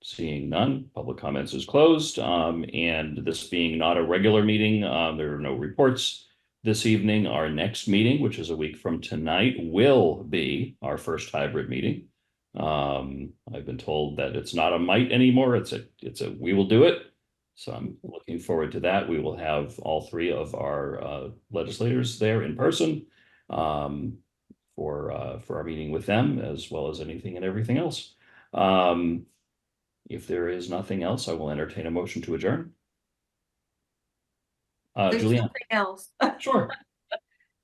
Seeing none, public comments is closed. And this being not a regular meeting, there are no reports this evening. Our next meeting, which is a week from tonight, will be our first hybrid meeting. I've been told that it's not a might anymore. It's a we will do it. So I'm looking forward to that. We will have all three of our legislators there in person for our meeting with them, as well as anything and everything else. If there is nothing else, I will entertain a motion to adjourn. There's Julianne. nothing else. Sure.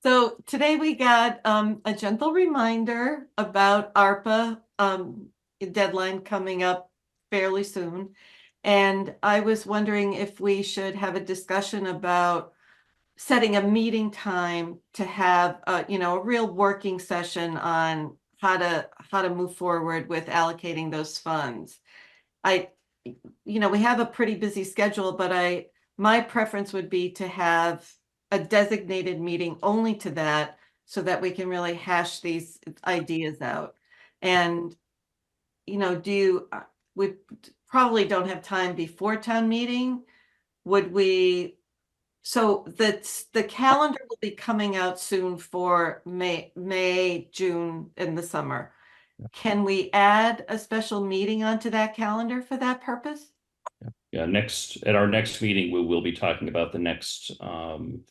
So today we got a gentle reminder about ARPA deadline coming up fairly soon. And I was wondering if we should have a discussion about setting a meeting time to have a real working session on how to move forward with allocating those funds. We have a pretty busy schedule, but my preference would be to have a designated meeting only to that so that we can really hash these ideas out. And, we probably don't have time before town meeting. So the calendar will be coming out soon for May, June, and the summer. Can we add a special meeting onto that calendar for that purpose? Yeah, at our next meeting, we will be talking about the next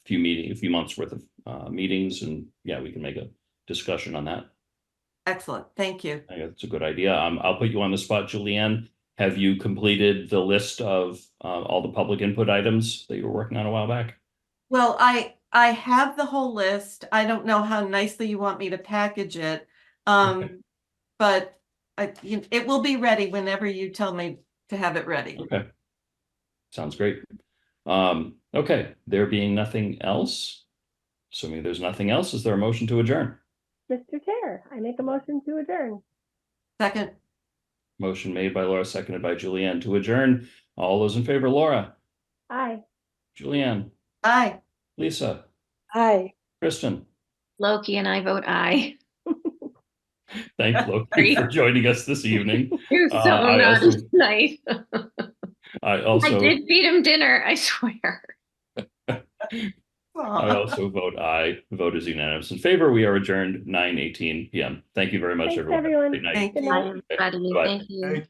few months worth of meetings, and yeah, we can make a discussion on that. Excellent, thank you. I think that's a good idea. I'll put you on the spot, Julianne. Have you completed the list of all the public input items that you were working on a while back? Well, I have the whole list. I don't know how nicely you want me to package it. But it will be ready whenever you tell me to have it ready. Okay. Sounds great. Okay, there being nothing else, assuming there's nothing else, is there a motion to adjourn? Mr. Chair, I make a motion to adjourn. Second. Motion made by Laura, seconded by Julianne to adjourn. All those in favor, Laura? Aye. Julianne? Aye. Lisa? Aye. Kristen? Loki and I vote aye. Thank Loki Sorry. for joining us this evening. You're so not nice. I I did feed him dinner, I swear. I also vote aye. The vote is unanimous in favor. We are adjourned 9:18 p.m. Thank you very much, Thanks, everyone. everyone. Good night. Thank Good you. night. Bye. Bye. Thank you. Thank you.